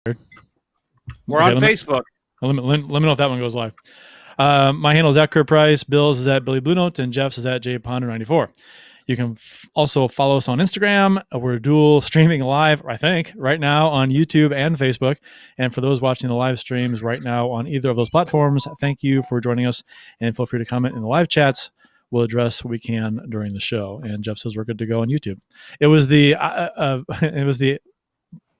We're on Facebook. Let me know if that one goes live. My handle is at Kurt Price. Bill's is at Billy Blue Note, and Jeff's is at JPonder94. You can also follow us on Instagram. We're dual streaming live, I think, right now on YouTube and Facebook. And for those watching the live streams right now on either of those platforms, thank you for joining us. And feel free to comment in the live chats. We'll address what we can during the show. And Jeff says we're good to go on YouTube. It was the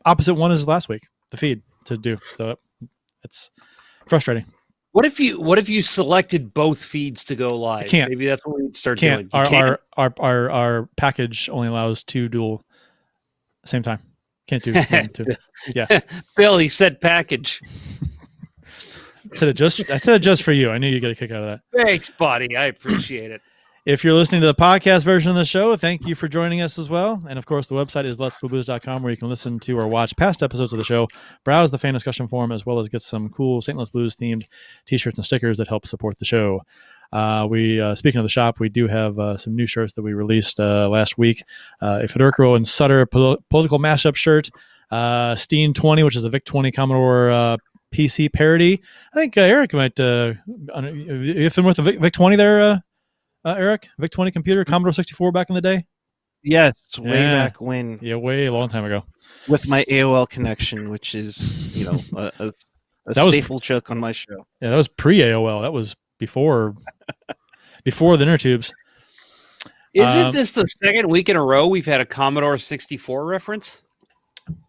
opposite one as last week, the feed to do. So it's frustrating. What if you selected both feeds to go live? I can't. Maybe that's what we'd start doing. Our package only allows 2 dual at the same time. Can't do 2. Yeah. Bill, he said package. I said it just for you. I knew you'd get a kick out of that. Thanks, buddy. I appreciate it. If you're listening to the podcast version of the show, thank you for joining us as well. And of course, the website is letsblueblues.com, where you can listen to or watch past episodes of the show, browse the fan discussion forum, as well as get some cool St. Louis Blues themed t-shirts and stickers that help support the show. Speaking of the shop, we do have some new shirts that we released last week. A Federico and Sutter political mashup shirt, Steen 20, which is a Vic 20 Commodore PC parody. I think Erik might, you familiar with the Vic 20 there, Erik? Vic 20 computer, Commodore 64 back in the day? Yes, way back when. Yeah, way a long time ago. With my AOL connection, which is, a staple joke on my show. Yeah, that was pre-AOL. That was before the inner tubes. Isn't this the second week in a row we've had a Commodore 64 reference?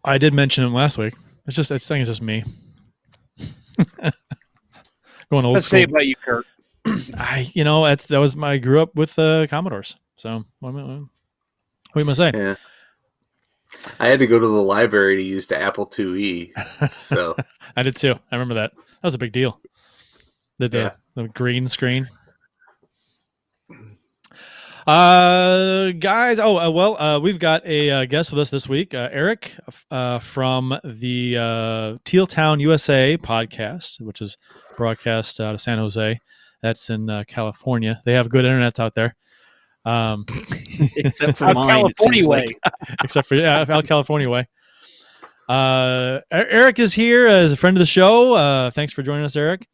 I did mention him last week. I think it's just me. Going old Let's school. say about you, Kurt. I grew up with Commodores. So what am I gonna say? Yeah. I had to go to the library to use the Apple IIe. So I did too. I remember that. That was a big deal. The green screen. Guys, we've got a guest with us this week, Erik from the Teal Town USA podcast, which is broadcast out of San Jose. That's in California. They have good internets out there. Except for mine, California way. Except for out California way. Erik is here as a friend of the show. Thanks for joining us, Erik.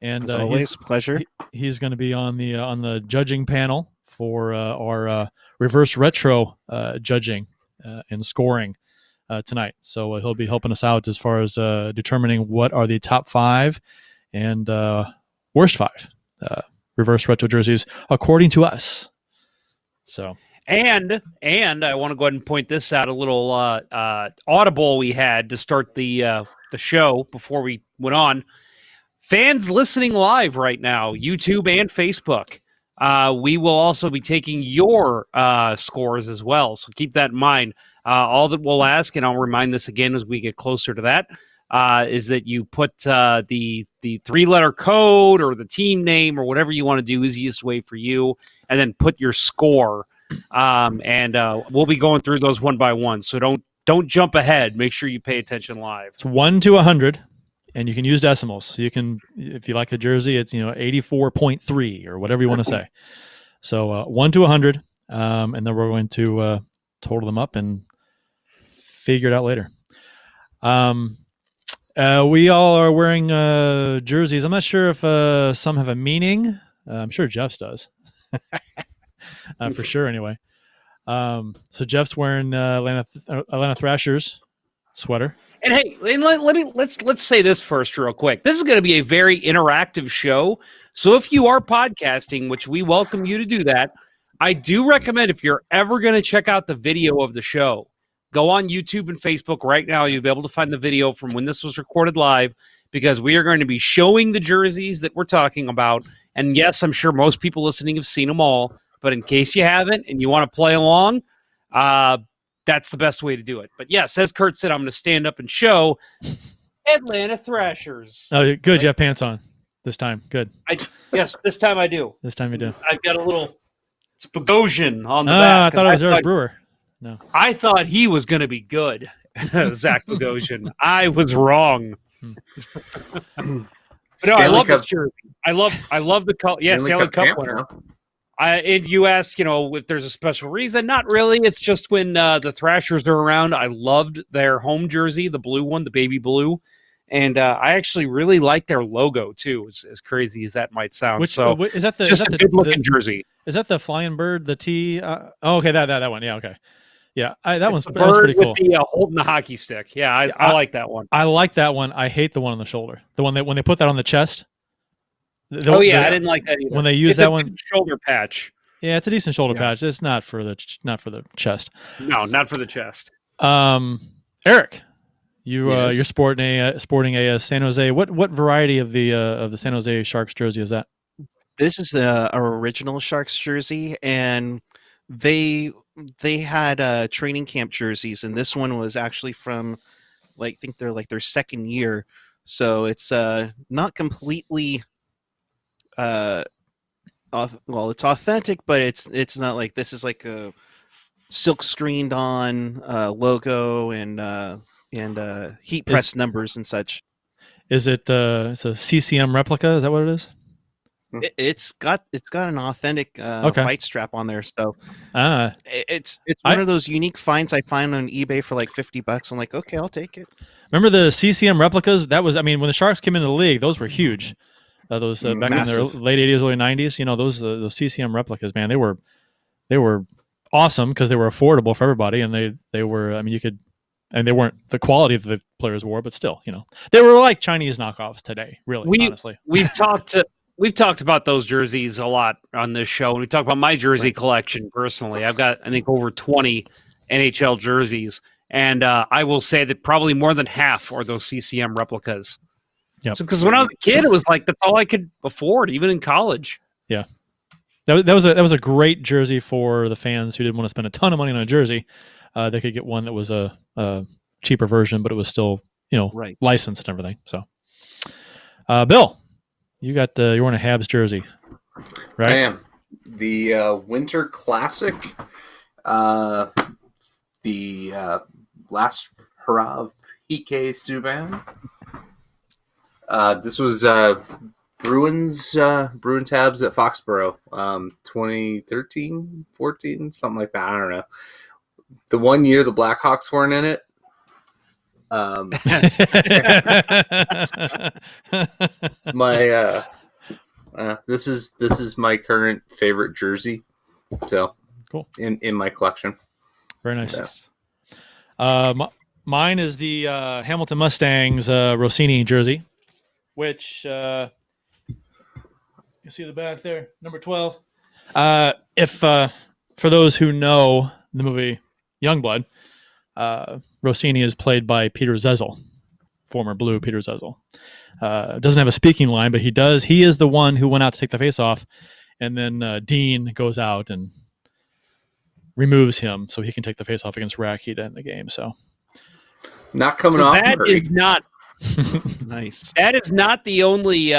And as always, pleasure. He's going to be on the judging panel for our reverse retro judging and scoring tonight. So he'll be helping us out as far as determining what are the top 5 and worst 5 reverse retro jerseys according to us. So and I want to go ahead and point this out, a little audible we had to start the show before we went on. Fans listening live right now, YouTube and Facebook. We will also be taking your scores as well, so keep that in mind. All that we'll ask, and I'll remind this again as we get closer to that, is that you put the 3-letter code or the team name or whatever you want to do, easiest way for you, and then put your score. And we'll be going through those one by one, so don't jump ahead. Make sure you pay attention live. It's 1 to 100. And you can use decimals. So you can, if you like a jersey, it's 84.3 or whatever you want to say. So 1 to 100, and then we're going to total them up and figure it out later. We all are wearing jerseys. I'm not sure if some have a meaning. I'm sure Jeff's does, for sure. Anyway, so Jeff's wearing Atlanta Thrashers sweater. And hey, let's say this first real quick. This is going to be a very interactive show. So if you are podcasting, which we welcome you to do that, I do recommend, if you're ever going to check out the video of the show, go on YouTube and Facebook right now. You'll be able to find the video from when this was recorded live, because we are going to be showing the jerseys that we're talking about. And yes, I'm sure most people listening have seen them all, but in case you haven't and you want to play along, that's the best way to do it. But yes, as Kurt said, I'm going to stand up and show Atlanta Thrashers. Oh, good. Right? You have pants on this time. Good. Yes, this time I do. This time you do. I've got a little Bogosian on the back. I thought it was Eric Brewer. No. I thought he was going to be good, Zach Bogosian. I was wrong. But no, I love this jersey. I love the color. Yeah, Stanley Cup winner. And you ask, if there's a special reason. Not really. It's just when the Thrashers are around. I loved their home jersey, the blue one, the baby blue. And I actually really like their logo, too, as crazy as that might sound. Is that the just a good-looking jersey. Is that the flying bird, the T? Okay, that one. Yeah, okay. Yeah, that one's bird pretty cool. With the holding the hockey stick. Yeah, I like that one. I like that one. I hate the one on the shoulder. The one that when they put that on the chest. I didn't like that either. When they use that one, shoulder patch. Yeah, it's a decent shoulder patch. It's not for the chest. No, not for the chest. Eric, you're sporting a San Jose. What variety of the San Jose Sharks jersey is that? This is the original Sharks jersey, and they had training camp jerseys, and this one was actually from I think they're their second year, so it's not completely it's authentic, but it's not like this is like a silk screened on logo and heat press numbers and such. Is it it's a CCM replica? Is that what it is? It's got an authentic fight strap on there, so it's one of those unique finds I find on eBay for like $50. I'm like, okay, I'll take it. Remember the CCM replicas? That was, when the Sharks came into the league, those were huge. Those back massive. in their late 80s, early 90s, those CCM replicas, man, they were awesome because they were affordable for everybody, and they were, you could, and they weren't the quality that the players wore, but still, they were like Chinese knockoffs today. Really, honestly, we've talked about those jerseys a lot on this show, and we talked about my jersey collection personally. I've got, I think, over 20 NHL jerseys, and I will say that probably more than half are those CCM replicas. Yeah, because when I was a kid, it was like that's all I could afford, even in college. Yeah, that was a great jersey for the fans who didn't want to spend a ton of money on a jersey. They could get one that was a cheaper version, but it was still licensed and everything. So, Bill, you're wearing a Habs jersey, right? I am. The Winter Classic, the last hurrah of PK Subban. This was Bruins Habs at Foxborough, 2013, 14, something like that. I don't know. The one year the Blackhawks weren't in it. This is my current favorite jersey. So cool in my collection. Very nice. Yeah. Mine is the Hamilton Mustangs Rossini jersey, which you see the back there, number 12. If for those who know the movie Youngblood, Rossini is played by Peter Zezel, former Blue Peter Zezel. Doesn't have a speaking line, but he does. He is the one who went out to take the face off, and then Dean goes out and removes him so he can take the face off against Racky to end the game. So not coming off. That is not nice. That is not the only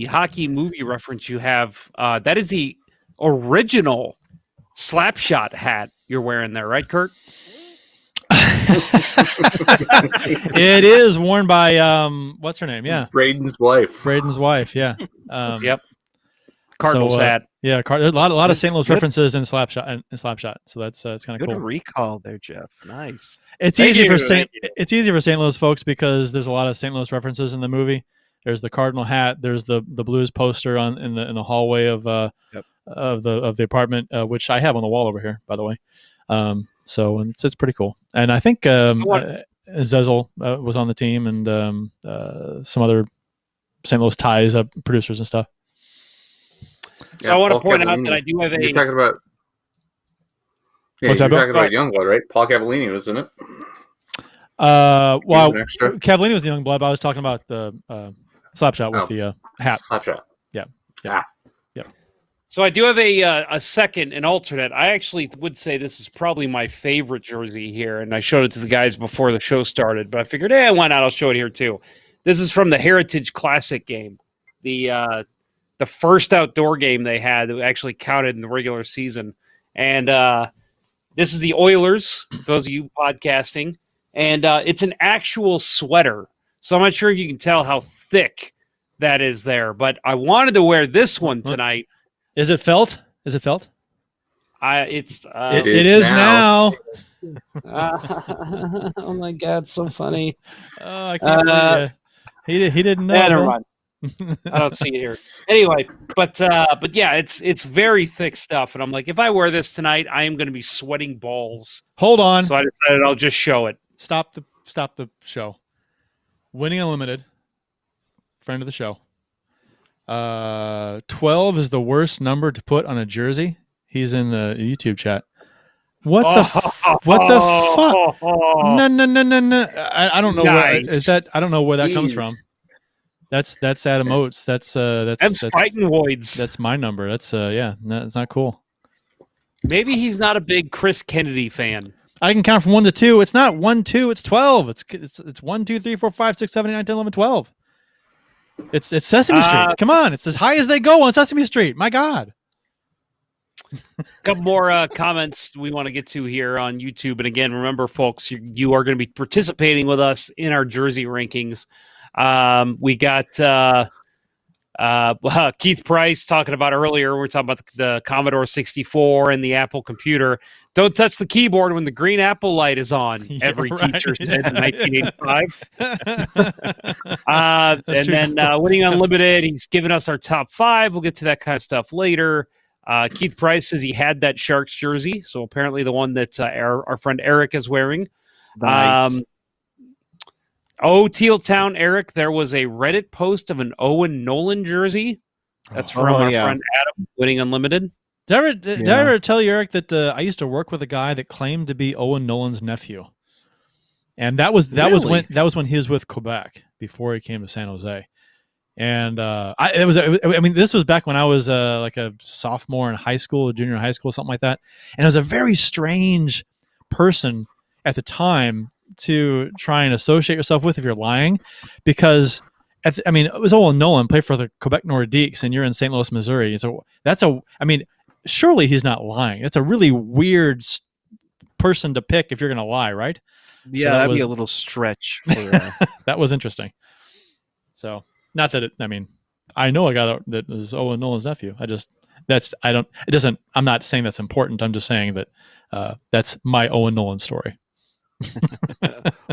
hockey movie reference you have. That is the original Slapshot hat you're wearing there, right, Kurt? It is worn by what's her name? Yeah, Braden's wife. Yeah. Yep. Cardinals hat. Yeah, there's a lot of St. Louis references in Slapshot. So that's it's kind of cool. Good recall there, Jeff. Nice. It's easy for St. Louis folks because there's a lot of St. Louis references in the movie. There's the Cardinal hat. There's the Blues poster in the hallway of the apartment, which I have on the wall over here, by the way. So it's pretty cool. And I think Zezel was on the team, and some other St. Louis Ties producers and stuff. So I want to point out that I do have a. You're talking about. Yeah, What's that, talking about Youngblood, right? Paul Cavallini was in it. Well, Cavallini was the Youngblood, but I was talking about the Slapshot with the hat. Slapshot. Yeah. So I do have a second, an alternate. I actually would say this is probably my favorite jersey here, and I showed it to the guys before the show started, but I figured, why not? I'll show it here too. This is from the Heritage Classic game, the first outdoor game they had that actually counted in the regular season, and this is the Oilers. Those of you podcasting, and it's an actual sweater, so I'm not sure if you can tell how thick that is there, but I wanted to wear this one tonight. Is it felt? Is it felt? It's It is now. oh my god, so funny. Oh, I can't believe it. He didn't know. Never Bill. mind. I don't see it here. Anyway, but yeah, it's very thick stuff, and I'm like, if I wear this tonight, I am going to be sweating balls. Hold on. So I decided I'll just show it. Stop the show. Winning Unlimited, friend of the show. 12 is the worst number to put on a jersey. He's in the YouTube chat. What the fuck? No. I don't know Nice. where is that. I don't know where that comes Jeez. from. That's Adam Oates. That's Spikenwoids. That's my number. That's that's not cool. Maybe he's not a big Chris Kennedy fan. I can count from 1 to 2. It's not 1, 2. It's 12. It's 1, 2, 3, 4, 5, 6, 7, 8, 9, 10, 11, 12. It's Sesame Street. Come on, it's as high as they go on Sesame Street. My God. A couple more comments we want to get to here on YouTube. And again, remember, folks, you are going to be participating with us in our jersey rankings. We got Keith Price talking about earlier. We're talking about the Commodore 64 and the Apple computer. Don't touch the keyboard when the green Apple light is on. Every teacher said in 1985. And then Winning Unlimited, he's given us our top 5. We'll get to that kind of stuff later. Keith Price says he had that Sharks jersey, so apparently the one that our friend Eric is wearing. Nice. Teal Town, Eric, there was a Reddit post of an Owen Nolan jersey. That's from our friend Adam, Winning Unlimited. Did I ever tell you, Eric, that I used to work with a guy that claimed to be Owen Nolan's nephew, and that was when he was with Quebec before he came to San Jose. And this was back when I was like a sophomore in high school, junior in high school, something like that. And it was a very strange person at the time to try and associate yourself with if you're lying, because it was Owen Nolan, played for the Quebec Nordiques, and you're in St. Louis, Missouri. So surely he's not lying. It's a really weird person to pick if you're going to lie, right? Yeah, so that'd be a little stretch. For, that was interesting. So. Not that I know a guy that is Owen Nolan's nephew. I'm not saying that's important. I'm just saying that that's my Owen Nolan story.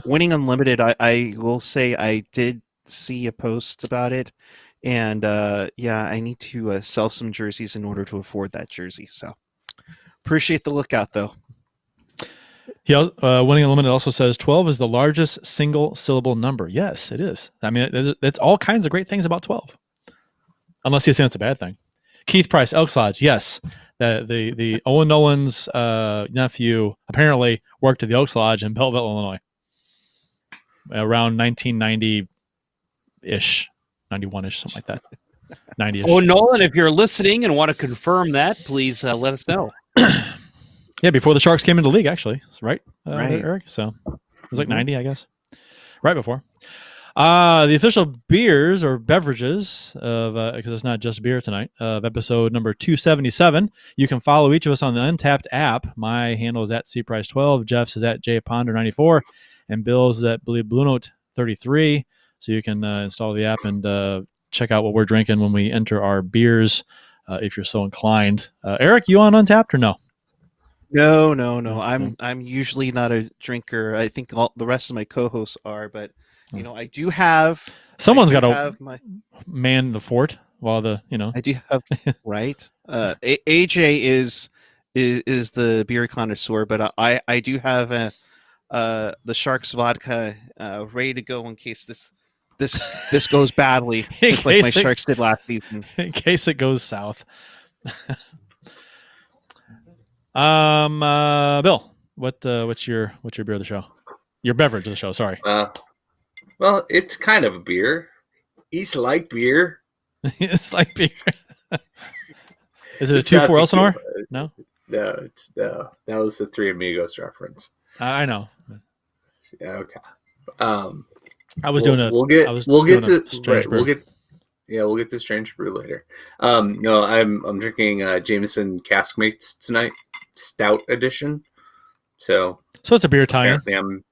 Winning Unlimited, I will say I did see a post about it, and I need to sell some jerseys in order to afford that jersey. So appreciate the lookout, though. Winning Unlimited also says 12 is the largest single syllable number. Yes, it is. It's all kinds of great things about 12. Unless you're saying it's a bad thing. Keith Price, Elks Lodge. Yes. The Owen Nolan's nephew apparently worked at the Elks Lodge in Belleville, Illinois. Around 1990-ish. 91-ish, something like that. 90-ish. Oh, Nolan, if you're listening and want to confirm that, please let us know. Yeah, before the Sharks came into the league, actually. Right, right. Eric? So it was like 90, I guess. Right before. The official beers or beverages of, because it's not just beer tonight, of episode number 277. You can follow each of us on the Untapped app. My handle is at cprice12. Jeff's is at jponder94. And Bill's is at bluenote33. So you can install the app and check out what we're drinking when we enter our beers, if you're so inclined. Eric, you on Untapped or no? No. I'm usually not a drinker. I think all the rest of my co-hosts are, but I do have. Someone's got to man the fort while I do have right. AJ is the beer connoisseur, but I do have the Sharks vodka ready to go in case this goes badly, just like my Sharks did last season. In case it goes south. Bill, what's your beer of the show? Your beverage of the show, sorry. Well, it's kind of a beer. It's like beer. It's like beer. Is it a 2-4 Elsinore? No? No. That was the Three Amigos reference. I know. Yeah, okay. We'll get to Strange Brew later. No, I'm drinking Jameson Caskmates tonight, Stout Edition. So it's a beer tie-in.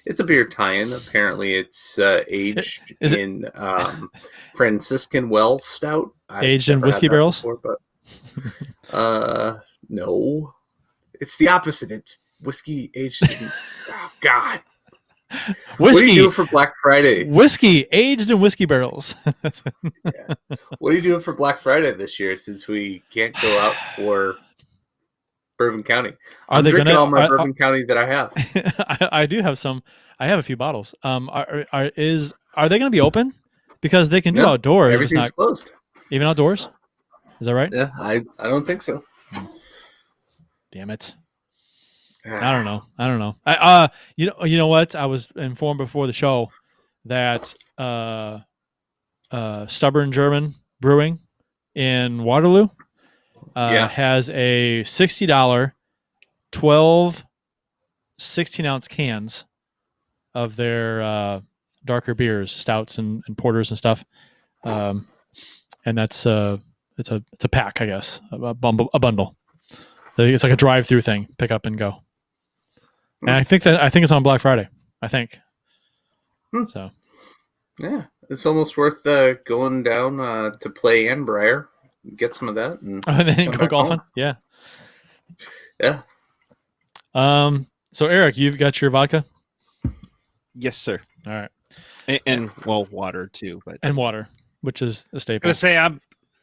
It's a beer tie-in. Apparently, it's aged in Franciscan Well Stout. Aged in whiskey barrels? Before, but No. It's the opposite. It's whiskey aged in... Oh, God. What do you do for Black Friday? Whiskey aged in whiskey barrels. Yeah. What are you doing for Black Friday this year since we can't go out for Bourbon County? I'm drinking all my Bourbon County that I have. I do have some. I have a few bottles. Are they going to be open? Because they can do outdoors. Everything's closed. Even outdoors? Is that right? Yeah, I don't think so. Damn it. I don't know. You know what? I was informed before the show that Stubborn German Brewing in Waterloo has a $60 12 16-ounce cans of their darker beers, stouts and porters and stuff. And that's it's a pack, I guess, a bundle. It's like a drive-through thing, pick up and go. And I think it's on Black Friday. I think. So. Yeah, it's almost worth going down to play Anbriar, get some of that, and then go golfing. Home. Yeah. Yeah. So Eric, you've got your vodka. Yes, sir. All right. And water too, and water, which is a staple. I'm gonna say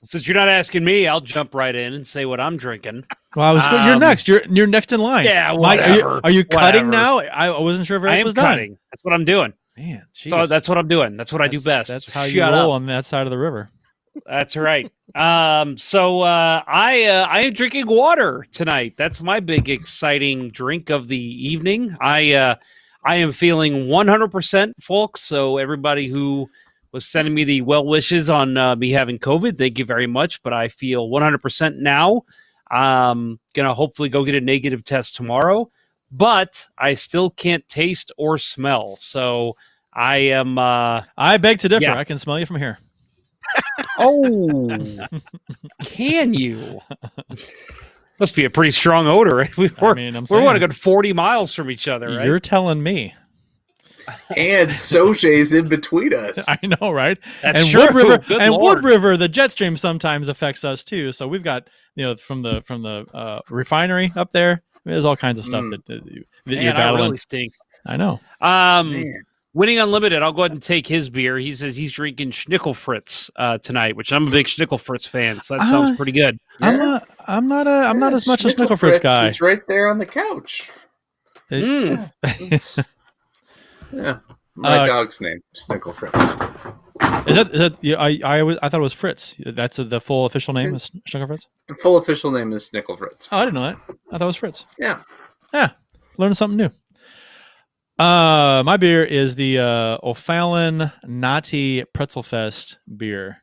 since you're not asking me, I'll jump right in and say what I'm drinking. Well, you're next. You're next in line. Yeah, whatever. Are you cutting now? I wasn't sure if Eric was done. I am cutting. That's what I'm doing. Man, geez. So that's what I'm doing. That's what I do best. That's how you roll on that side of the river. That's right. So I am drinking water tonight. That's my big exciting drink of the evening. I am feeling 100%, folks. So everybody who was sending me the well wishes on me having COVID, thank you very much. But I feel 100% now. Gonna hopefully go get a negative test tomorrow, but I still can't taste or smell. So I am. I beg to differ. Yeah. I can smell you from here. Oh, can you? Must be a pretty strong odor. We're what, a good 40 miles from each other, right? You're telling me. And Soche's in between us. I know, right? That's and true. Wood River, the jet stream sometimes affects us too. So we've got, from the refinery up there. There's all kinds of stuff that you're battling. I really stink. I know. Winning Unlimited, I'll go ahead and take his beer. He says he's drinking Schnickelfritz tonight, which I'm a big Schnickelfritz fan. So that sounds pretty good. Yeah. I'm not as much a Schnickelfritz guy. It's right there on the couch. Yeah, my dog's name, Snickle Fritz. Is that? I thought it was Fritz. That's the full official name is Snickle Fritz. The full official name is Snickle Fritz. Oh, I didn't know that. I thought it was Fritz. Yeah. Learning something new. My beer is the O'Fallon Naughty Pretzel Fest beer,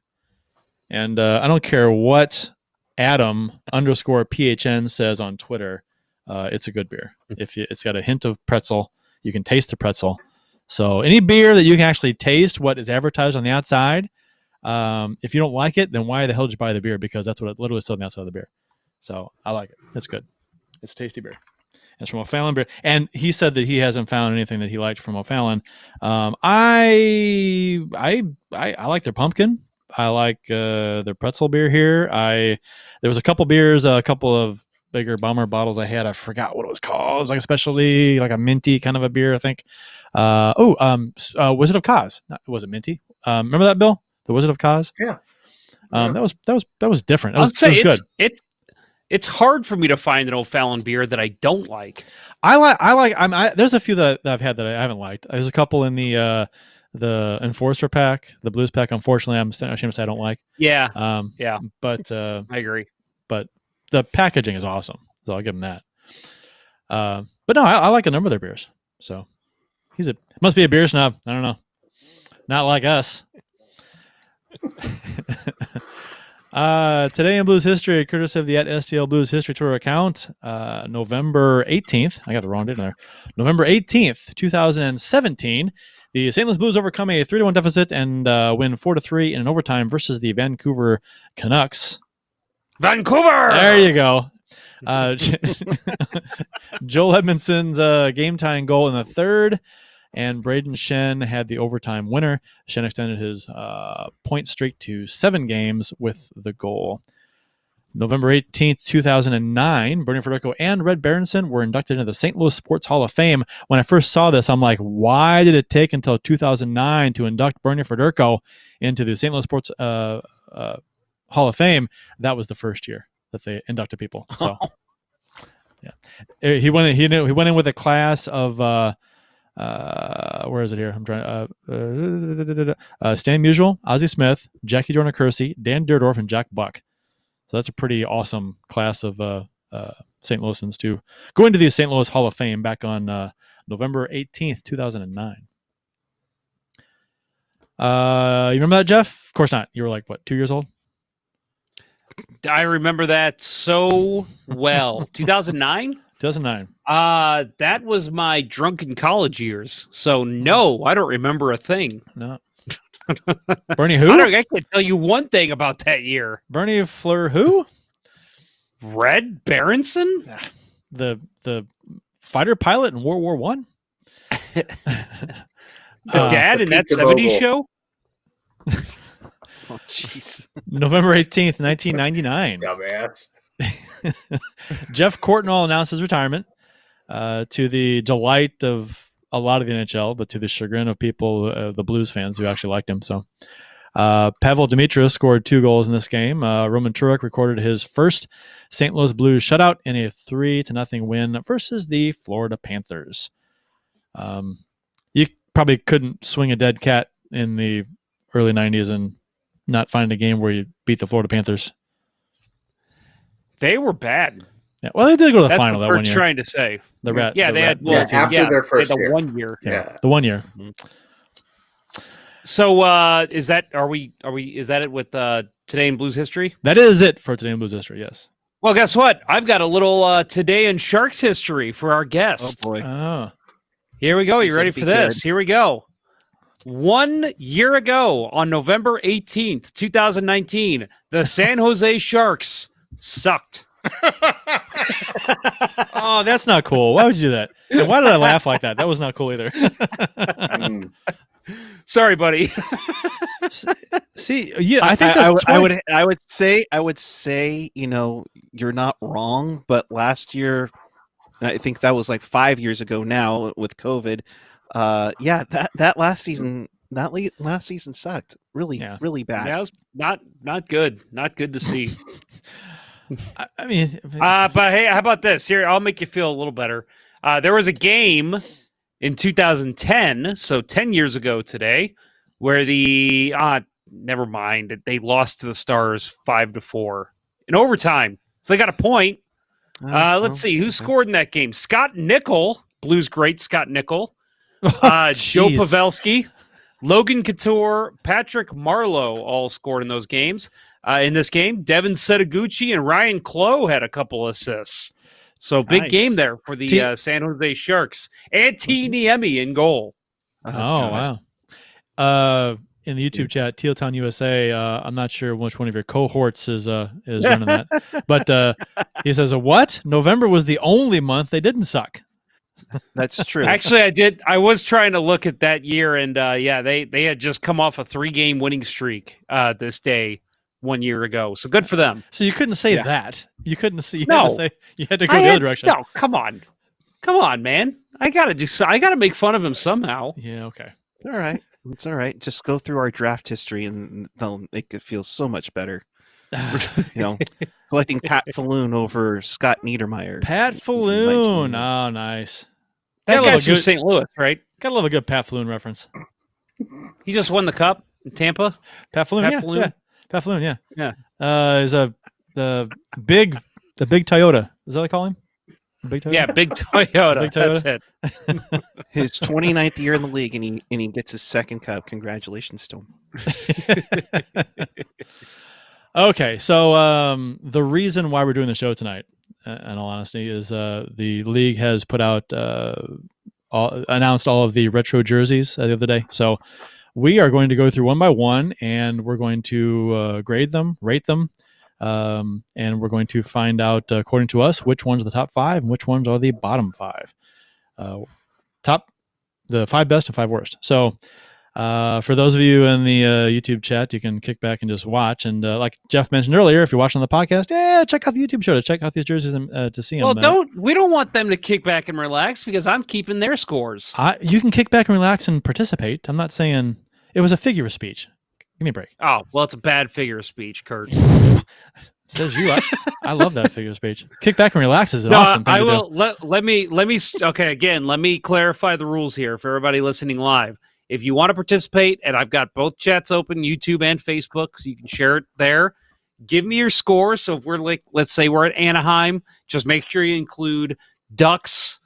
and I don't care what Adam_PHN says on Twitter. It's a good beer. It's got a hint of pretzel. You can taste the pretzel. So any beer that you can actually taste what is advertised on the outside, if you don't like it, then why the hell did you buy the beer? Because that's what it literally said on the outside of the beer. So I like it. It's good. It's a tasty beer. It's from O'Fallon beer. And he said that he hasn't found anything that he liked from O'Fallon. I like their pumpkin. I like their pretzel beer here. There was a couple beers, a couple of bigger bomber bottles I had. I forgot what it was called. It was like a specialty, like a minty kind of a beer, I think. Wizard of Cause. Was it minty? Remember that, Bill? The Wizard of Cause? Yeah. That was different. It was good. It's hard for me to find an O'Fallon beer that I don't like. There's a few that I've had that I haven't liked. There's a couple in the Enforcer pack, the Blues pack. Unfortunately, I'm ashamed to say I don't like. Yeah. But I agree. But the packaging is awesome, so I'll give him that. But no, I like a number of their beers. So must be a beer snob. I don't know. Not like us. Today in Blues history, courtesy of the @STL Blues History Tour account, November 18th. I got the wrong date in there. November 18th, 2017. The St. Louis Blues overcome a 3-1 deficit and win 4-3 in an overtime versus the Vancouver Canucks. Vancouver! There you go. Joel Edmondson's game-tying goal in the third, and Braden Shen had the overtime winner. Shen extended his point streak to 7 games with the goal. November 18th, 2009, Bernie Federico and Red Berenson were inducted into the St. Louis Sports Hall of Fame. When I first saw this, I'm like, why did it take until 2009 to induct Bernie Federico into the St. Louis Sports Hall of Fame? That was the first year that they inducted people. So, yeah, he went in with a class of where is it here? I'm trying. Stan Musial, Ozzie Smith, Jackie Jordan-Kersey, Dan Dierdorf, and Jack Buck. So that's a pretty awesome class of St. Louisans to go into the St. Louis Hall of Fame back on November 18th, 2009. You remember that, Jeff? Of course not. You were like, what, 2 years old? I remember that so well. 2009? 2009. That was my drunken college years. So no, I don't remember a thing. No. Bernie who? I can't tell you one thing about that year. Bernie Fleur who? Red Berenson? The fighter pilot in World War One? The dad in that 70s show? Oh, jeez. November 18th, 1999. Dumbass. Jeff Courtnall announced his retirement to the delight of a lot of the NHL, but to the chagrin of people, the Blues fans who actually liked him. So Pavel Dimitrov scored 2 goals in this game. Roman Turek recorded his first St. Louis Blues shutout in a 3-0 win versus the Florida Panthers. You probably couldn't swing a dead cat in the early 90s and not find a game where you beat the Florida Panthers. They were bad. Yeah, well, they did go to the final that one year. Trying to say the rat. Yeah, they had after their first the year. 1 year. Yeah, the 1 year. So is that it with Today in Blues history? That is it for Today in Blues history. Yes. Well, guess what? I've got a little Today in Sharks history for our guest. Oh boy. Oh. Here we go. You ready for this? Here we go. 1 year ago, on November 18th, 2019, the San Jose Sharks sucked. Oh, that's not cool. Why would you do that? And why did I laugh like that? That was not cool either. Sorry, buddy. See, yeah, I think that's I would say, you're not wrong, but last year, I think that was like 5 years ago now with COVID. That last season sucked. Really bad. That was not good. Not good to see. I mean, but hey, how about this? Here, I'll make you feel a little better. There was a game in 2010, so 10 years ago today, where never mind, they lost to the Stars 5-4 in overtime. So they got a point. Let's see who scored in that game. Scott Nickel, Blues great Scott Nickel, Joe Pavelski, Logan Couture, Patrick Marleau all scored in those games. In this game, Devin Setaguchi and Ryan Clough had a couple assists. So big game there for the San Jose Sharks. And T. Niemi in goal. Wow. In the YouTube chat, Teal Town USA, I'm not sure which one of your cohorts is running that. But he says, what? November was the only month they didn't suck. That's true. Actually, I did. I was trying to look at that year, and they had just come off a 3-game winning streak this day 1 year ago. So good for them. So you couldn't say that. You couldn't see. You had to go the other direction. No, come on, man. I gotta make fun of him somehow. Yeah. Okay. It's all right. It's all right. Just go through our draft history, and they'll make it feel so much better. Selecting Pat Falloon over Scott Niedermayer. Pat Falloon. Oh, nice. That guy's from St. Louis, right? Gotta love a good Pat Falloon reference. He just won the cup in Tampa. Pat Falloon. Yeah. Pat Falloon. Yeah. Is the big Toyota. Is that what they call him? Big Toyota? Yeah, big Toyota. Big Toyota. That's it. His 29th year in the league, and he gets his second cup. Congratulations to him. Okay, so the reason why we're doing the show tonight, in all honesty, is the league has put out announced all of the retro jerseys the other day. So we are going to go through one by one, and we're going to grade them, rate them, and we're going to find out, according to us, which ones are the top 5 and which ones are the bottom 5. The 5 best and 5 worst. So For those of you in the YouTube chat, you can kick back and just watch. And like Jeff mentioned earlier, if you're watching the podcast, check out the YouTube show to check out these jerseys and to see them. Well, we don't want them to kick back and relax because I'm keeping their scores. You can kick back and relax and participate. I'm not saying it was a figure of speech. Give me a break. Oh, well, it's a bad figure of speech, Kurt. Says you. I love that figure of speech. Kick back and relax is an awesome thing I to will. do. Let me. Okay, again, let me clarify the rules here for everybody listening live. If you want to participate, and I've got both chats open, YouTube and Facebook, so you can share it there. Give me your score. So if we're let's say we're at Anaheim, just make sure you include Ducks,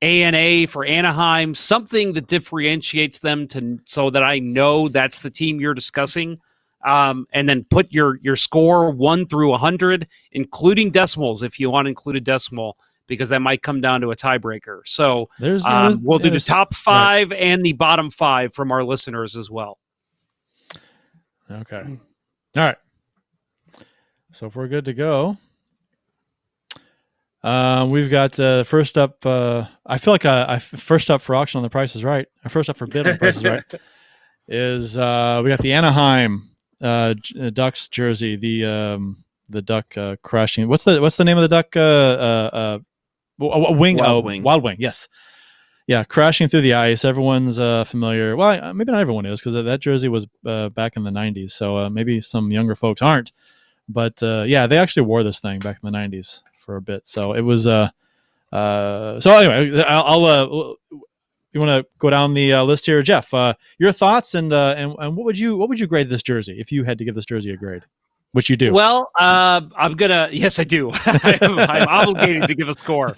A&A for Anaheim, something that differentiates them so that I know that's the team you're discussing. And then put your score 1 through 100, including decimals if you want to include a decimal, because that might come down to a tiebreaker. So we'll do the top 5 and the bottom 5 from our listeners as well. Okay. All right. So if we're good to go, we've got first up. I feel like first up for auction on The Price is Right. First up for bid on The Price is Right is we got the Anaheim Ducks jersey. The duck crashing. What's the name of the duck? Wing. Wild Wing. Yes. Yeah, crashing through the ice. Everyone's familiar. Well, maybe not everyone is, because that jersey was back in the 90s. So maybe some younger folks aren't. But yeah, they actually wore this thing back in the 90s for a bit. So it was. So anyway, I'll. You want to go down the list here, Jeff? Your thoughts and what would you grade this jersey if you had to give this jersey a grade? Which you do. Well, I'm gonna. Yes, I do. I'm obligated to give a score.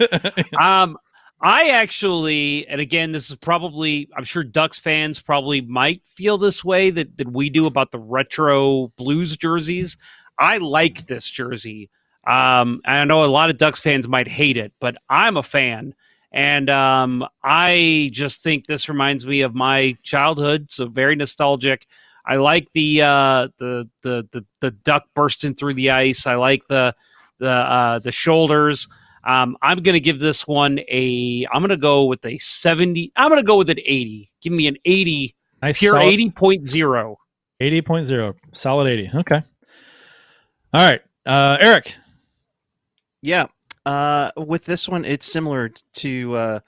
I actually, and again, this is probably, I'm sure Ducks fans probably might feel this way that we do about the retro Blues jerseys. I like this jersey. And I know a lot of Ducks fans might hate it, but I'm a fan. And I just think this reminds me of my childhood, so very nostalgic. I like the duck bursting through the ice. I like the shoulders. I'm going to give this one I'm going to go with a 70. I'm going to go with an 80. Give me an 80. Nice, pure solid, 80.0. 80.0. Solid 80. Okay. All right. Erik. Yeah. With this one, it's similar to a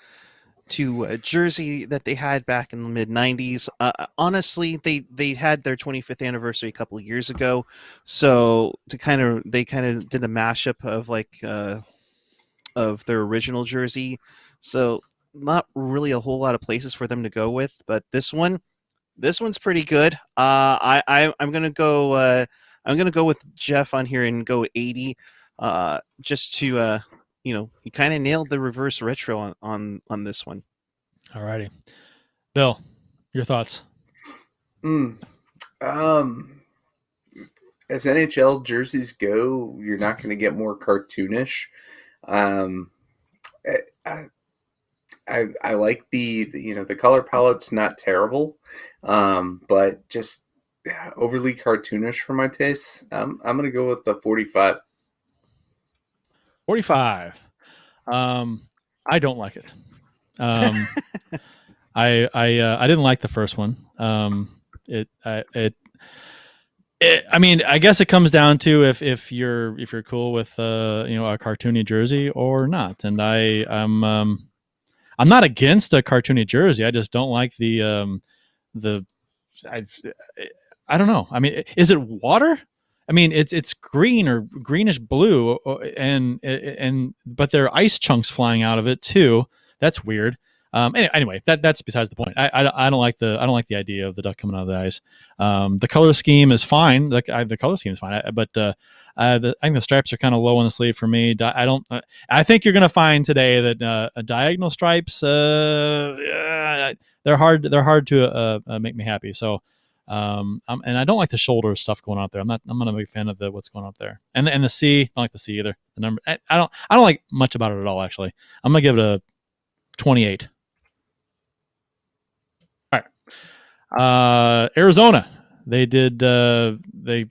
jersey that they had back in the mid 90s. Honestly, they had their 25th anniversary a couple of years ago, so they kind of did a mashup of their original jersey. So not really a whole lot of places for them to go with, but this one's pretty good. I'm gonna go with Jeff on here and go 80. Just to you kind of nailed the reverse retro on this one. All righty. Bill, your thoughts? As NHL jerseys go, you're not going to get more cartoonish. I like the color palette's not terrible, but just overly cartoonish for my tastes. I'm going to go with the 45. 45. I don't like it. I didn't like the first one. I mean, I guess it comes down to if you're cool with a cartoony jersey or not. And I'm not against a cartoony jersey. I just don't like I don't know. I mean, is it water? I mean, it's green or greenish blue, but there are ice chunks flying out of it too. That's weird. Anyway, that's besides the point. I don't like the idea of the duck coming out of the ice. The color scheme is fine. The color scheme is fine, but I think the stripes are kind of low on the sleeve for me. I think you're going to find today that diagonal stripes they're hard to make me happy. So. And I don't like the shoulder stuff going on there. I'm not a big fan of what's going on up there. And the C, I don't like the C either. The number, I don't like much about it at all. Actually, I'm gonna give it a 28. All right. Arizona, they got they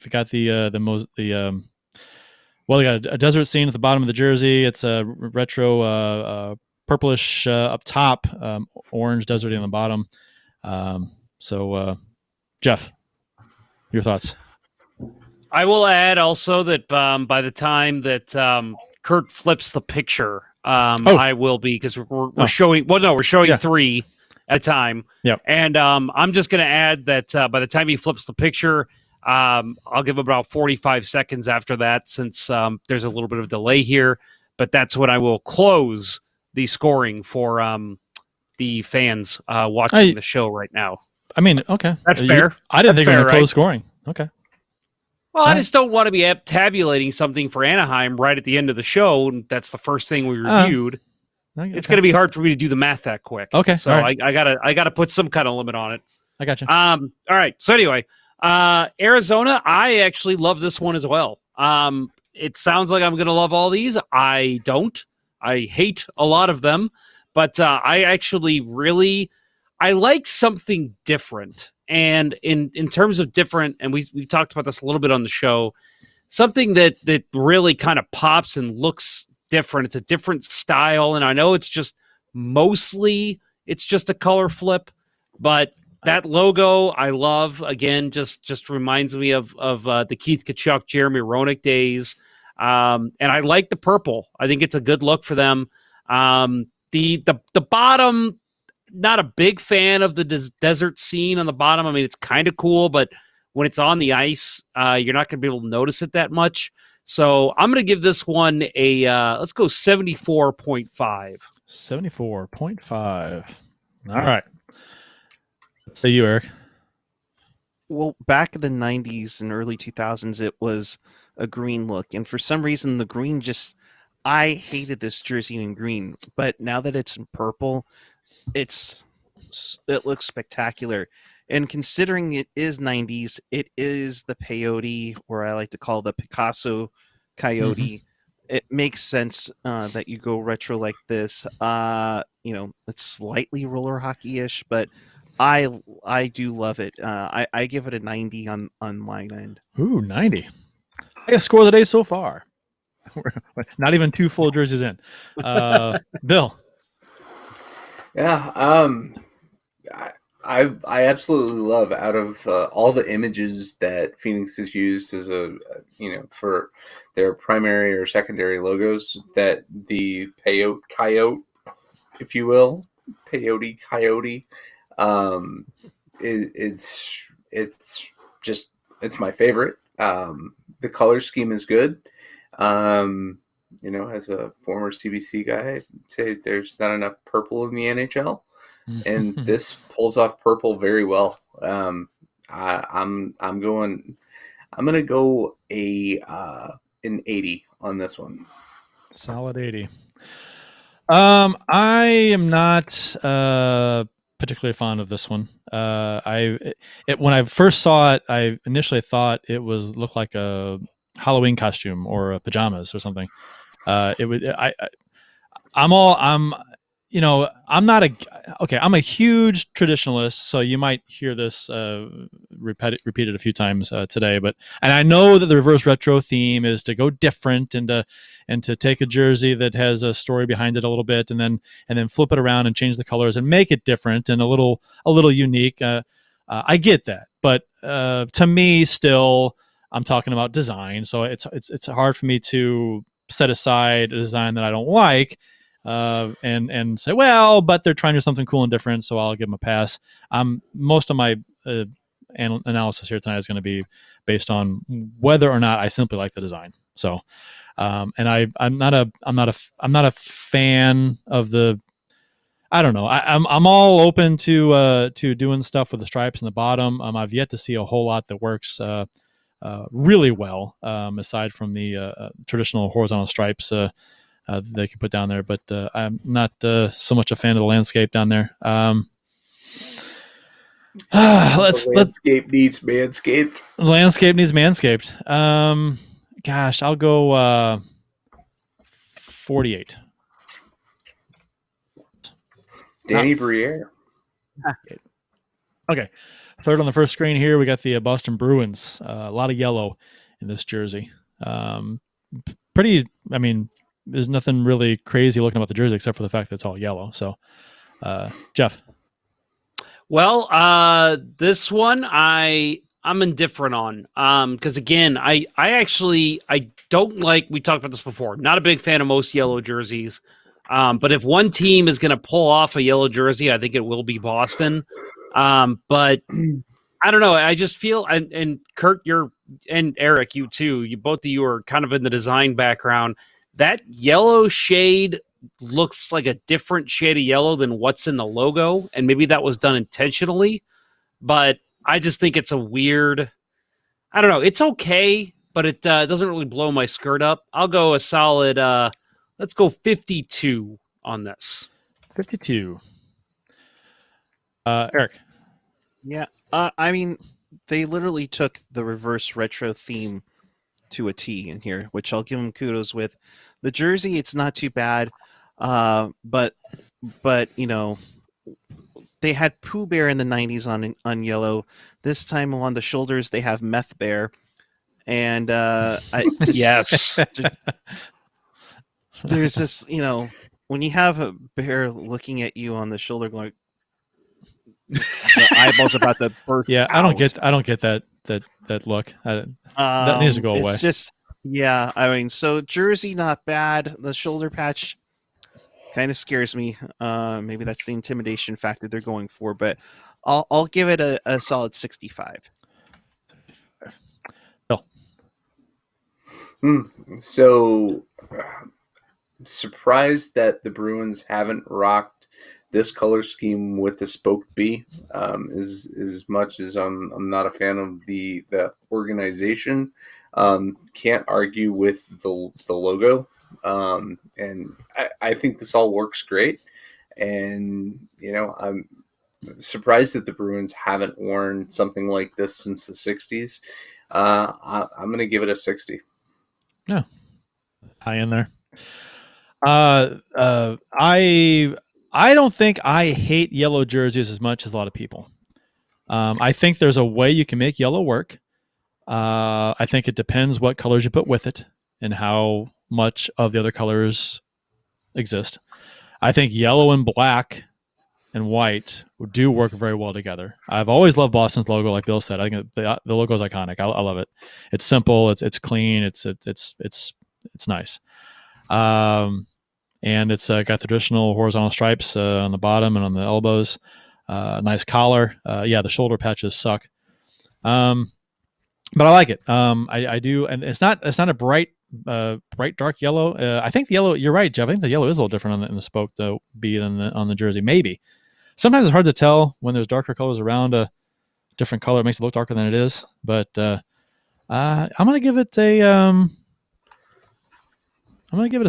got a desert scene at the bottom of the jersey. It's a retro purplish up top, orange deserty on the bottom. So, Jeff, your thoughts? I will add also that by the time that Kurt flips the picture, I will be, because we're showing. Well, no, we're showing 3 at a time. Yep. And I'm just going to add that by the time he flips the picture, I'll give about 45 seconds after that, since there's a little bit of delay here. But that's when I will close the scoring for the fans watching the show right now. I mean, okay, that's fair. I didn't think you were going to close scoring. Okay. Well, I just don't want to be tabulating something for Anaheim right at the end of the show. And that's the first thing we reviewed. It's going to be hard for me to do the math that quick. Okay, so I gotta put some kind of limit on it. I got you. All right. So anyway, Arizona, I actually love this one as well. It sounds like I'm going to love all these. I don't. I hate a lot of them, but I actually I like something different. And in terms of different, and we talked about this a little bit on the show, something that really kind of pops and looks different. It's a different style, and I know it's just a color flip, but that logo I love. Again, just reminds me of the Keith Tkachuk, Jeremy Roenick days, and I like the purple. I think it's a good look for them. The bottom. Not a big fan of the desert scene on the bottom. I mean, it's kind of cool, but when it's on the ice, you're not going to be able to notice it that much. So I'm going to give this one a, let's go 74.5. 74.5. All right. Say you, Eric. Well, back in the 90s and early 2000s, it was a green look. And for some reason, the green I hated this jersey in green. But now that it's in purple, it looks spectacular. And considering it is 90s, it is the peyote, or I like to call the Picasso coyote. Mm-hmm. It makes sense that you go retro like this. It's slightly roller hockey-ish, but I do love it. I give it a 90 on my end. Ooh, 90. I got score of the day so far. We're not even 2 full jerseys in. Bill. Yeah, I absolutely love, out of all the images that Phoenix has used as for their primary or secondary logos, that the peyote coyote, if you will, peyote coyote, it's my favorite. The color scheme is good. As a former CBC guy, I'd say there's not enough purple in the NHL, and this pulls off purple very well. I'm gonna go an 80 on this one. Solid 80. I am not particularly fond of this one. When I first saw it, I initially thought it looked like a Halloween costume or pajamas or something. I'm a huge traditionalist, so you might hear this repeated a few times today. And I know that the reverse retro theme is to go different and to take a jersey that has a story behind it a little bit, and then flip it around and change the colors and make it different and a little unique. I get that, but to me, still, I'm talking about design, so it's hard for me to set aside a design that I don't like and say, well, but they're trying to do something cool and different, so I'll give them a pass. Most of my analysis here tonight is going to be based on whether or not I simply like the design. So, and I'm not a fan of the. I don't know. I'm all open to doing stuff with the stripes in the bottom. I've yet to see a whole lot that works really well, aside from the traditional horizontal stripes they can put down there. But I'm not so much a fan of the landscape down there. Landscape needs manscaped. Landscape needs manscaped. Gosh, I'll go 48. Danny Briere. Okay. Third on the first screen here, we got the Boston Bruins. A lot of yellow in this jersey. There's nothing really crazy looking about the jersey except for the fact that it's all yellow. So, Jeff. Well, this one I'm indifferent on. Because again, I don't like. We talked about this before. Not a big fan of most yellow jerseys. But if one team is going to pull off a yellow jersey, I think it will be Boston. But I don't know. I just feel, and Kurt, and Erik, you too. You both of you are kind of in the design background. That yellow shade looks like a different shade of yellow than what's in the logo, and maybe that was done intentionally. But I just think it's a weird. I don't know. It's okay, but it doesn't really blow my skirt up. I'll go a solid. Let's go 52 on this. 52. Erik. Yeah. I mean, they literally took the reverse retro theme to a T in here, which I'll give them kudos with. The jersey, it's not too bad, but you know, they had Pooh Bear in the 90s on yellow. This time on the shoulders, they have Meth Bear, and Yes. There's this, you know, when you have a bear looking at you on the shoulder, going, the eyeballs about to burst. Yeah, out. I don't get that look. That needs to go away. It's just, yeah. I mean, so jersey not bad. The shoulder patch kind of scares me. Maybe that's the intimidation factor they're going for, but I'll give it a solid 65. So surprised that the Bruins haven't rocked this color scheme with the spoke B. As much as I'm not a fan of the organization, can't argue with the logo, and I think this all works great. And you know, I'm surprised that the Bruins haven't worn something like this since the 60s. I'm going to give it a 60. Yeah, high in there. I don't think I hate yellow jerseys as much as a lot of people. I think there's a way you can make yellow work. I think it depends what colors you put with it and how much of the other colors exist. I think yellow and black and white do work very well together. I've always loved Boston's logo, like Bill said. I think the logo is iconic. I love it. It's simple. It's clean. It's nice. And it's got the traditional horizontal stripes on the bottom and on the elbows. Nice collar. Yeah, the shoulder patches suck. But I like it. I do, and it's not a bright dark yellow. I think the yellow. You're right, Jeff. I think the yellow is a little different in the spoke though, B than on the jersey. Maybe. Sometimes it's hard to tell when there's darker colors around a different color. It makes it look darker than it is. But I'm gonna give it a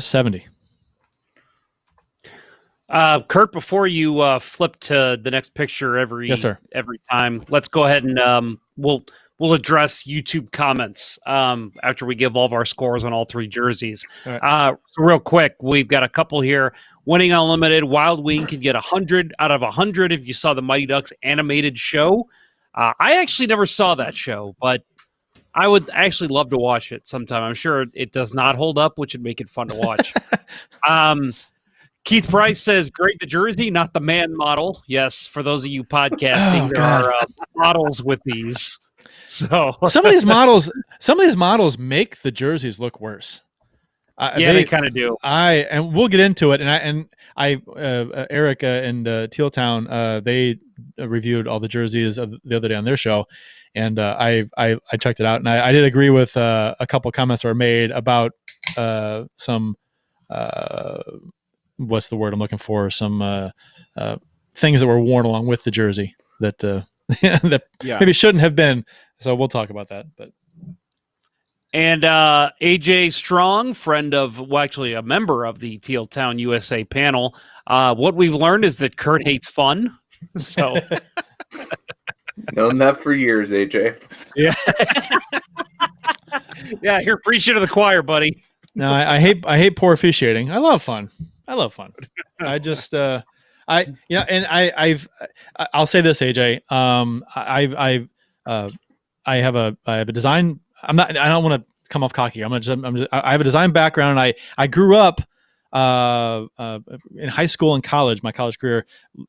70. Kurt, before you flip to the next picture every time, let's go ahead and we'll address YouTube comments after we give all of our scores on all three jerseys. All right. So real quick, we've got a couple here. Winning Unlimited, Wild Wing can get 100 out of 100 if you saw the Mighty Ducks animated show. I actually never saw that show, but I would actually love to watch it sometime. I'm sure it does not hold up, which would make it fun to watch. Keith Price says, great the jersey, not the man model. Yes, for those of you podcasting, there are models with these. So some of these models make the jerseys look worse. They kind of do. And we'll get into it. And Eric and Teal Town, they reviewed all the jerseys the other day on their show, and I checked it out, and I did agree with a couple comments that were made about some what's the word I'm looking for? Some things that were worn along with the jersey that that maybe shouldn't have been. So we'll talk about that, but. And AJ Strong, actually a member of the Teal Town USA panel, what we've learned is that Kurt hates fun. So known that for years, AJ. Yeah. Yeah, you're preaching to the choir, buddy. No, I hate poor officiating. I love fun. I just I'll say this, AJ. I have a design. I don't want to come off cocky. I have a design background, and I grew up in high school and college, my college career,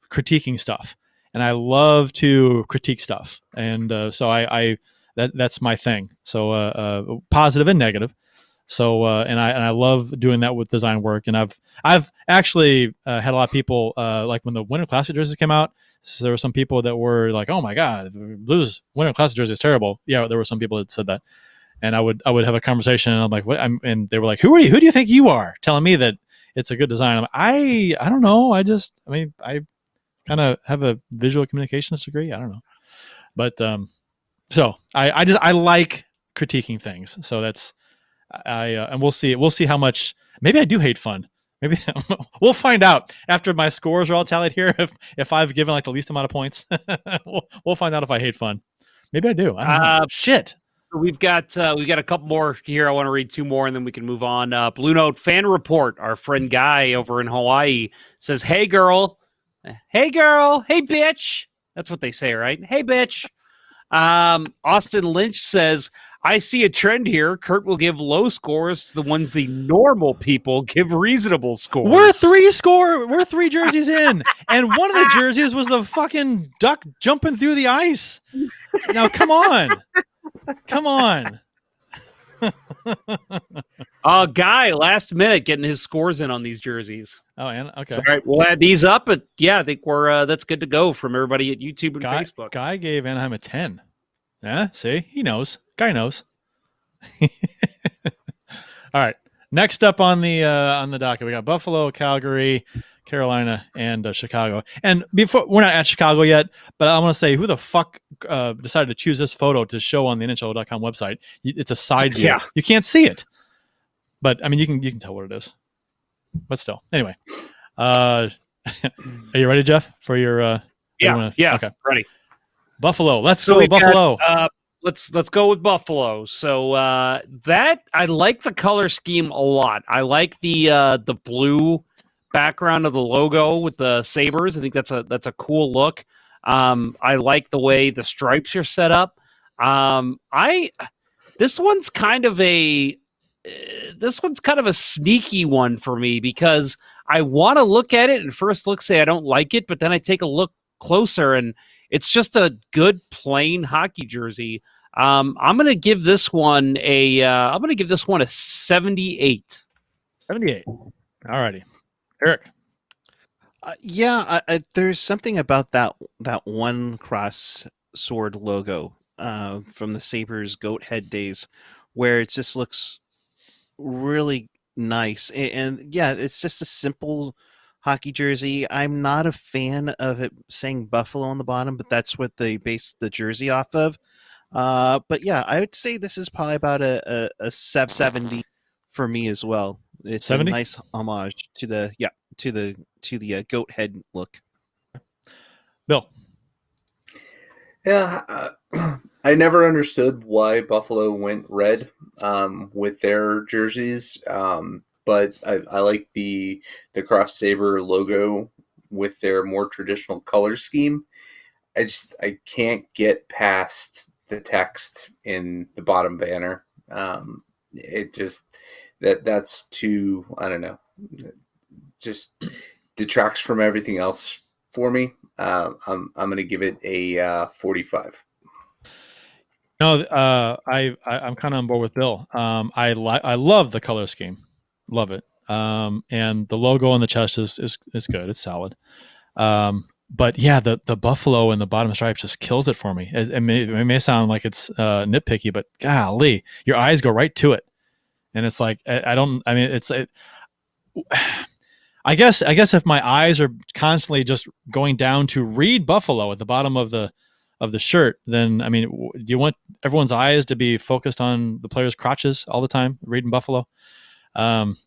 critiquing stuff. and I love to critique stuff, and so that's my thing. So positive and negative. So and I love doing that with design work, and I've actually had a lot of people like when the Winter Classic jerseys came out. So there were some people that were like, "Oh my God, the Blues Winter Classic jersey is terrible." Yeah, there were some people that said that, and I would have a conversation, and I'm like, "What?" And they were like, "Who are you? Who do you think you are, telling me that it's a good design?" I'm like, I don't know. I kind of have a visual communications degree. I don't know, but so I like critiquing things. So that's and we'll see how much. Maybe I do hate fun. Maybe we'll find out after my scores are all tallied here if I've given like the least amount of points. we'll find out if I hate fun. Maybe I do. I don't know. Shit. We've got a couple more here. I want to read 2 more and then we can move on. Blue Note fan report. Our friend Guy over in Hawaii says, "Hey girl, hey bitch." That's what they say, right? Hey bitch. Austin Lynch says, "I see a trend here. Kurt will give low scores to the ones the normal people give reasonable scores." We're 3 jerseys in, and one of the jerseys was the fucking duck jumping through the ice. Now, come on. Guy, last minute getting his scores in on these jerseys. Oh, and okay. So, all right, we'll add these up, but yeah, I think we're that's good to go from everybody at YouTube and Facebook. Guy gave Anaheim a 10. Yeah, see, he knows. Guy knows. All right. Next up on the docket, we got Buffalo, Calgary, Carolina, and Chicago. And before, we're not at Chicago yet, but I want to say, who the fuck decided to choose this photo to show on the NHL.com website? It's a side view. Yeah. You can't see it, but I mean, you can tell what it is. But still, anyway, are you ready, Jeff? For your yeah, okay, ready. Buffalo. Let's go, Buffalo. Let's go with Buffalo. So that I like the color scheme a lot. I like the blue background of the logo with the sabers. I think that's a cool look. I like the way the stripes are set up. This one's kind of a sneaky one for me because I want to look at it and first look say I don't like it, but then I take a look closer and it's just a good plain hockey jersey. I'm gonna give this one a 78. 78. All righty, Eric. There's something about that one cross sword logo from the Sabres goat head days, where it just looks really nice. And yeah, it's just a simple hockey jersey. I'm not a fan of it saying Buffalo on the bottom, but that's what they base the jersey off of. But yeah, I would say this is probably about a 70 for me as well. It's 70? A nice homage to the goat head look. Bill. Yeah, I never understood why Buffalo went red with their jerseys, but I like the cross saber logo with their more traditional color scheme. I can't get past the text in the bottom banner. It just that's too, I don't know, just detracts from everything else for me. I'm going to give it a 45. No, I'm kind of on board with Bill. I love the color scheme, love it. And the logo on the chest is good. It's solid. But yeah, the buffalo in the bottom stripes just kills it for me. It may sound like it's nitpicky, but golly, your eyes go right to it, and it's like I guess if my eyes are constantly just going down to read Buffalo at the bottom of the shirt, then I mean, do you want everyone's eyes to be focused on the players' crotches all the time, reading Buffalo? It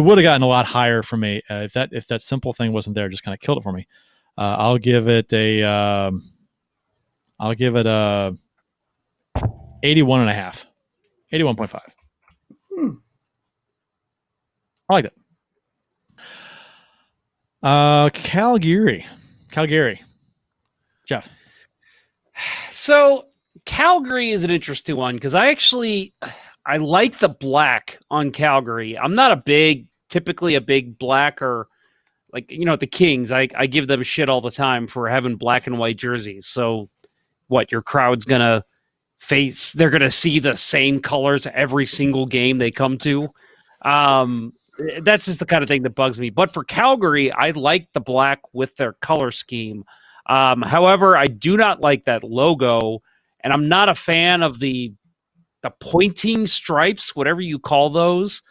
would have gotten a lot higher for me if that simple thing wasn't there. Just kind of killed it for me. I'll give it a 81.5, 81.5. I like that. Calgary, Jeff. So Calgary is an interesting one because I like the black on Calgary. I'm not typically a big black or like, the Kings, I give them shit all the time for having black and white jerseys. So what, your crowd's gonna they're gonna see the same colors every single game they come to? That's just the kind of thing that bugs me. But for Calgary, I like the black with their color scheme. However, I do not like that logo, and I'm not a fan of the pointing stripes, whatever you call those.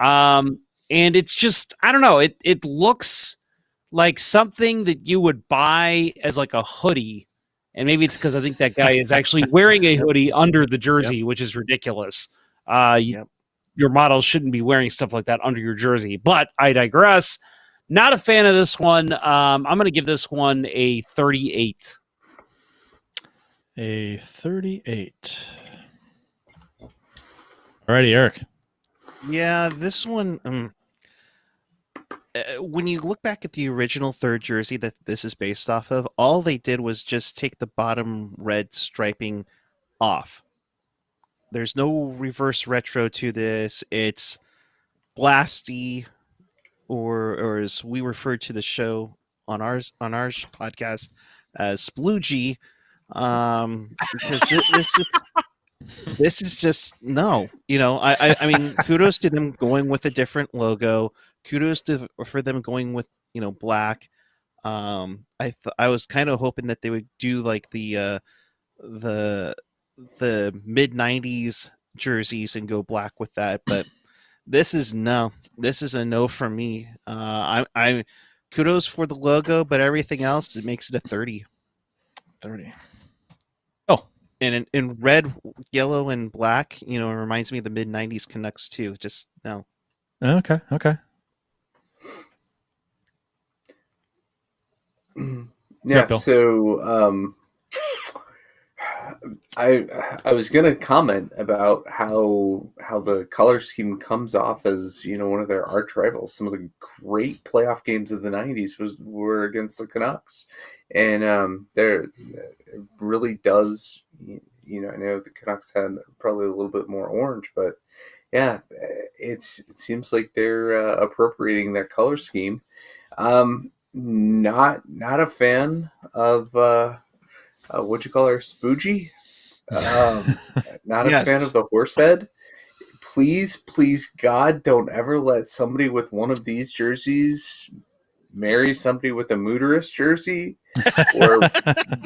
And it's just, I don't know, it looks like something that you would buy as like a hoodie. And maybe it's because I think that guy is actually wearing a hoodie under the jersey, which is ridiculous. Your models shouldn't be wearing stuff like that under your jersey. But I digress. Not a fan of this one. I'm going to give this one a 38. A 38. Alrighty, Eric. Yeah, this one. When you look back at the original third jersey that this is based off of, all they did was just take the bottom red striping off. There's no reverse retro to this. It's blasty, or as we refer to the show on our podcast as sploogey, because this is just no. I mean, kudos to them going with a different logo. Kudos for them going with black. I was kind of hoping that they would do like the mid 90s jerseys and go black with that, but this is a no from me. I kudos for the logo, but everything else, it makes it a 30. Oh, and in red, yellow, and black, it reminds me of the mid 90s Canucks too. Just no. Okay. Yeah, so I was gonna comment about how the color scheme comes off as one of their arch rivals. Some of the great playoff games of the '90s were against the Canucks, and it really does. I know the Canucks had probably a little bit more orange, but yeah, it seems like they're appropriating that color scheme. Not a fan of what you call her, Spoogie. Not a fan of the horse head. Please, God, don't ever let somebody with one of these jerseys marry somebody with a Mooterist jersey, or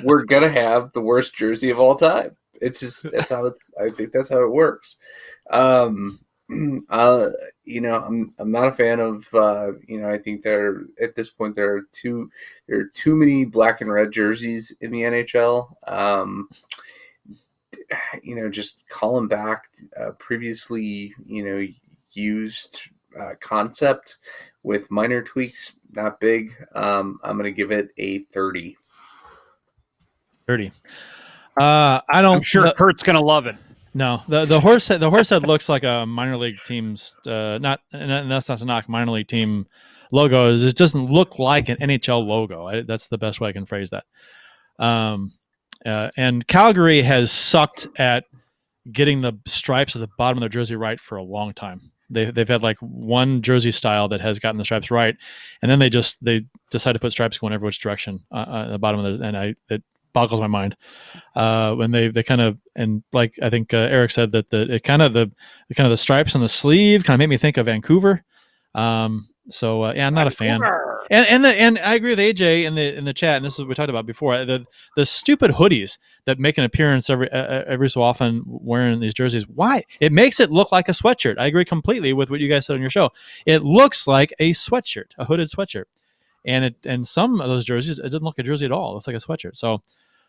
we're gonna have the worst jersey of all time. I think that's how it works. I'm not a fan of. I think at this point there are too many black and red jerseys in the NHL. Just calling back previously used concept with minor tweaks, not big. I'm going to give it a 30. 30. I'm sure Kurt's going to love it. No, the horse head looks like a minor league team's and that's not to knock minor league team logos. It doesn't look like an NHL logo. That's the best way I can phrase that. And Calgary has sucked at getting the stripes at the bottom of their jersey right for a long time. They've had like one jersey style that has gotten the stripes right, and then they decide to put stripes going every which direction at the bottom of it boggles my mind when they kind of, and like I think Eric said that the stripes on the sleeve kind of made me think of Vancouver. I'm not a fan. And I agree with AJ in the chat, and this is what we talked about before. The stupid hoodies that make an appearance every so often wearing these jerseys. Why? It makes it look like a sweatshirt. I agree completely with what you guys said on your show. It looks like a sweatshirt, a hooded sweatshirt. And some of those jerseys, it doesn't look like a jersey at all. It looks like a sweatshirt. So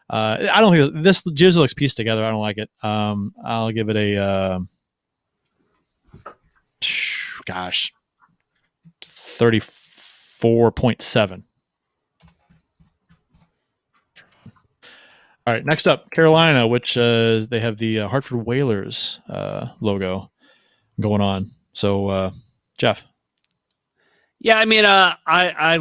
I don't think this jersey looks pieced together. I don't like it. I'll give it a 34.7. All right, next up, Carolina, which they have the Hartford Whalers logo going on. So, Jeff. Yeah, I mean, I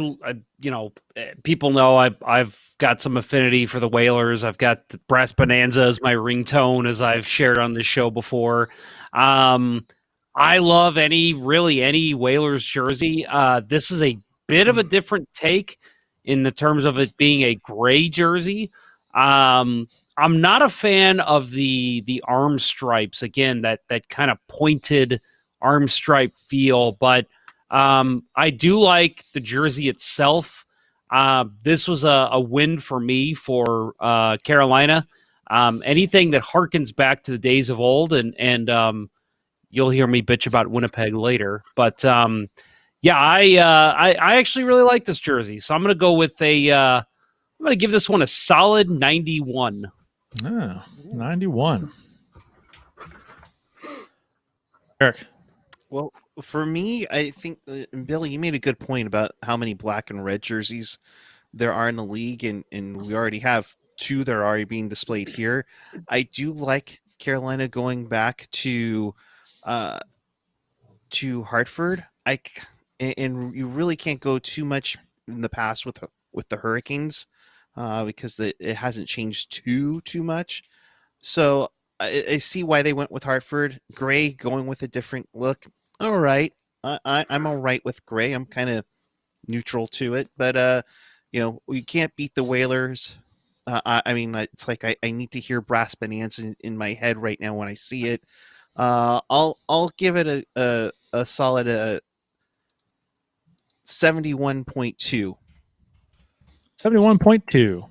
people know I've got some affinity for the Whalers. I've got the Brass Bonanza as my ringtone, as I've shared on this show before. I love any Whalers jersey. This is a bit of a different take in the terms of it being a gray jersey. I'm not a fan of the arm stripes. Again, that kind of pointed arm stripe feel, but I do like the jersey itself. This was a win for me for Carolina. Anything that harkens back to the days of old, and you'll hear me bitch about Winnipeg later. But yeah, I actually really like this jersey, so I'm going to go with I'm going to give this one a solid 91. Oh, 91. Eric. Well, for me, I think Billy, you made a good point about how many black and red jerseys there are in the league, and we already have 2 that are already being displayed here. I do like Carolina going back to Hartford. And you really can't go too much in the past with the Hurricanes because it hasn't changed too much. So I see why they went with Hartford. Gray going with a different look. All right, I'm all right with gray. I'm kind of neutral to it, but we can't beat the Whalers. I mean, it's like I need to hear Brass Bonanza in my head right now when I see it. I'll give it a solid 71.2. 71.2. All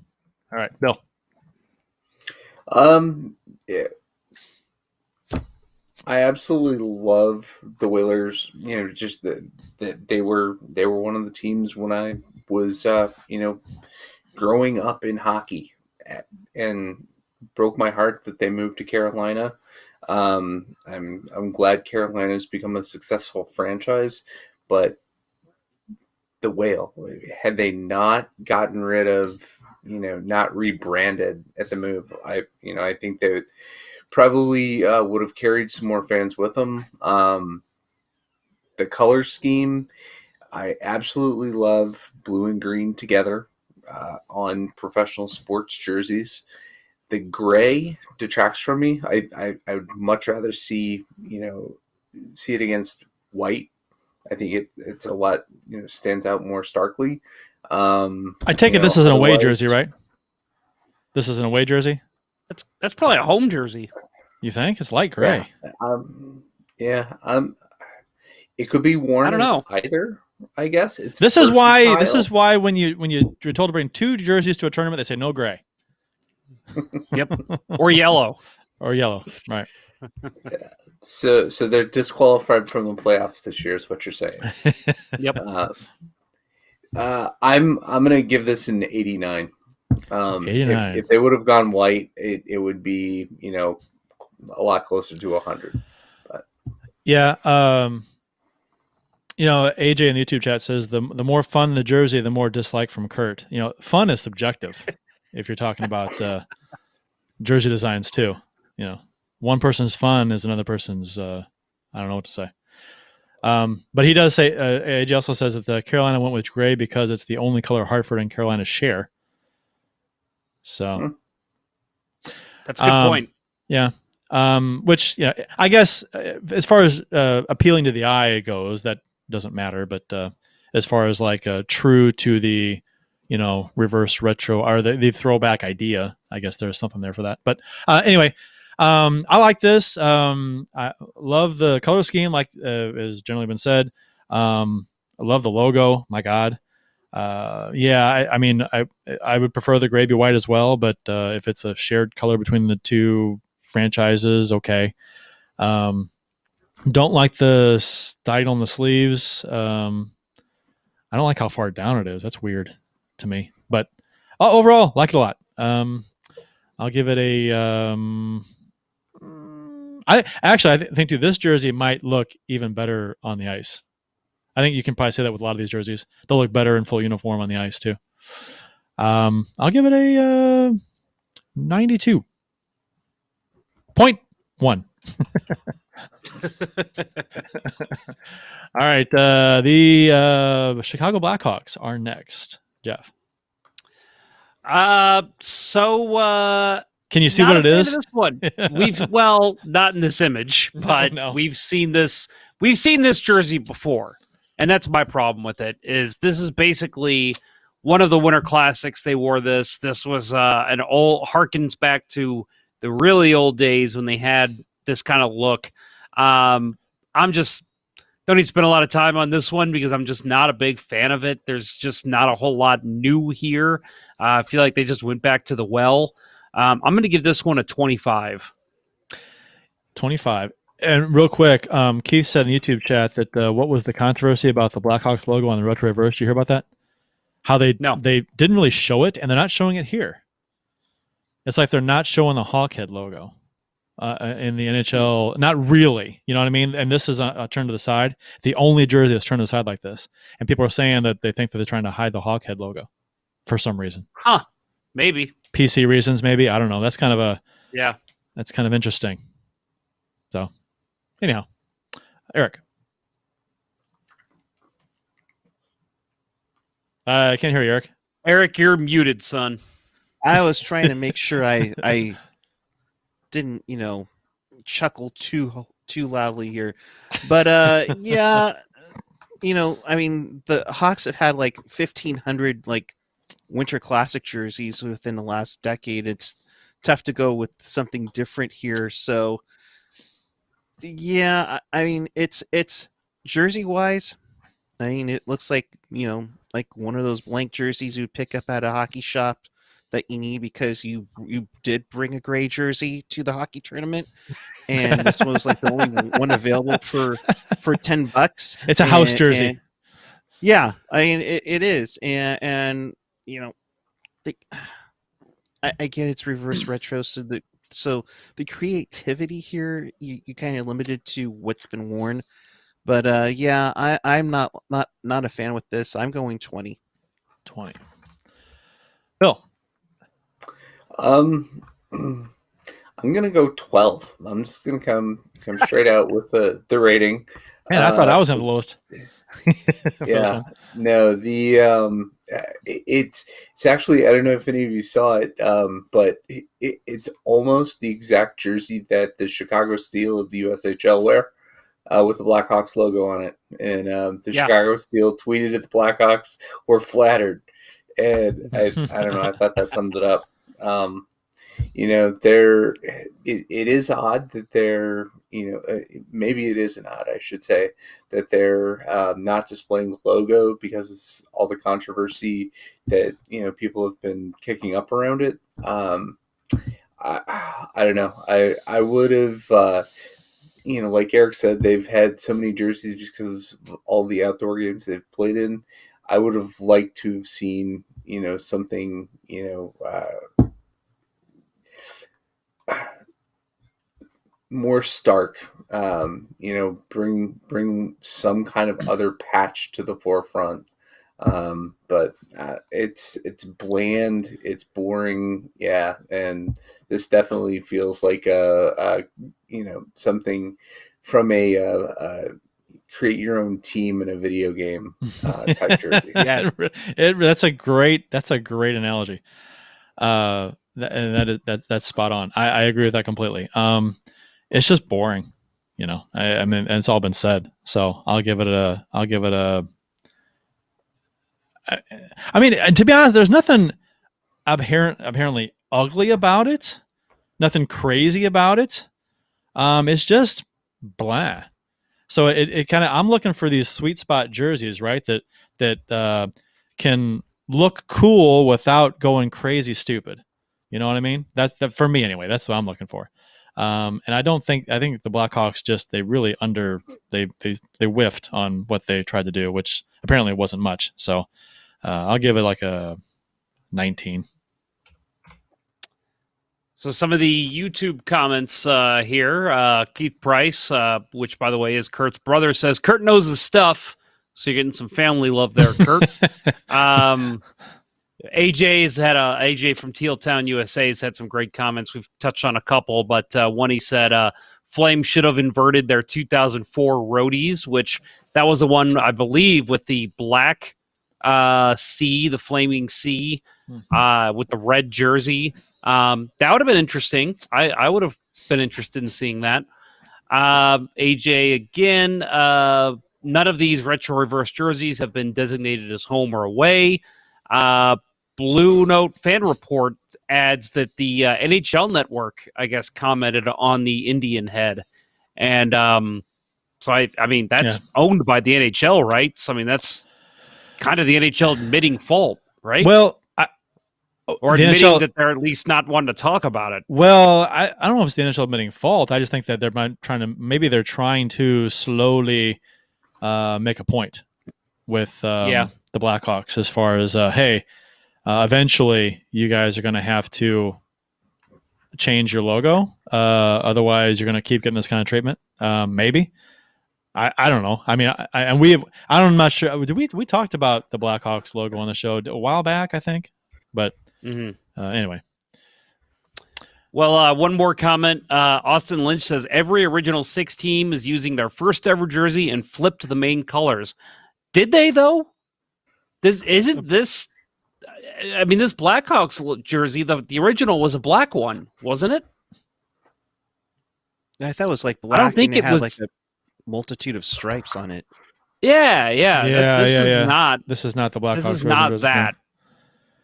right, Bill. Yeah. I absolutely love the Whalers. Just that they were one of the teams when I was growing up in hockey, and broke my heart that they moved to Carolina. I'm glad Carolina's become a successful franchise, but the Whale, had they not gotten rid of, not rebranded at the move, I think they probably would have carried some more fans with them. The color scheme, I absolutely love blue and green together on professional sports jerseys. The gray detracts from me. I would much rather see it against white. I think it's a lot stands out more starkly. I take it this is an away jersey, right? This is an away jersey. That's probably a home jersey. You think it's light gray? Yeah. It could be worn. I don't know either. I guess This is why when you're told to bring 2 jerseys to a tournament, they say no gray. Yep, or yellow, right? Yeah. So they're disqualified from the playoffs this year, is what you're saying. Yep. I'm gonna give this an 89. 89. If they would have gone white, it would be a lot closer to 100. But yeah, AJ in the YouTube chat says the more fun the jersey, the more dislike from Kurt. Fun is subjective. If you're talking about jersey designs too, one person's fun is another person's. I don't know what to say. But he does say AJ also says that the Carolina went with gray because it's the only color Hartford and Carolina share. So that's a good point. Yeah. Which I guess as far as appealing to the eye goes, that doesn't matter. But as far as like true to the reverse retro or the throwback idea, I guess there's something there for that. But anyway, I like this. I love the color scheme, like has generally been said. I love the logo. My God. I mean, I would prefer the gray be white as well, but if it's a shared color between the 2 franchises, okay. Don't like the style on the sleeves. I don't like how far down it is. That's weird to me, but overall, like it a lot. I'll give it a. I think this jersey might look even better on the ice. I think you can probably say that with a lot of these jerseys. They'll look better in full uniform on the ice too. I'll give it a 92.1. All right, the Chicago Blackhawks are next. Jeff. Can you see what it is? This one. Not in this image, but No. we've seen this jersey before. And that's my problem with it. Is this is basically one of the Winter Classics. They wore this. This was an old harkens back to the really old days when they had this kind of look. I'm just don't need to spend a lot of time on this one because I'm just not a big fan of it. There's just not a whole lot new here. I feel like they just went back to the well. I'm going to give this one a 25. 25. And real quick, Keith said in the YouTube chat that what was the controversy about the Blackhawks logo on the Retro Reverse? Did you hear about that? How they didn't really show it, and they're not showing it here. It's like they're not showing the Hawkhead logo in the NHL. Not really, you know what I mean? And this is a turn to the side. The only jersey that's turned to the side like this. And people are saying that they think that they're trying to hide the Hawkhead logo for some reason. Huh. Maybe. PC reasons, maybe. I don't know. That's kind of that's kind of interesting. So, anyhow, Eric. I can't hear you, Eric. Eric, you're muted, son. I was trying to make sure I didn't, chuckle too loudly here. But yeah, I mean, the Hawks have had like 1,500 like Winter Classic jerseys within the last decade. It's tough to go with something different here. So yeah, I mean, it's jersey wise. I mean, it looks like, like one of those blank jerseys you pick up at a hockey shop that you need because you did bring a gray jersey to the hockey tournament, and this was like the only one available for $10. It's a house jersey. Yeah, I mean it is, and I get it's reverse retro, so the creativity here you kind of limited to what's been worn. But yeah, I'm not a fan with this. I'm going 20. 20. Bill. I'm gonna go 12. I'm just gonna come straight out with the rating. Man, I thought I was in the lowest. Yeah, no, it's actually, I don't know if any of you saw it, but it's almost the exact jersey that the Chicago Steel of the USHL wear. With the Blackhawks logo on it, and the Chicago Steel tweeted at the Blackhawks, "We're flattered," and I don't know. I thought that summed it up. It is odd that they're, maybe it isn't odd, I should say, that they're not displaying the logo because it's all the controversy that people have been kicking up around it. I don't know. I would have. Like Eric said, they've had so many jerseys because of all the outdoor games they've played in. I would have liked to have seen, something, more stark. Bring some kind of other patch to the forefront. But it's bland, it's boring, yeah, and this definitely feels like a something from a create your own team in a video game type jersey. Yeah, that's a great analogy. That's spot on. I agree with that completely. It's just boring, I mean, and it's all been said. So I'll give it a. I mean, to be honest, there's nothing apparently ugly about it. Nothing crazy about it. It's just blah. So it kind of, I'm looking for these sweet spot jerseys, right? That can look cool without going crazy stupid. You know what I mean? That for me anyway. That's what I'm looking for. And I think the Blackhawks they really they whiffed on what they tried to do, which apparently wasn't much. So I'll give it like a 19. So some of the YouTube comments here, Keith Price, which by the way is Kurt's brother, says Kurt knows the stuff. So you're getting some family love there, Kurt. AJ from Teal Town USA has had some great comments. We've touched on a couple, but one he said Flames should have inverted their 2004 roadies, which that was the one I believe with the black C, the flaming C, with the red jersey. That would have been interesting. I would have been interested in seeing that. AJ again, none of these retro reverse jerseys have been designated as home or away. Blue Note Fan Report adds that the NHL Network, I guess, commented on the Indian head. And so, I mean, that's owned by the NHL, right? So, I mean, that's kind of the NHL admitting fault, right? Well, or admitting that they're at least not wanting to talk about it. Well, I don't know if it's the NHL admitting fault. I just think that they're trying to slowly make a point with the Blackhawks as far as, hey, eventually you guys are going to have to change your logo. Otherwise, you're going to keep getting this kind of treatment. Maybe. I don't know. I mean, I'm not sure. We talked about the Blackhawks logo on the show a while back, I think. But anyway. Well, one more comment. Austin Lynch says every original 6 team is using their first ever jersey and flipped the main colors. Did they though? This Blackhawks jersey, the original was a black one, wasn't it? I thought it was like black. I don't think it was like a multitude of stripes on it. Yeah. This is not the Blackhawks. This is not that.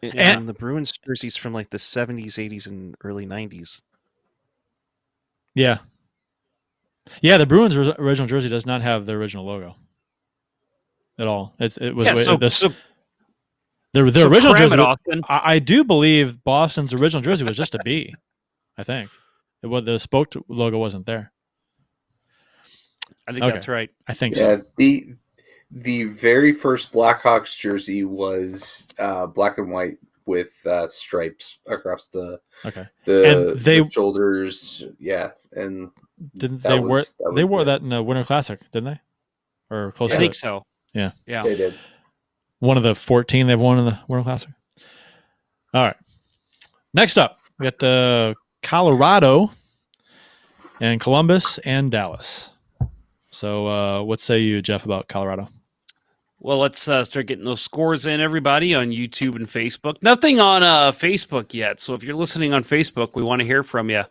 And the Bruins jerseys from like the 70s, 80s, and early 90s. Yeah. Yeah, the Bruins original jersey does not have the original logo at all. The original jersey. I do believe Boston's original jersey was just a B. I think the spoke logo wasn't there. I think that's right. I think so. The very first Blackhawks jersey was black and white with stripes across the shoulders. Yeah, and didn't they wore that in the Winter Classic? Didn't they? Or close? I think so. Yeah, they did. One of the 14 they've won in the Winter Classic. All right. Next up, we got Colorado and Columbus and Dallas. So what say you, Jeff, about Colorado? Well, let's start getting those scores in, everybody, on YouTube and Facebook. Nothing on Facebook yet, so if you're listening on Facebook, we want to hear from you.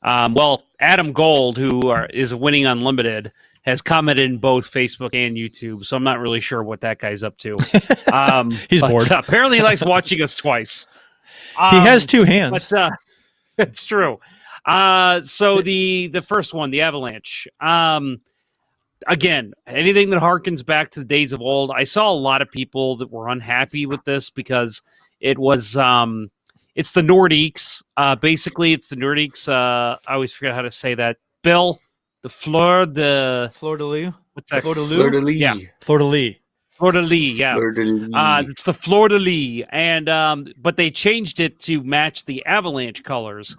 Adam Gold, who is Winning Unlimited, has commented in both Facebook and YouTube, so I'm not really sure what that guy's up to. He's bored. Apparently he likes watching us twice. He has 2 hands. But it's true. So the first one, the Avalanche. Again, anything that harkens back to the days of old. I saw a lot of people that were unhappy with this because it was it's the Nordiques. Basically, it's the Nordiques. I always forget how to say that. Bill, the Fleur de Lis. What's that? Fleur de Lis. Yeah. Fleur de Lis. Fleur de Lis, yeah. Fleur de Lis. It's the Fleur de Lis, and but they changed it to match the Avalanche colors.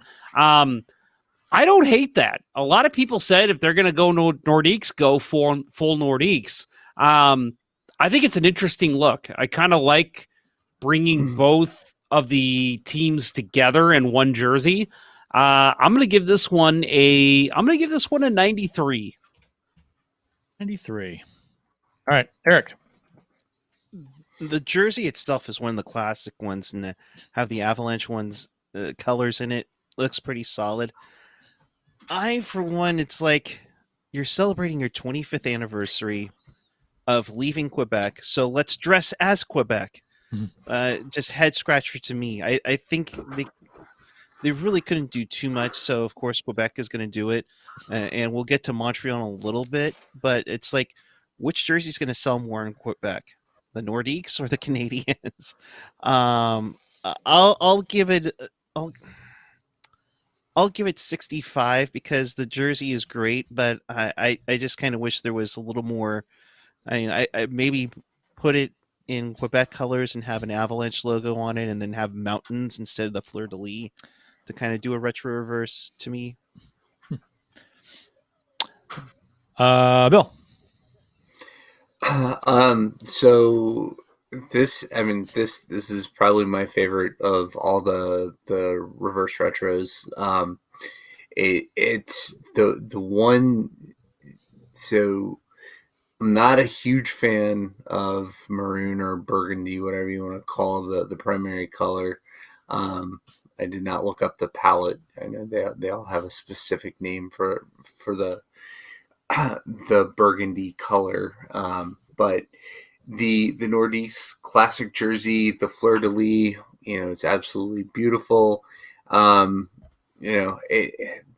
I don't hate that. A lot of people said if they're going to go Nordiques, go for full Nordiques. I think it's an interesting look. I kind of like bringing both of the teams together in one jersey. I'm going to give this one a 93. 93. All right, Eric. The jersey itself is one of the classic ones, and to have the Avalanche ones colors in it looks pretty solid. For one, it's like you're celebrating your 25th anniversary of leaving Quebec, so let's dress as Quebec. Just head scratcher to me. I think they really couldn't do too much, so of course Quebec is going to do it, and we'll get to Montreal in a little bit. But it's like, which jersey is going to sell more in Quebec, the Nordiques or the Canadians? I'll give it. I'll give it 65 because the jersey is great, but I just kind of wish there was a little more. I mean, I maybe put it in Quebec colors and have an Avalanche logo on it, and then have mountains instead of the Fleur de Lis to kind of do a retro reverse to me. Bill. So this is probably my favorite of all the reverse retros. It's the one. So I'm not a huge fan of maroon or burgundy, whatever you want to call the primary color. I did not look up the palette. I know they all have a specific name for the. the burgundy color. But the Nordiques classic jersey, the fleur de lis, it's absolutely beautiful.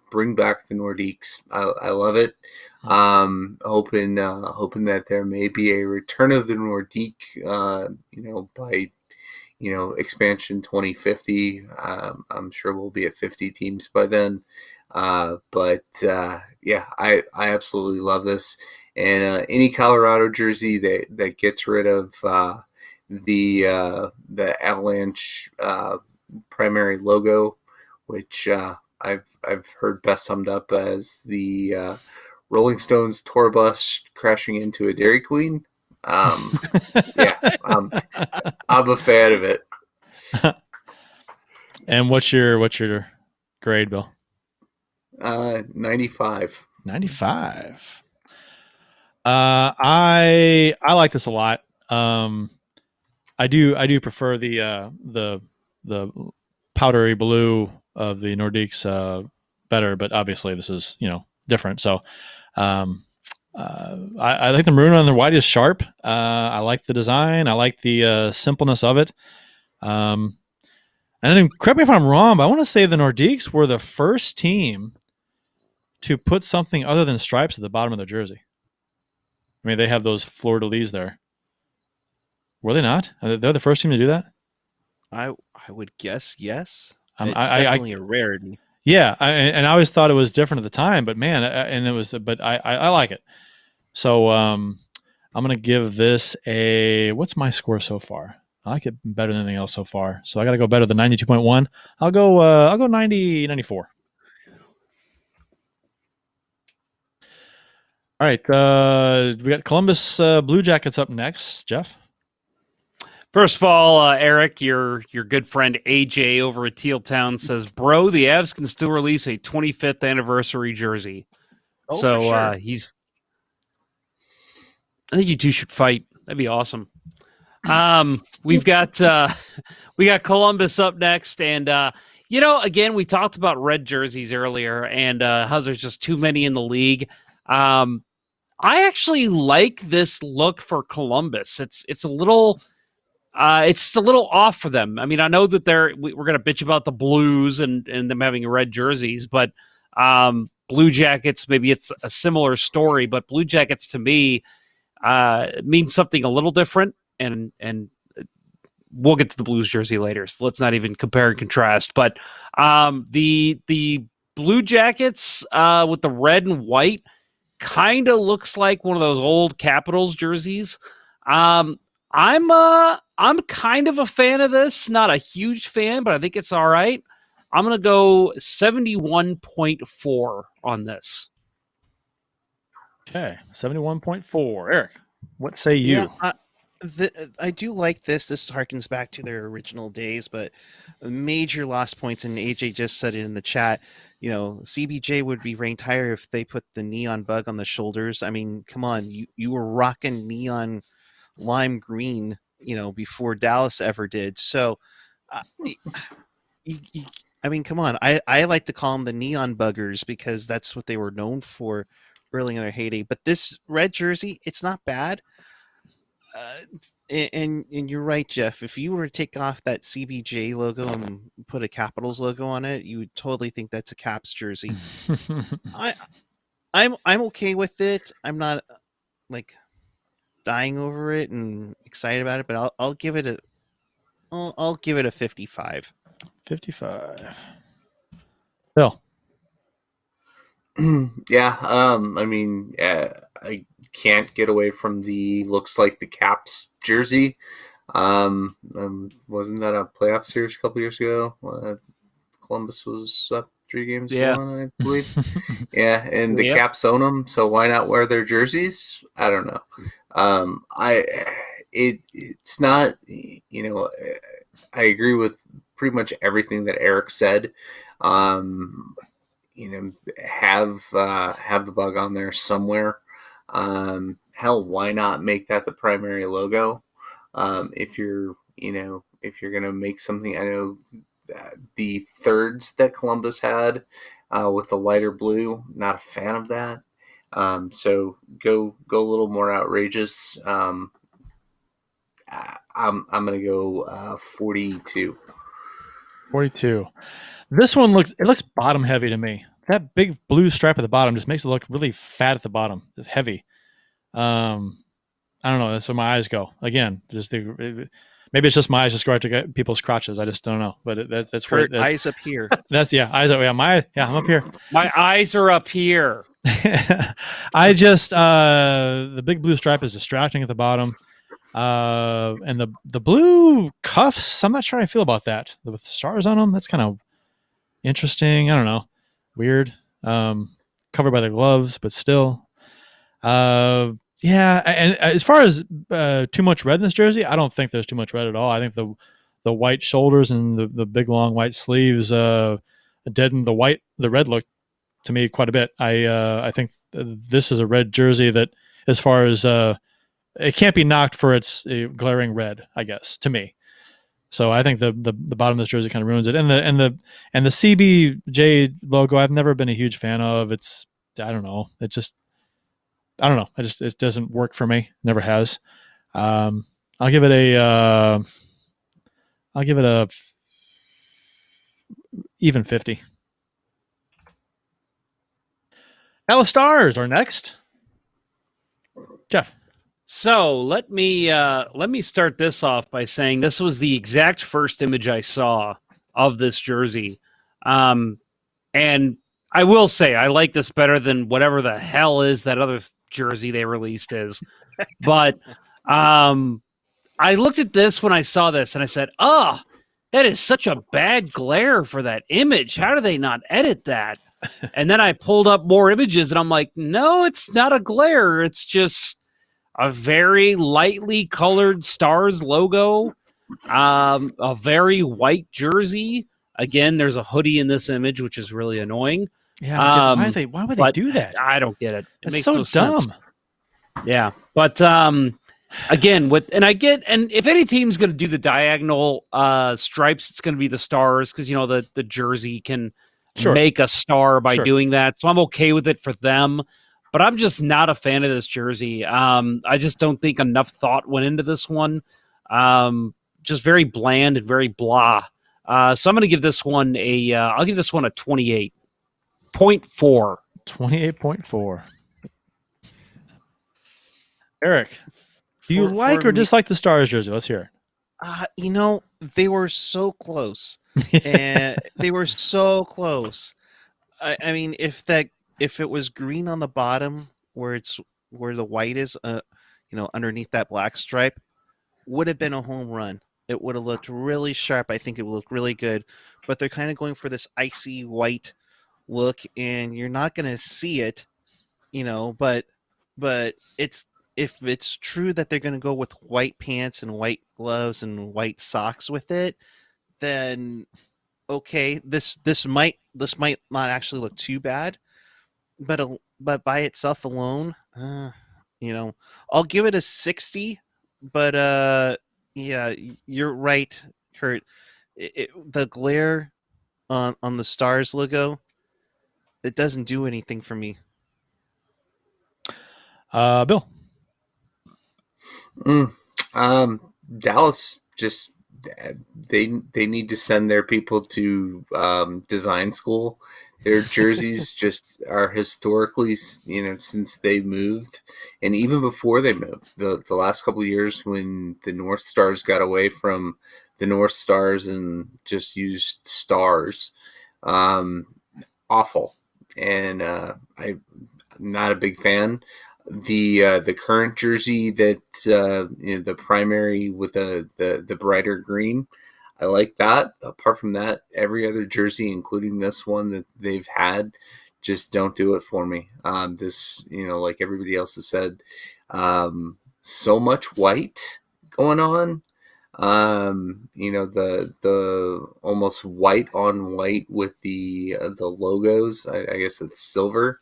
Bring back the Nordiques. I love it. Hoping that there may be a return of the Nordique, by expansion 2050. I'm sure we'll be at 50 teams by then. Yeah, I absolutely love this. And any Colorado jersey that gets rid of the Avalanche primary logo, which I've heard best summed up as the Rolling Stones tour bus crashing into a Dairy Queen. Yeah, I'm a fan of it. And what's your grade, Bill? 95. 95. I like this a lot. I do prefer the powdery blue of the Nordiques better, but obviously this is different. So I like the maroon on the white is sharp. I like the design. I like the simpleness of it. And then correct me if I'm wrong, but I want to say the Nordiques were the first team to put something other than stripes at the bottom of their jersey. I mean, they have those fleur de lis there. Were they not? They're the first team to do that? I would guess yes. It's definitely a rarity. Yeah, and I always thought it was different at the time, but man, but I like it. So I'm gonna give this what's my score so far? I like it better than anything else so far. So I got to go better than 92.1. I'll go 90, 94. All right, we got Columbus Blue Jackets up next. Jeff? First of all, Eric, your good friend AJ over at Teal Town says, "Bro, the Avs can still release a 25th anniversary jersey." Oh, so for sure. I think you two should fight. That'd be awesome. We got Columbus up next, and again, we talked about red jerseys earlier, and how there's just too many in the league. I actually like this look for Columbus. It's a little off for them. I mean, I know that we're going to bitch about the Blues and them having red jerseys, but Blue Jackets, maybe it's a similar story, but Blue Jackets to me means something a little different, and we'll get to the Blues jersey later, so let's not even compare and contrast. But the Blue Jackets with the red and white kind of looks like one of those old Capitals jerseys. I'm kind of a fan of this. Not a huge fan, but I think it's all right. I'm going to go 71.4 on this. Okay, 71.4. Eric, what say you? Yeah, I do like this. This harkens back to their original days, but major lost points, and AJ just said it in the chat. CBJ would be ranked higher if they put the neon bug on the shoulders. I mean, come on, you were rocking neon lime green, before Dallas ever did. So, I mean, come on. I like to call them the neon buggers because that's what they were known for early in their heyday. But this red jersey, it's not bad. And you're right, Jeff. If you were to take off that CBJ logo and put a Capitals logo on it, you would totally think that's a Caps jersey. I'm okay with it. I'm not dying over it and excited about it, but I'll give it a 55. 55. Bill. Yeah, I can't get away from the looks like the Caps jersey. Wasn't that a playoff series a couple years ago? Columbus was up 3-1, I believe. Yeah, and the Caps own them, so why not wear their jerseys? I don't know. It's not. I agree with pretty much everything that Erik said. Have the bug on there somewhere. Hell, why not make that the primary logo? If you're gonna make something, I know the thirds that Columbus had with the lighter blue, not a fan of that. So go a little more outrageous. I'm gonna go 42. 42. This one looks bottom heavy to me. That big blue stripe at the bottom just makes it look really fat at the bottom. It's heavy. I don't know. That's where my eyes go. Again, maybe it's just my eyes just go right to people's crotches. I just don't know. But that's Kurt, where eyes up here. that's eyes up. I'm up here. My eyes are up here. I just the big blue stripe is distracting at the bottom. And the blue cuffs, I'm not sure how I feel about that. With stars on them, that's kind of interesting. I don't know. Weird. Covered by the gloves, but still. Yeah, and as far as too much red in this jersey, I don't think there's too much red at all. I think the white shoulders and the big long white sleeves deaden the red look to me quite a bit. I think this is a red jersey that, as far as it can't be knocked for its glaring red, I guess, to me. So I think the bottom of this jersey kind of ruins it. And the CBJ logo, I've never been a huge fan of. I don't know. It doesn't work for me. Never has. I'll give it a even 50. Dallas Stars are next. Jeff. So let me start this off by saying this was the exact first image I saw of this jersey, and I will say I like this better than whatever the hell is that other jersey they released is. But I looked at this when I saw this and I said, "Oh, that is such a bad glare for that image. How do they not edit that?" And then I pulled up more images and I'm like, "No, it's not a glare. It's just a very lightly colored Stars logo, a very white jersey. Again, there's a hoodie in this image, which is really annoying. Yeah, why would they do that? I don't get it. It It's makes so no dumb. sense. Yeah, but again, and if any team's going to do the diagonal stripes, it's going to be the Stars because the jersey can make a star by doing that. So I'm okay with it for them. But I'm just not a fan of this jersey. I just don't think enough thought went into this one. Just very bland and very blah. So I'm going to give this one I'll give this one a 28.4. 28.4. Eric, do you like or dislike the Stars jersey? Let's hear it. They were so close. And they were so close. I mean, if it was green on the bottom where the white is, underneath that black stripe, would have been a home run. It would have looked really sharp. I think it would look really good. But they're kind of going for this icy white look, and you're not going to see it, But if it's true that they're going to go with white pants and white gloves and white socks with it, then okay, this might not actually look too bad. But by itself alone, I'll give it a 60. But yeah, you're right, Kurt. The glare on the Stars logo, it doesn't do anything for me. Bill. Dallas just they need to send their people to design school. Their jerseys just are historically, since they moved, and even before they moved, the last couple of years when the North Stars got away from the North Stars and just used stars, awful. And I'm not a big fan. The current jersey that the primary with the brighter green, I like that. Apart from that, every other jersey, including this one that they've had, just don't do it for me. This, like everybody else has said, so much white going on. The almost white on white with the logos. I guess it's silver,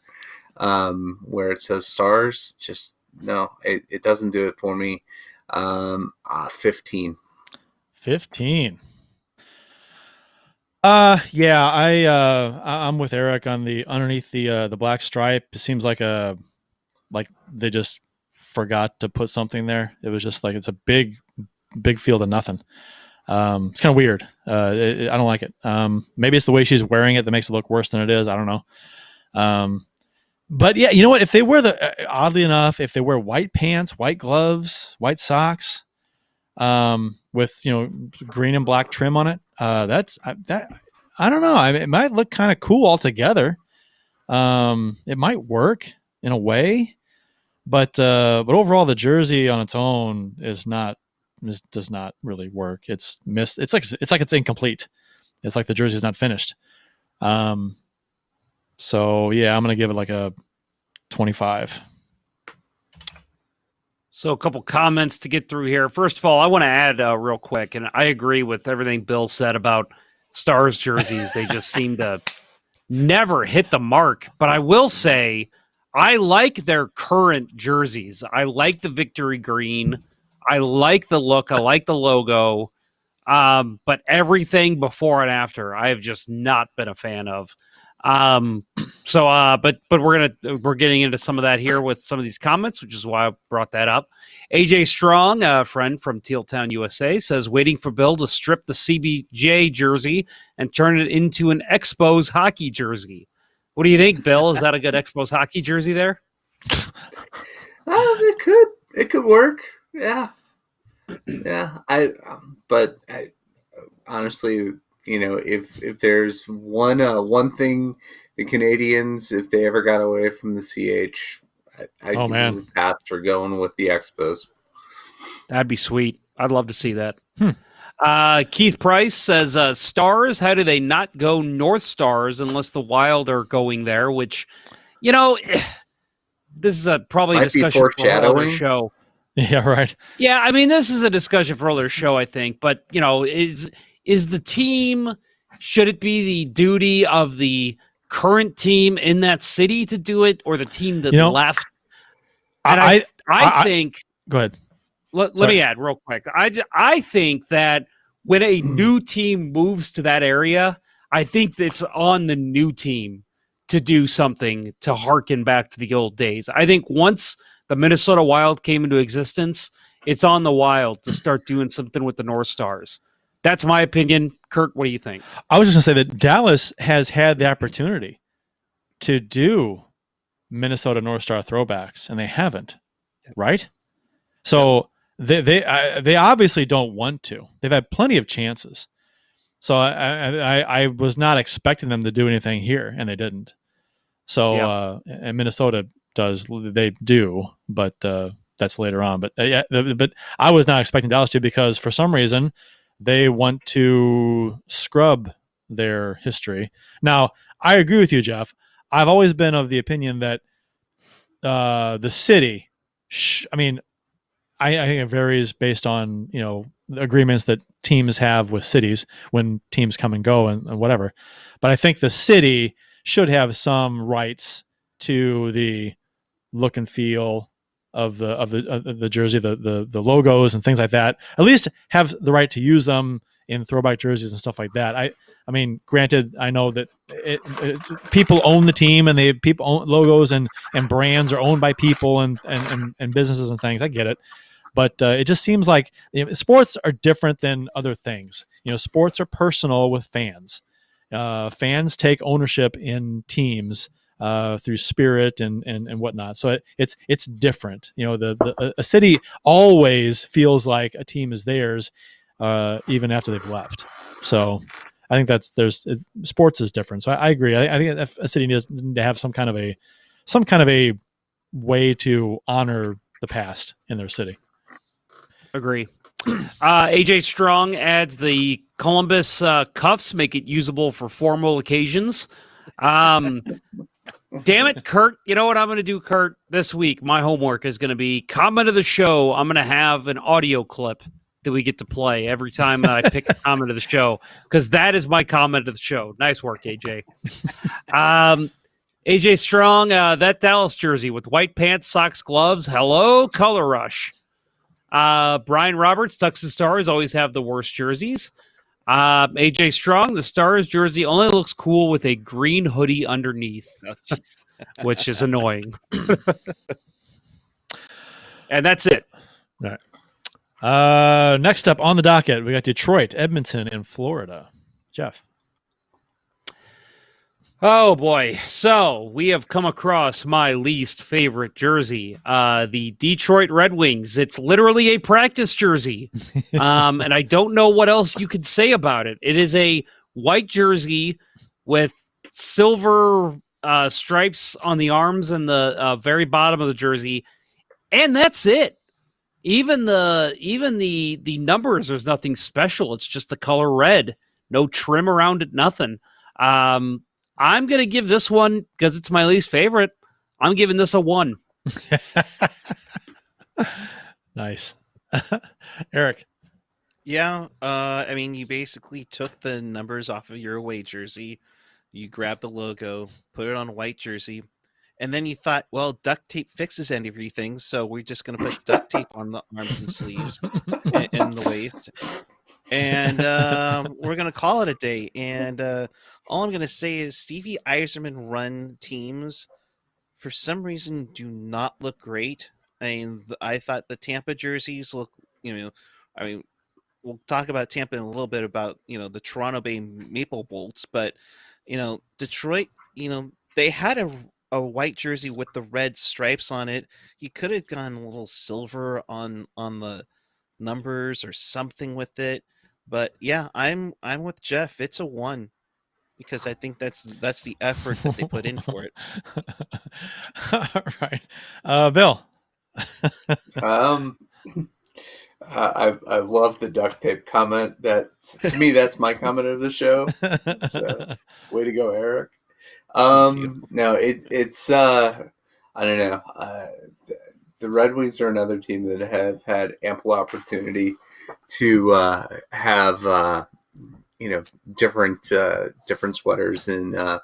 where it says Stars. Just no, it doesn't do it for me. 15. 15. Yeah, I'm with Eric on the underneath the black stripe. It seems like a like they just forgot to put something there. It was just like it's a big field of nothing. It's kind of weird. I don't like it. Maybe it's the way she's wearing it that makes it look worse than it is. I don't know. But yeah, you know what? If they wear oddly enough, if they wear white pants, white gloves, white socks, with green and black trim on it, I don't know. I mean, it might look kind of cool altogether. It might work in a way, but overall, the jersey on its own does not really work. It's missed. It's like it's incomplete. It's like the jersey is not finished. So yeah, I'm gonna give it like a 25. So a couple comments to get through here. First of all, I want to add real quick, and I agree with everything Bill said about Stars jerseys. They just seem to never hit the mark. But I will say, I like their current jerseys. I like the victory green. I like the look. I like the logo. But everything before and after, I have just not been a fan of. But we're getting into some of that here with some of these comments, which is why I brought that up. AJ Strong, a friend from Teal Town USA, says waiting for Bill to strip the CBJ jersey and turn it into an Expos hockey jersey. What do you think, Bill? Is that a good Expos hockey jersey there? It could work. Yeah. But honestly, if there's one thing the Canadians, if they ever got away from the CH, I'd give them a pass for going with the Expos. That'd be sweet. I'd love to see that. Keith Price says, Stars, how do they not go North Stars unless the Wild are going there? Which, this is probably a discussion for another show. Yeah, right. Yeah, I mean, this is a discussion for another show, I think. But, is the team, should it be the duty of the current team in that city to do it, or the team that left? And I think... Go ahead. Let me add real quick. I think that when a new team moves to that area, I think it's on the new team to do something to harken back to the old days. I think once the Minnesota Wild came into existence, it's on the Wild to start doing something with the North Stars. That's my opinion. Kurt, what do you think? I was just going to say that Dallas has had the opportunity to do Minnesota North Star throwbacks, and they haven't, right? So they obviously don't want to. They've had plenty of chances. So I was not expecting them to do anything here, and they didn't. So and Minnesota they do, but that's later on. But but I was not expecting Dallas to, because for some reason they want to scrub their history. Now, I agree with you, Jeff. I've always been of the opinion that the city, I think it varies based on, the agreements that teams have with cities when teams come and go and whatever. But I think the city should have some rights to the look and feel of the jersey, the logos and things like that. At least have the right to use them in throwback jerseys and stuff like that. I mean, granted, I know that people own the team, and people own logos and brands are owned by people and businesses and things. I get it. But it just seems like sports are different than other things. Sports are personal with fans. Fans take ownership in teams through spirit and whatnot. So it's different. A city always feels like a team is theirs, even after they've left. So I think sports is different. So I agree. I think a city needs to have some kind of a way to honor the past in their city. Agree. AJ Strong adds the Columbus cuffs make it usable for formal occasions. Damn it, Kurt. You know what I'm going to do, Kurt? This week, my homework is going to be comment of the show. I'm going to have an audio clip that we get to play every time I pick a comment of the show, because that is my comment of the show. Nice work, AJ. AJ Strong, that Dallas jersey with white pants, socks, gloves. Hello, Color Rush. Brian Roberts, Tucson Stars always have the worst jerseys. AJ Strong, the Stars jersey only looks cool with a green hoodie underneath, which is annoying. And that's it. All right. Next up on the docket, we got Detroit, Edmonton, and Florida. Jeff. Oh boy. So we have come across my least favorite jersey, the Detroit Red Wings. It's literally a practice jersey. And I don't know what else you could say about it. It is a white jersey with silver stripes on the arms and the very bottom of the jersey. And that's it. Even the numbers, there's nothing special. It's just the color red. No trim around it, nothing. I'm going to give this one, because it's my least favorite, I'm giving this a 1. Nice. Eric. Yeah, I mean, you basically took the numbers off of your away jersey, you grabbed the logo, put it on a white jersey, and then you thought, well, duct tape fixes everything, so we're just going to put duct tape on the arms and sleeves and the waist, and we're going to call it a day. And all I'm going to say is Stevie Yzerman run teams, for some reason, do not look great. I mean, I thought the Tampa jerseys look, I mean, we'll talk about Tampa in a little bit about, the Toronto Bay Maple Bolts, but, Detroit, they had a white jersey with the red stripes on it. You could have gone a little silver on the numbers or something with it. But yeah, I'm with Jeff. It's a 1 because I think that's the effort that they put in for it. All right. Bill. I love the duct tape comment. That, to me, that's my comment of the show. So, way to go, Eric. No, it's I don't know. The Red Wings are another team that have had ample opportunity to have different sweaters in the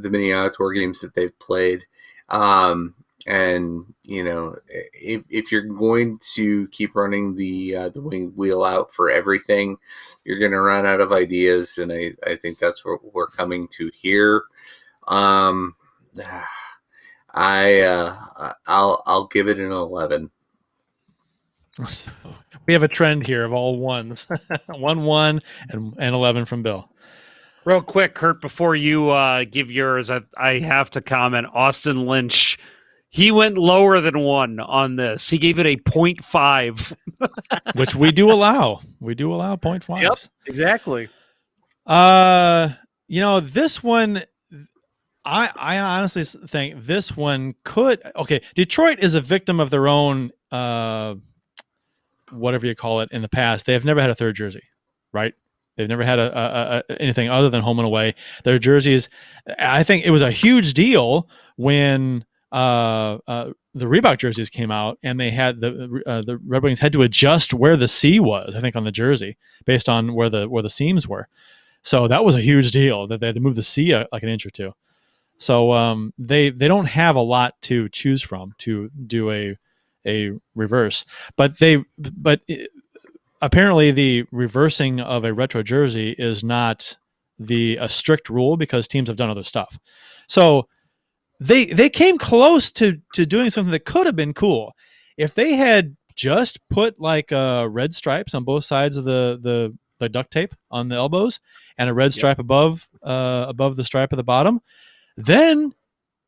many outdoor games that they've played. And if you're going to keep running the wing wheel out for everything, you're going to run out of ideas, and I think that's what we're coming to here. I'll give it an 11. We have a trend here of all 1s. 1 and 11 from Bill. Real quick, Kurt, before you give yours, I have to comment. Austin Lynch, he went lower than 1 on this. He gave it a 0.5. Which we do allow. We do allow 0.5s. Yep, exactly. This one, I honestly think this one could. Okay, Detroit is a victim of their own, whatever you call it, in the past. They have never had a third jersey, right? They've never had anything other than home and away. Their jerseys, I think it was a huge deal when the Reebok jerseys came out, and they had the Red Wings had to adjust where the C was, I think, on the jersey based on where the seams were. So that was a huge deal that they had to move the C like an inch or two. So they don't have a lot to choose from to do a reverse, but apparently the reversing of a retro jersey is not a strict rule because teams have done other stuff. So they came close to doing something that could have been cool if they had just put like red stripes on both sides of the duct tape on the elbows and a red stripe above the stripe at the bottom. Then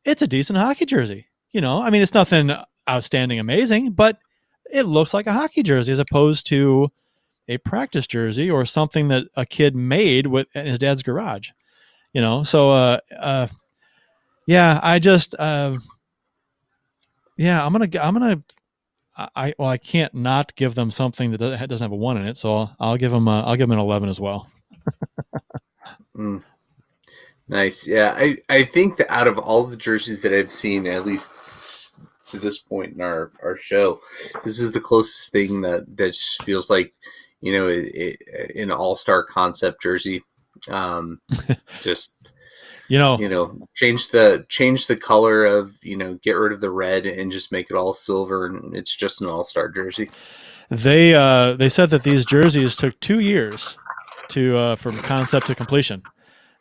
it's a decent hockey jersey. I mean, it's nothing outstanding, amazing, but it looks like a hockey jersey as opposed to a practice jersey or something that a kid made in his dad's garage. So yeah, I just I can't not give them something that doesn't have a 1 in it, so I'll give them an 11 as well. Nice. Yeah, I think that out of all the jerseys that I've seen, at least to this point in our show, this is the closest thing that just feels like, an all-star concept jersey. Just change the color of, get rid of the red and just make it all silver, and it's just an all-star jersey. They said that these jerseys took 2 years from concept to completion.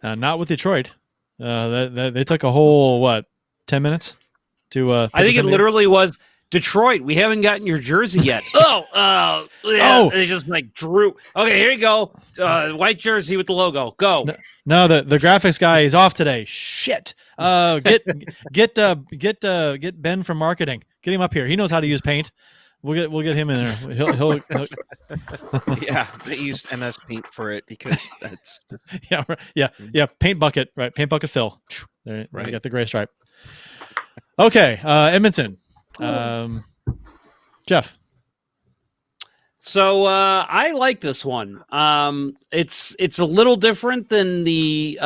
Not with Detroit. They took a whole 10 minutes to. I think it literally was Detroit, we haven't gotten your jersey yet. Oh, they just like drew. Okay, here you go. White jersey with the logo. Go. No, the graphics guy is off today. Shit. Get Ben from marketing. Get him up here. He knows how to use Paint. We'll get him in there. He'll Yeah, I used MS Paint for it because that's just... yeah. Paint bucket, right? Paint bucket fill. There, Right. You got the gray stripe. Okay, Edmonton. Jeff. So I like this one. It's a little different than the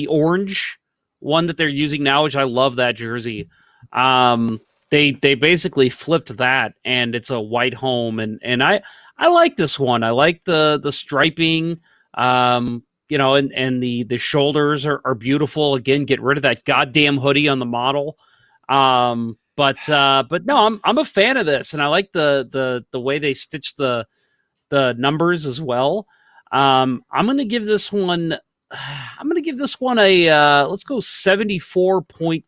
orange one that they're using now, which I love that jersey. They basically flipped that, and it's a white home, and I like this one. I like the striping, and the shoulders are beautiful. Again, get rid of that goddamn hoodie on the model. But no, I'm a fan of this, and I like the way they stitch the numbers as well. I'm gonna give this one a let's go 74.3.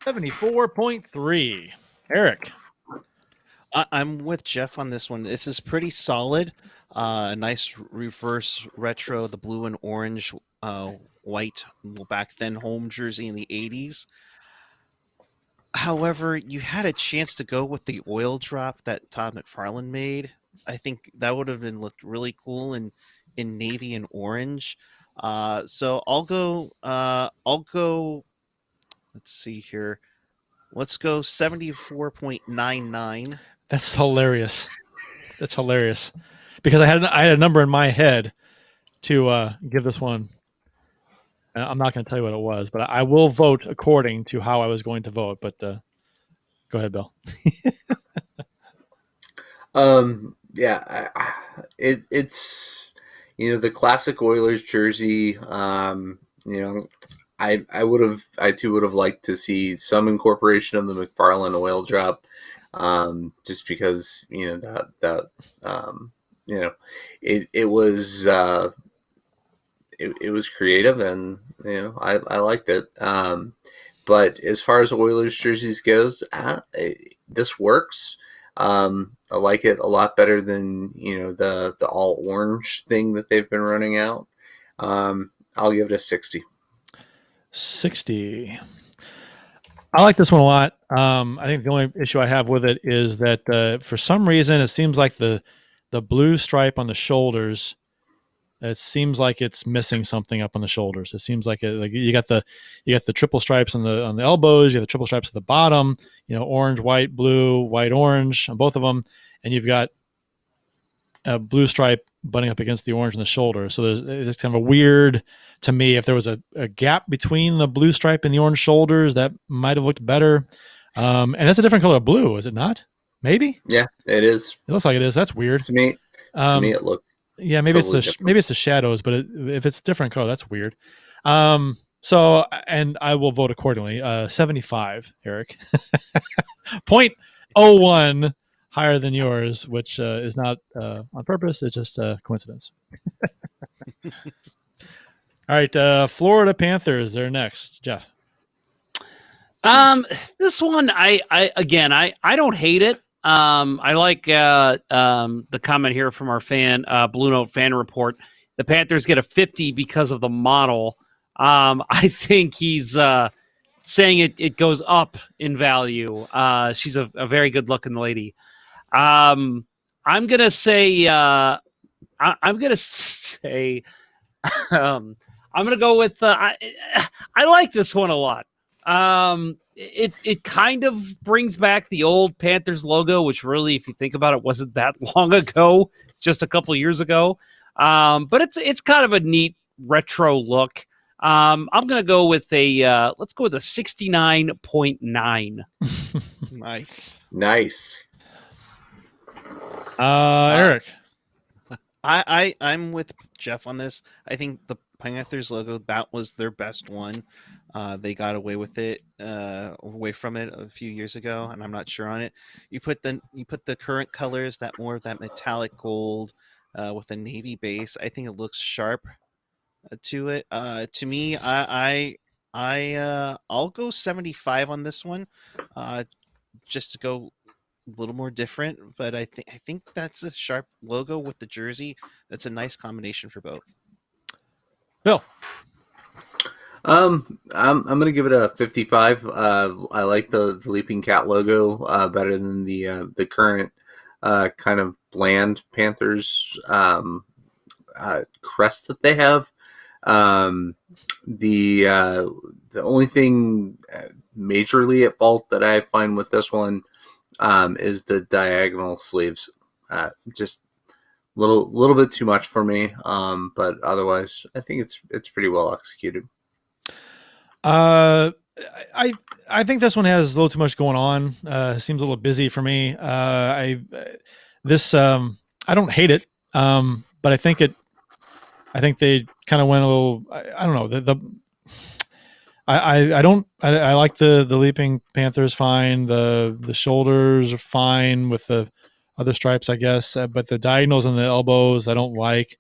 74.3. Erik. I'm with Jeff on this one. This is pretty solid. Nice reverse retro, the blue and orange, white back then home jersey in the 80s. However, you had a chance to go with the oil drop that Todd McFarlane made. I think that would have been looked really cool in navy and orange. So I'll go. Let's see here. Let's go 74.99. That's hilarious. That's hilarious. Because I had a number in my head to give this one. I'm not going to tell you what it was, but I will vote according to how I was going to vote. But go ahead, Bill. Yeah, it's the classic Oilers jersey. I too would have liked to see some incorporation of the McFarlane oil drop, just because it was it was creative, and I liked it. But as far as Oilers jerseys goes, this works. I like it a lot better than the all orange thing that they've been running out. I'll give it a 60. 60. I like this one a lot. I think the only issue I have with it is that for some reason it seems like the blue stripe on the shoulders, it seems like it's missing something up on the shoulders. It seems like you got the triple stripes on the elbows, you got the triple stripes at the bottom, orange, white, blue, white, orange on both of them, and you've got a blue stripe butting up against the orange on the shoulder. So there's kind of a weird, to me, if there was a gap between the blue stripe and the orange shoulders, that might have looked better. And that's a different color of blue, is it not? Maybe? Yeah, it is. It looks like it is. That's weird. To me, it looked. Yeah, maybe totally maybe it's the shadows, but if it's different color, that's weird. So, and I will vote accordingly. 75, Erik. 0.01 higher than yours, which is not on purpose. It's just a coincidence. All right, Florida Panthers. They're next. Jeff. This one, I don't hate it. I like the comment here from our fan, Blue Note Fan Report. The Panthers get a 50 because of the model. I think he's saying it goes up in value. She's a very good looking lady. I'm gonna say I'm gonna go with I like this one a lot. It kind of brings back the old Panthers logo, which really, if you think about it, wasn't that long ago. It's just a couple years ago. But it's kind of a neat retro look. I'm gonna go with let's go with a 69.9. Nice. Erik. I'm with Jeff on this. I think the Panthers logo, that was their best one. They got away from it a few years ago, and I'm not sure on it. You put the current colors, that more of that metallic gold with a navy base. I think it looks sharp to it. To me, I I'll go 75 on this one, just to go a little more different. But I think that's a sharp logo with the jersey. That's a nice combination for both. Bill. I'm gonna give it a 55. I like the Leaping Cat logo better than the current kind of bland Panthers crest that they have. The only thing majorly at fault that I find with this one is the diagonal sleeves. Just little bit too much for me. But otherwise, I think it's pretty well executed. I think this one has a little too much going on. Seems a little busy for me. I don't hate it, but I think they kind of went a little. I don't know. I like the Leaping Panthers fine. The shoulders are fine with the other stripes, I guess. But the diagonals and the elbows I don't like.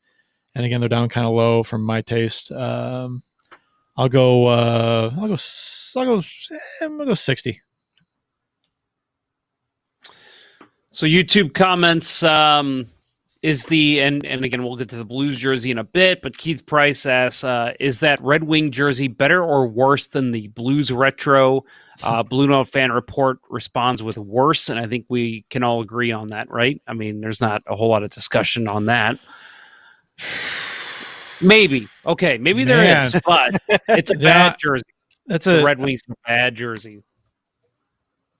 And again, they're down kind of low from my taste. I'll go 60. So YouTube comments is and again we'll get to the Blues jersey in a bit, but Keith Price asks, is that Red Wing jersey better or worse than the Blues retro? Blue Note Fan Report responds with worse, and I think we can all agree on that, right? I mean, there's not a whole lot of discussion on that. Maybe. Okay, maybe there is, but it's a bad jersey. The Red Wings a bad jersey.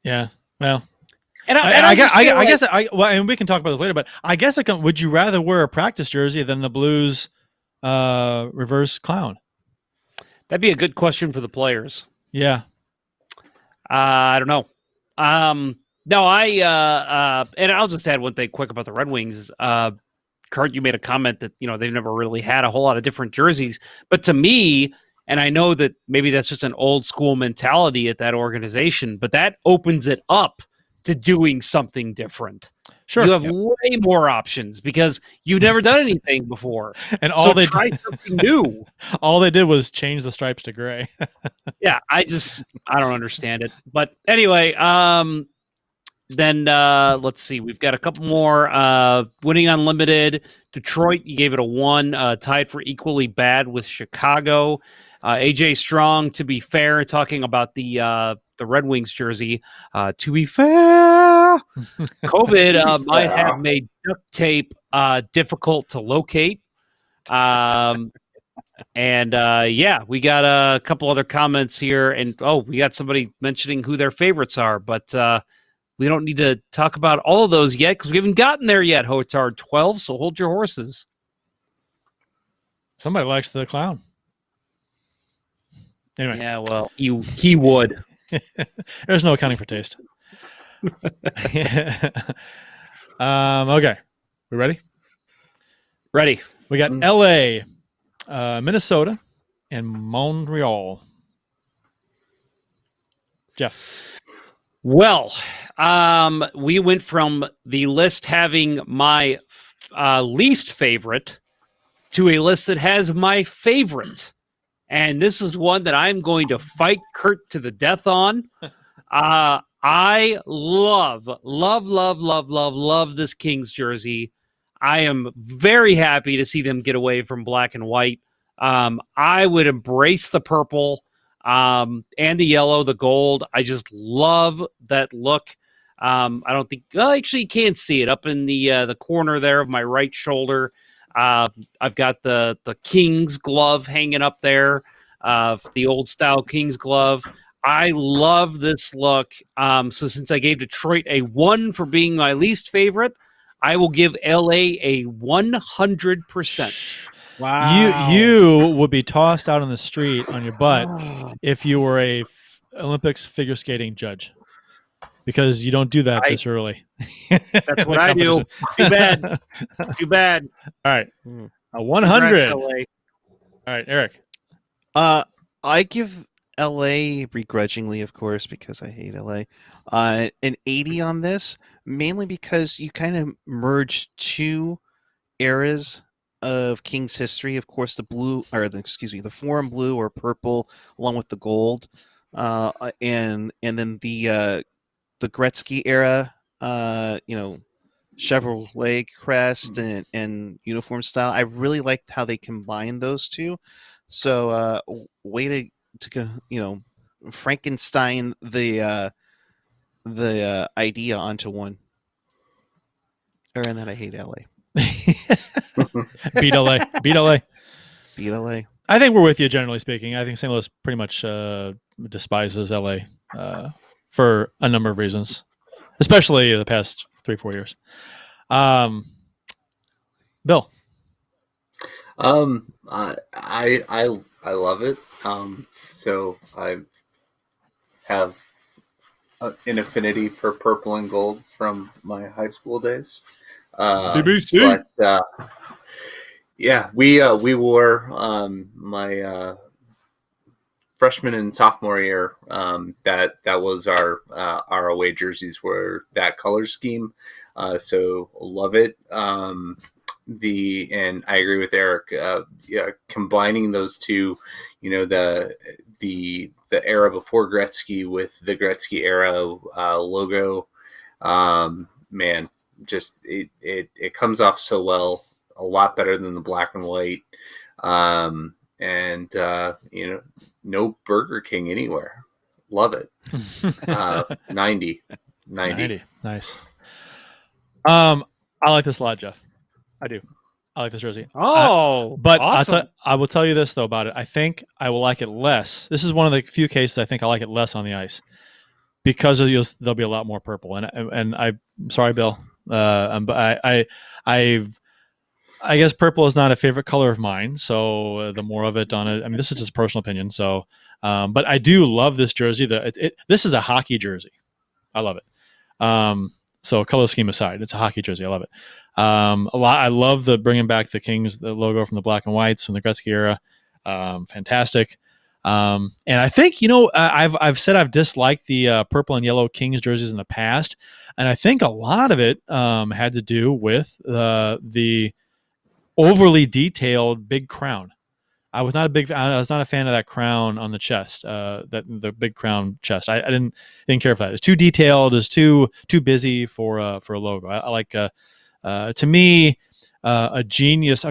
Yeah. Well, I guess and we can talk about this later, but I guess would you rather wear a practice jersey than the Blues reverse clown? That'd be a good question for the players. Yeah. I don't know. No, and I'll just add one thing quick about the Red Wings. Kurt, you made a comment that, they've never really had a whole lot of different jerseys. But to me, and I know that maybe that's just an old school mentality at that organization, but that opens it up to doing something different. Sure. You have way more options because you've never done anything before. And try something new. All they did was change the stripes to gray. Yeah, I don't understand it. But anyway, then let's see. We've got a couple more. Winning Unlimited. Detroit, you gave it a 1. Tied for equally bad with Chicago. AJ Strong, to be fair, talking about the Red Wings jersey. To be fair, COVID might have made duct tape difficult to locate. And we got a couple other comments here. And, we got somebody mentioning who their favorites are. But we don't need to talk about all of those yet because we haven't gotten there yet, Hotard 12, so hold your horses. Somebody likes the clown. Anyway. Yeah, well, he would. There's no accounting for taste. Okay. We ready? Ready. We got LA, Minnesota, and Montreal. Jeff. Well, we went from the list having my least favorite to a list that has my favorite. And this is one that I'm going to fight Kurt to the death on. I love this Kings jersey. I am very happy to see them get away from black and white. I would embrace the purple and the yellow, the gold. I just love that look. I don't think, well, actually you can't see it up in the corner there of my right shoulder. I've got the King's glove hanging up there, the old style King's glove. I love this look. So since I gave Detroit a 1 for being my least favorite, I will give LA a 100%. Wow. You would be tossed out on the street on your butt if you were a Olympics figure skating judge, because you don't do that this early. That's what I do. Too bad. All right. A 100. All right, Eric. I give LA, begrudgingly, of course, because I hate LA, an 80 on this, mainly because you kind of merge two eras of King's history. Of course, the forum blue or purple, along with the gold, and then the Gretzky era, Chevrolet crest and uniform style. I really liked how they combined those two. So, way to Frankenstein the idea onto one. And then I hate LA. Beat LA. Beat LA. Beat LA. I think we're with you, generally speaking. I think St. Louis pretty much despises LA for a number of reasons, especially the past 3-4 years. Bill. I love it. So I have an affinity for purple and gold from my high school days. BBC. But yeah, we wore my freshman and sophomore year. That was our away jerseys were that color scheme. So love it. And I agree with Eric. Combining those two, the era before Gretzky with the Gretzky era logo, man, just it comes off so well, a lot better than the black and white. No Burger King anywhere. Love it. 90. Nice. I like this a lot, Jeff. I do. I like this jersey. But awesome. I will tell you this though about it. I think I will like it less. This is one of the few cases I think I like it less on the ice because there'll be a lot more purple. And I'm sorry, Bill. But I guess purple is not a favorite color of mine. So the more of it on it, I mean, this is just a personal opinion. So, but I do love this jersey. This is a hockey jersey. I love it. So color scheme aside, it's a hockey jersey. I love it. I love the bringing back the logo from the black and whites from the Gretzky era. Fantastic. And I think, I've said I've disliked the purple and yellow Kings jerseys in the past. And I think a lot of it had to do with the overly detailed big crown. I was not a fan of that crown on the chest, the big crown chest. I didn't care for that. It's too detailed. It's too busy for a logo. I like, to me, a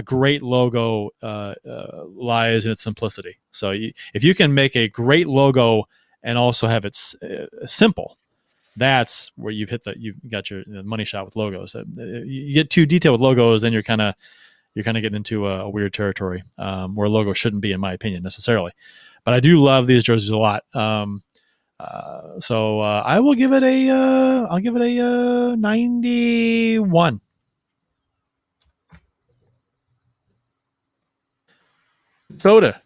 great logo lies in its simplicity. So if you can make a great logo and also have it simple, that's where you've got your money shot with logos. You get too detailed with logos, then you're kind of getting into a weird territory where a logo shouldn't be, in my opinion, necessarily. But I do love these jerseys a lot. So I will give it I'll give it a 91. Minnesota.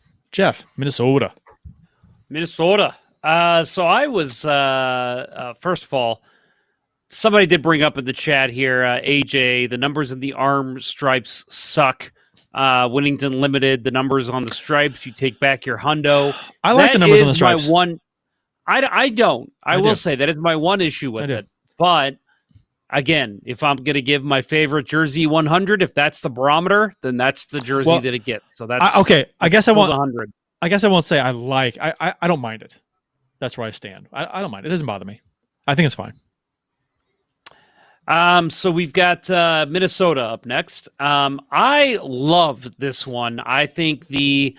So I was first of all, somebody did bring up in the chat here, AJ, the numbers in the arm stripes suck. Winnington Limited, the numbers on the stripes, you take back your hundo. I like the numbers on the stripes. I don't. I will say that is my one issue with it. But again, if I'm going to give my favorite jersey 100, if that's the barometer, then that's the jersey that it gets. So that's okay. I guess I won't 100. I guess I won't say I like. I don't mind it. That's where I stand. I don't mind. It doesn't bother me. I think it's fine. So we've got Minnesota up next. I love this one. I think the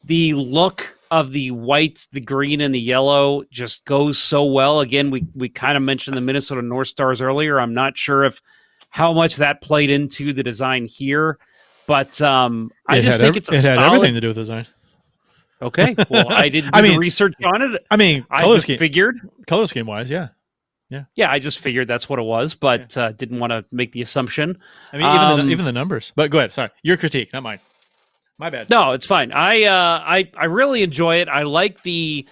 look of the white, the green, and the yellow just goes so well. Again, we kind of mentioned the Minnesota North Stars earlier. I'm not sure how much that played into the design here, but I just think it had everything to do with design. Okay, well, I didn't do the research on it. I mean, color scheme wise, yeah. Yeah, I just figured that's what it was, but didn't want to make the assumption. I mean, even the numbers. But go ahead. Sorry, your critique, not mine. My bad. No, it's fine. I really enjoy it. I like the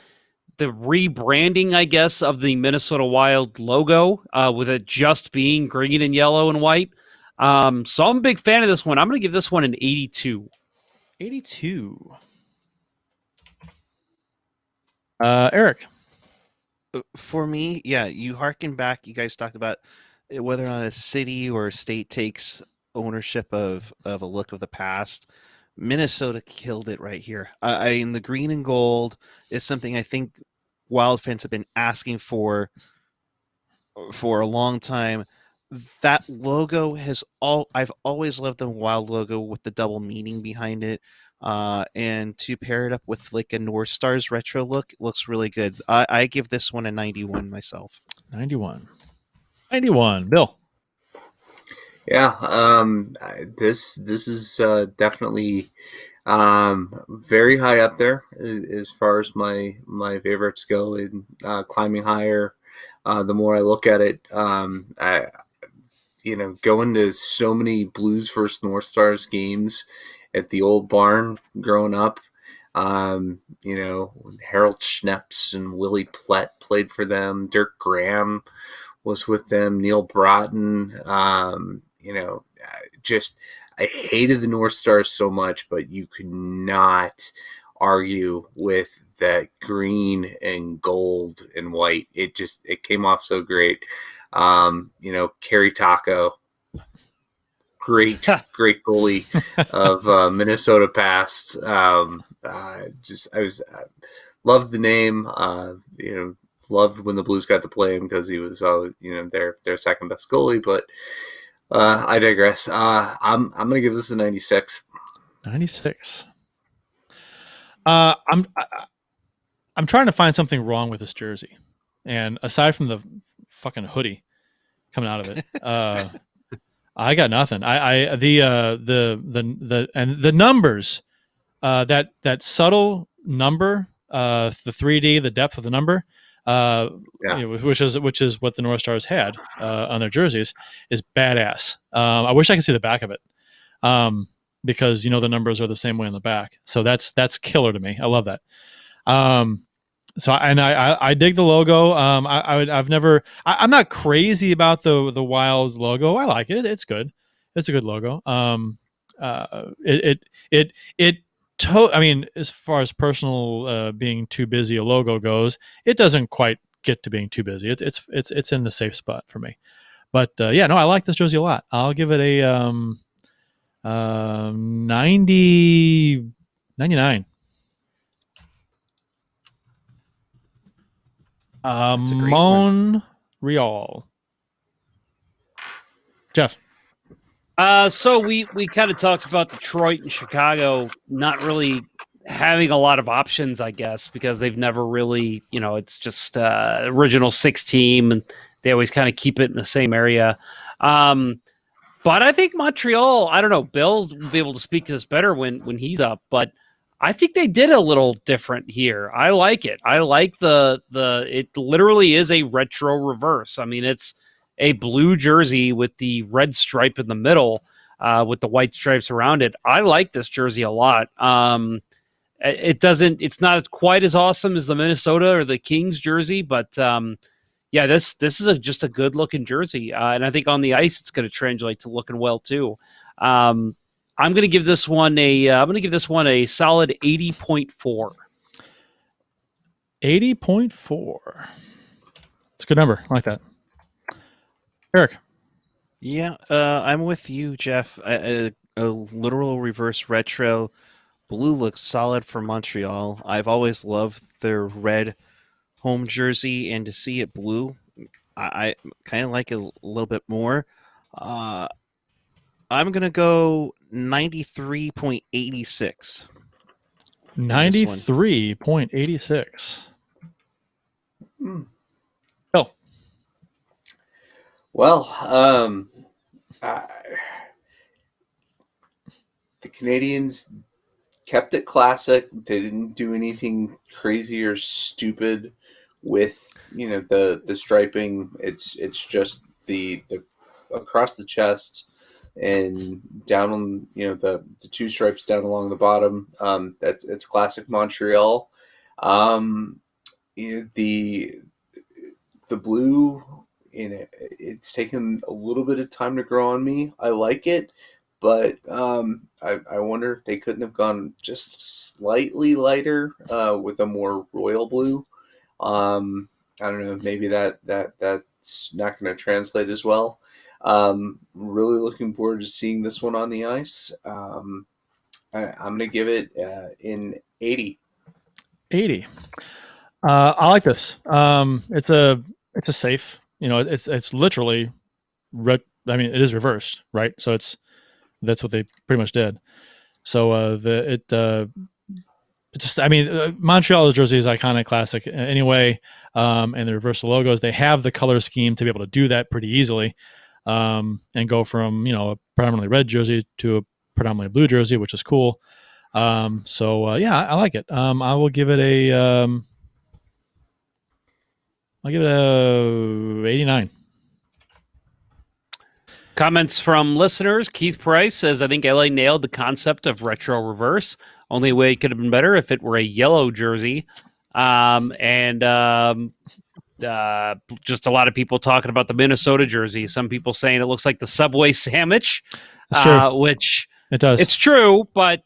rebranding, I guess, of the Minnesota Wild logo with it just being green and yellow and white. So I'm a big fan of this one. I'm going to give this one an 82. 82. Eric. For me, yeah, you harken back. You guys talked about whether or not a city or a state takes ownership of a look of the past, Minnesota killed it right here. I mean, the green and gold is something I think Wild fans have been asking for a long time. That logo I've always loved the Wild logo with the double meaning behind it. And to pair it up with like a North Stars retro look, looks really good. I give this one a 91 myself. 91. Bill. Yeah, this is definitely very high up there as far as my favorites go. In climbing higher, the more I look at it, going to so many Blues versus North Stars games at the old barn growing up. When Harold Schneps and Willie Plett played for them. Dirk Graham was with them. Neil Broughton. I hated the North Stars so much, but you could not argue with that green and gold and white. It came off so great. Kerry Taco, great goalie of Minnesota past. Loved the name. Loved when the Blues got to play him because he was, their second best goalie. But I digress. I'm gonna give this a 96. 96. I'm trying to find something wrong with this jersey, and aside from the fucking hoodie coming out of it, I got nothing. The numbers, that subtle number, the 3D, the depth of the number, which is what the North Stars had on their jerseys, is badass. I wish I could see the back of it, because the numbers are the same way on the back. So that's killer to me. I love that. I dig the logo. I'm not crazy about the Wild's logo. I like it. It's good. It's a good logo. As far as personal being too busy a logo goes, it doesn't quite get to being too busy. It's in the safe spot for me. But I like this jersey a lot. I'll give it a 99. Montreal. Jeff. So we kind of talked about Detroit and Chicago not really having a lot of options, I guess, because they've never really, it's just original 6 team, and they always kind of keep it in the same area. But I think Montreal, I don't know, Bill's will be able to speak to this better when he's up, but I think they did a little different here. I like it. I like it literally is a retro reverse. I mean, it's a blue jersey with the red stripe in the middle, with the white stripes around it. I like this jersey a lot. It's not quite as awesome as the Minnesota or the Kings jersey, but this is just a good looking jersey. And I think on the ice, it's going to translate to looking well too. I'm going to give this one a solid 80.4. 80.4. It's a good number. I like that. Erik. Yeah, I'm with you, Jeff. A literal reverse retro. Blue looks solid for Montreal. I've always loved their red home jersey, and to see it blue, I kind of like it a little bit more. I'm going to go 93.86. 93.86. Oh. Well, the Canadians kept it classic. They didn't do anything crazy or stupid with the striping. It's just the across the chest and down on the 2 stripes down along the bottom. It's classic Montreal. The blue, it's taken a little bit of time to grow on me. I like it, but I wonder if they couldn't have gone just slightly lighter with a more royal blue. I don't know. Maybe that's not going to translate as well. Really looking forward to seeing this one on the ice. I'm going to give it an 80. 80. I like this. It's a safe. It's literally. It is reversed, right? So that's what they pretty much did. So Montreal's jersey is iconic, classic anyway. And the reversal logos, they have the color scheme to be able to do that pretty easily, and go from a predominantly red jersey to a predominantly blue jersey, which is cool. I like it. I will give it a 89. Comments from listeners. Keith Price says, I think LA nailed the concept of retro reverse. Only way it could have been better if it were a yellow jersey. Just a lot of people talking about the Minnesota jersey. Some people saying it looks like the Subway sandwich, which it does. It's true, but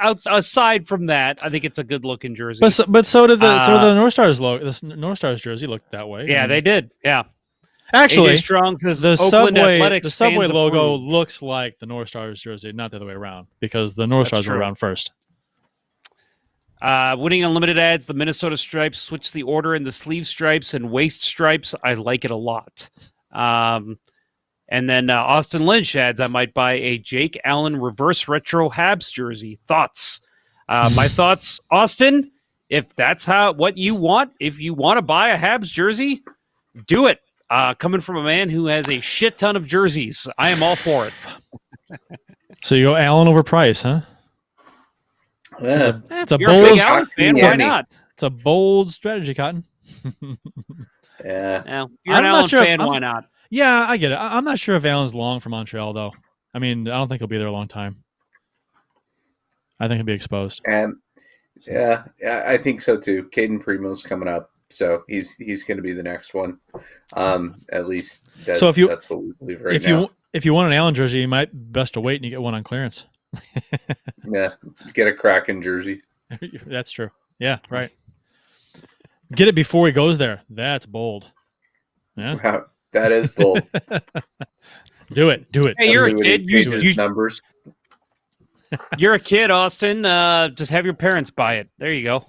aside from that, I think it's a good looking jersey. But so did the North Stars logo. The North Stars jersey looked that way. Yeah, they did. Yeah. Actually, Strong says the Oakland Subway Athletics logo approved. looks like the North Stars jersey, not the other way around, because the North Stars were around first. Winning Unlimited adds the Minnesota stripes, switch the order in the sleeve stripes and waist stripes. I like it a lot. And then Austin Lynch adds, I might buy a Jake Allen reverse retro Habs jersey. Thoughts? My thoughts, Austin, if that's what you want, if you want to buy a Habs jersey, do it. Coming from a man who has a shit ton of jerseys, I am all for it. So you go Allen over Price, huh? Yeah. It's a You're bold a big Allen fan. Why not? It's a bold strategy, Cotton. Yeah. Well, you're an Allen fan. Why not? Yeah, I get it. I'm not sure if Allen's long for Montreal, though. I mean, I don't think he'll be there a long time. I think he'll be exposed. Yeah, I think so too. Caden Primo's coming up, so he's going to be the next one. At least that's what we believe right now. If you want an Allen jersey, you might best to wait and you get one on clearance. Yeah, get a Kraken jersey. That's true. Yeah, right. Get it before he goes there. That's bold. Yeah, wow, that is bold. Do it. Hey, you're a kid. You numbers. You're a kid, Austin. Just have your parents buy it. There you go.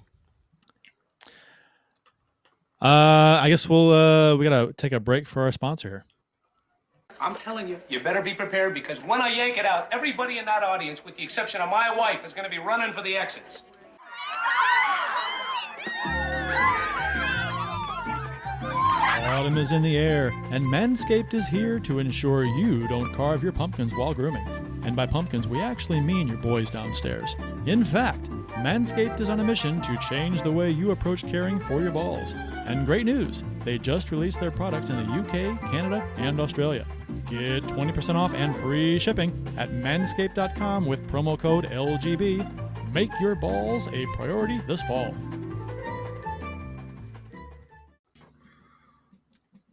I guess we gotta take a break for our sponsor here. I'm telling you, you better be prepared, because when I yank it out, everybody in that audience, with the exception of my wife, is going to be running for the exits. Autumn is in the air, and Manscaped is here to ensure you don't carve your pumpkins while grooming. And by pumpkins, we actually mean your boys downstairs. In fact, Manscaped is on a mission to change the way you approach caring for your balls. And great news, they just released their products in the UK, Canada, and Australia. Get 20% off and free shipping at manscaped.com with promo code LGB. Make your balls a priority this fall.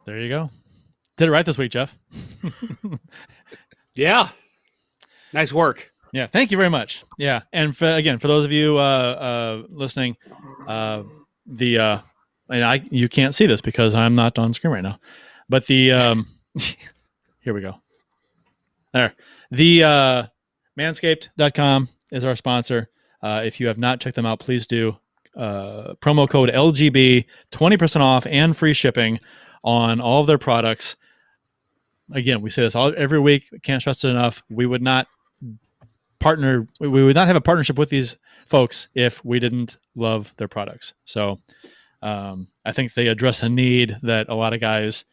There you go. Did it right this week, Jeff. Yeah. Nice work. Yeah, thank you very much. Yeah, and for those of you listening, you can't see this because I'm not on screen right now, but here we go. There, the Manscaped.com is our sponsor. If you have not checked them out, please do. Promo code LGB, 20% off and free shipping on all of their products. Again, we say this every week. Can't stress it enough. We would not have a partnership with these folks if we didn't love their products. So I think they address a need that a lot of guys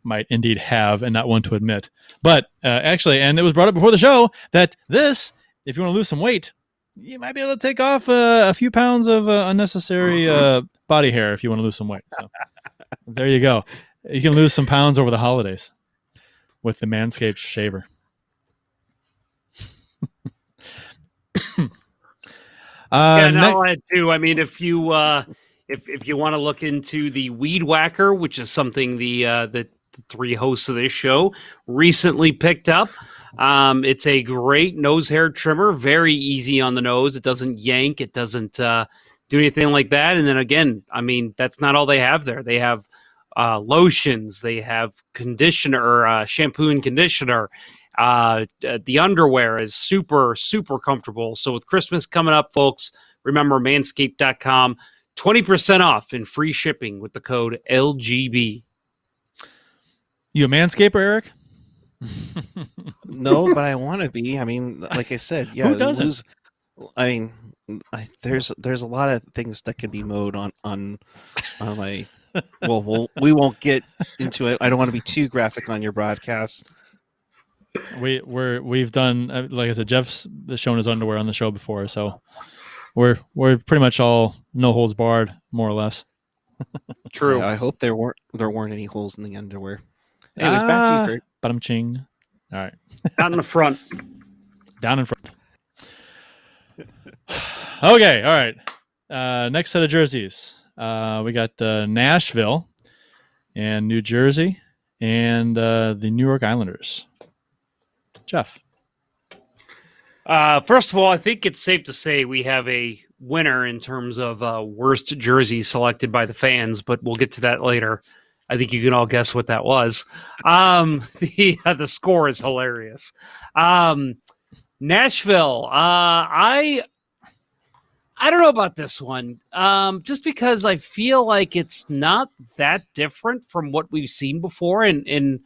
might indeed have and not want to admit. But actually, and it was brought up before the show, that if you want to lose some weight, you might be able to take off a few pounds of unnecessary body hair if you want to lose some weight. So there you go. You can lose some pounds over the holidays with the Manscaped shaver. I'll add too. I mean, if you want to look into the Weed Whacker, which is something the three hosts of this show recently picked up, it's a great nose hair trimmer, very easy on the nose. It doesn't yank. It doesn't do anything like that. And then again, I mean, that's not all they have there. They have lotions. They have conditioner, shampoo and conditioner. The underwear is super, super comfortable. So with Christmas coming up, folks, remember manscaped.com, 20% off and free shipping with the code LGB. You a manscaper, Eric? No, but I want to be. I mean, like I said, yeah, Who doesn't? I mean, there's a lot of things that can be mowed on my. Well, we won't get into it. I don't want to be too graphic on your broadcast. We've done, like I said, Jeff's shown his underwear on the show before, so we're pretty much all no holds barred, more or less. True. I hope there weren't any holes in the underwear. Anyways, back to you, Kurt. Bottom ching. All right. Out in the front. Down in front. Okay. All right. Next set of jerseys. We got Nashville and New Jersey and the New York Islanders. Jeff. First of all, I think it's safe to say we have a winner in terms of worst jersey selected by the fans, but we'll get to that later. I think you can all guess what that was. The score is hilarious. Nashville. I don't know about this one. Just because I feel like it's not that different from what we've seen before, and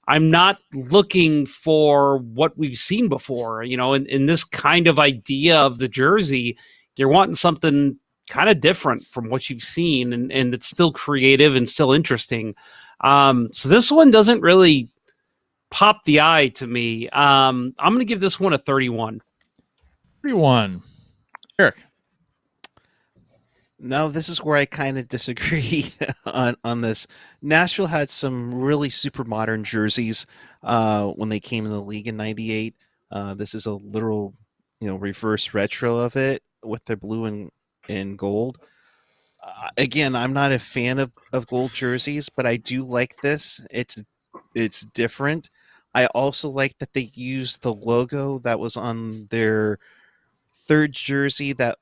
I'm not looking for what we've seen before. You know, in this kind of idea of the jersey, you're wanting something kind of different from what you've seen, and it's still creative and still interesting. So this one doesn't really pop the eye to me. I'm going to give this one a 31. 31. Eric. Now, this is where I kind of disagree on this. Nashville had some really super modern jerseys when they came in the league in '98. This is a literal, reverse retro of it with their blue and gold. Again, I'm not a fan of gold jerseys, but I do like this. It's different. I also like that they used the logo that was on their third jersey that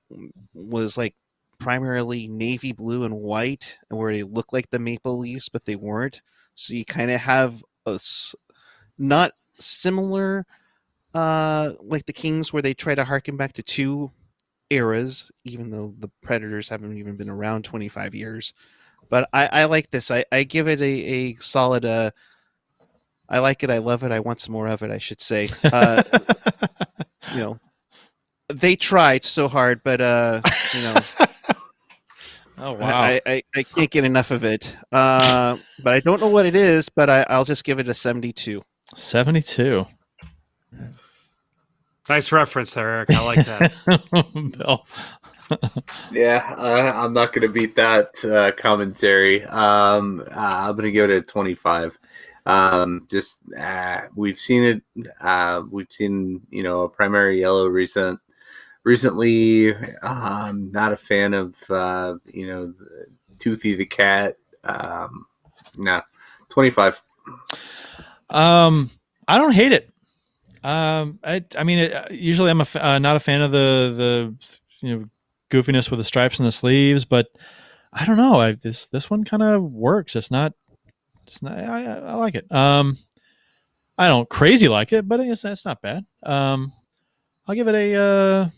was like primarily navy blue and white, where they look like the Maple Leafs, but they weren't. So you kind of have a not similar like the Kings, where they try to harken back to two eras, even though the Predators haven't even been around 25 years. But I like this. I give it a solid I like it, I love it, I want some more of it, I should say. They tried so hard, but Oh wow! I can't get enough of it. But I don't know what it is. But I'll just give it a 72. 72. Nice reference there, Eric. I like that. Bill. Yeah, I'm not going to beat that commentary. I'm going to give it a 25. We've seen it. We've seen, a primary yellow recently. Not a fan of, Toothy the cat. No, 25. I don't hate it. Usually I'm not a fan of the goofiness with the stripes and the sleeves, but I don't know. This one kind of works. It's not. I like it. I don't crazy like it, but it's not bad. I'll give it a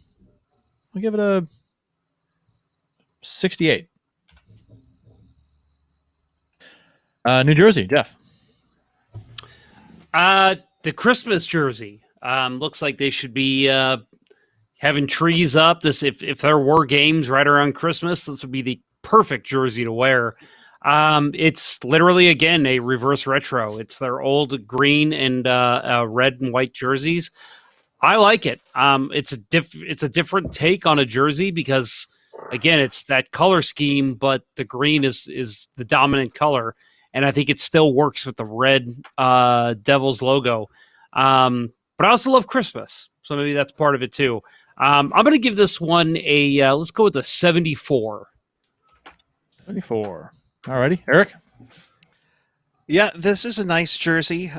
68. New Jersey, Jeff. The Christmas jersey looks like they should be having trees up. If there were games right around Christmas, this would be the perfect jersey to wear. It's literally, again, a reverse retro. It's their old green and red and white jerseys. I like it. It's a different take on a jersey because, again, it's that color scheme, but the green is the dominant color. And I think it still works with the red Devils logo. But I also love Christmas. So maybe that's part of it too. I'm going to give this one let's go with a 74. 74. All righty. Eric? Yeah, this is a nice jersey.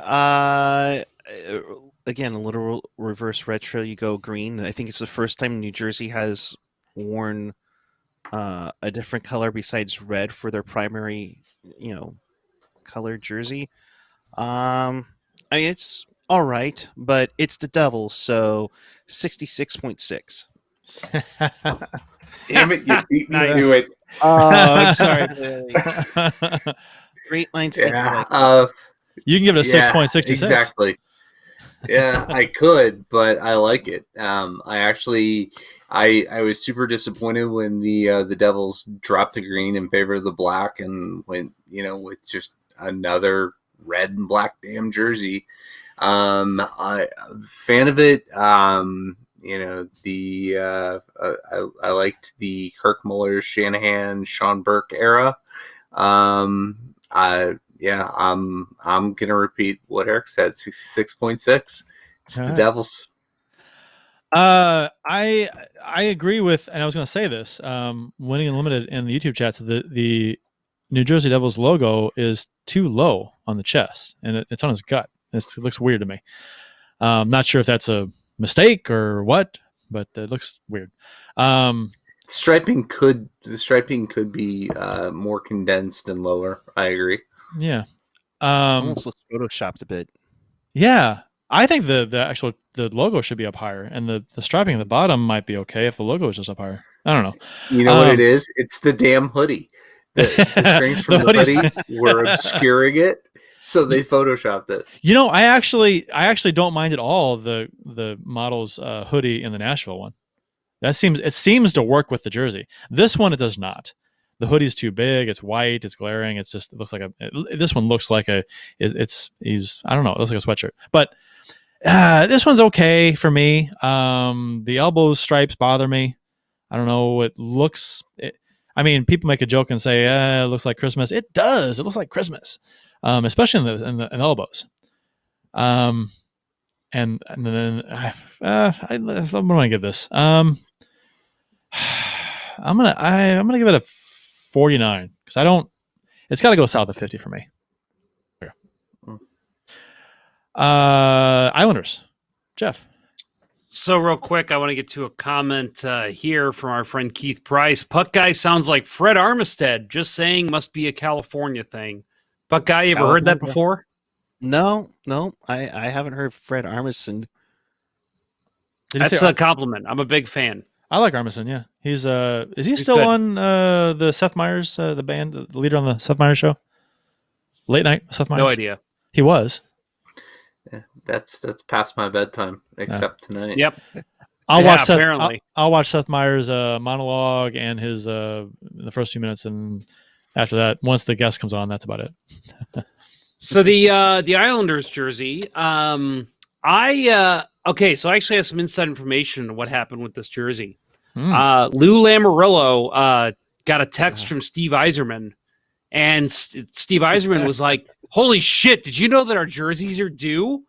Again, a little reverse retro. You go green. I think it's the first time New Jersey has worn a different color besides red for their primary, colored jersey. I mean, it's all right, but it's the Devils, so 66.6. Damn it, you beat me Nice. to it. Oh, I'm sorry. Great minds think Yeah, alike. You can give it a 6.66. Exactly. Yeah, I could, but I like it. I was super disappointed when the Devils dropped the green in favor of the black and went, with just another red and black damn jersey. I fan of it. I liked the Kirk Muller, Shanahan, Sean Burke era. I'm gonna repeat what Eric said. 6.6. It's the Devils. I agree with, and I was going to say this. Winning Unlimited in the YouTube chats, the New Jersey Devils logo is too low on the chest, and it's on his gut. It looks weird to me. Not sure if that's a mistake or what, but it looks weird. The striping could be more condensed and lower. I agree. Yeah. Almost looks photoshopped a bit. Yeah. I think the logo should be up higher, and the striping at the bottom might be okay if the logo is just up higher. I don't know. You know what it is? It's the damn hoodie. The strings from the hoodie were obscuring it, so they photoshopped it. I actually don't mind at all the model's hoodie in the Nashville one. It seems to work with the jersey. This one, it does not. The hoodie's too big. It's white. It's glaring. It looks like this one looks like I don't know. It looks like a sweatshirt. But this one's okay for me. The elbow stripes bother me. I don't know. I mean, people make a joke and say, it looks like Christmas. It does. It looks like Christmas, especially in the elbows. And then what am I gonna give this? I'm gonna give it a 49 because it's got to go south of 50 for me. Islanders, Jeff. So real quick, I want to get to a comment here from our friend Keith Price. Puck guy sounds like Fred Armistead. Just saying, must be a California thing. Puck guy, you ever heard that before? No, I haven't heard Fred Armisen. That's a compliment. I'm a big fan. I like Armisen. Yeah, he's is he still on the Seth Meyers the band, the leader on the Seth Meyers show? Late night Seth Meyers. No idea. He was. Yeah, that's past my bedtime, except tonight. Yep. I'll watch Seth Meyers' monologue and his the first few minutes, and after that, once the guest comes on, that's about it. So the Islanders jersey, okay, so I actually have some inside information on what happened with this jersey. Lou Lamoriello got a text from Steve Yzerman, and Steve Yzerman was like, "Holy shit, did you know that our jerseys are due?"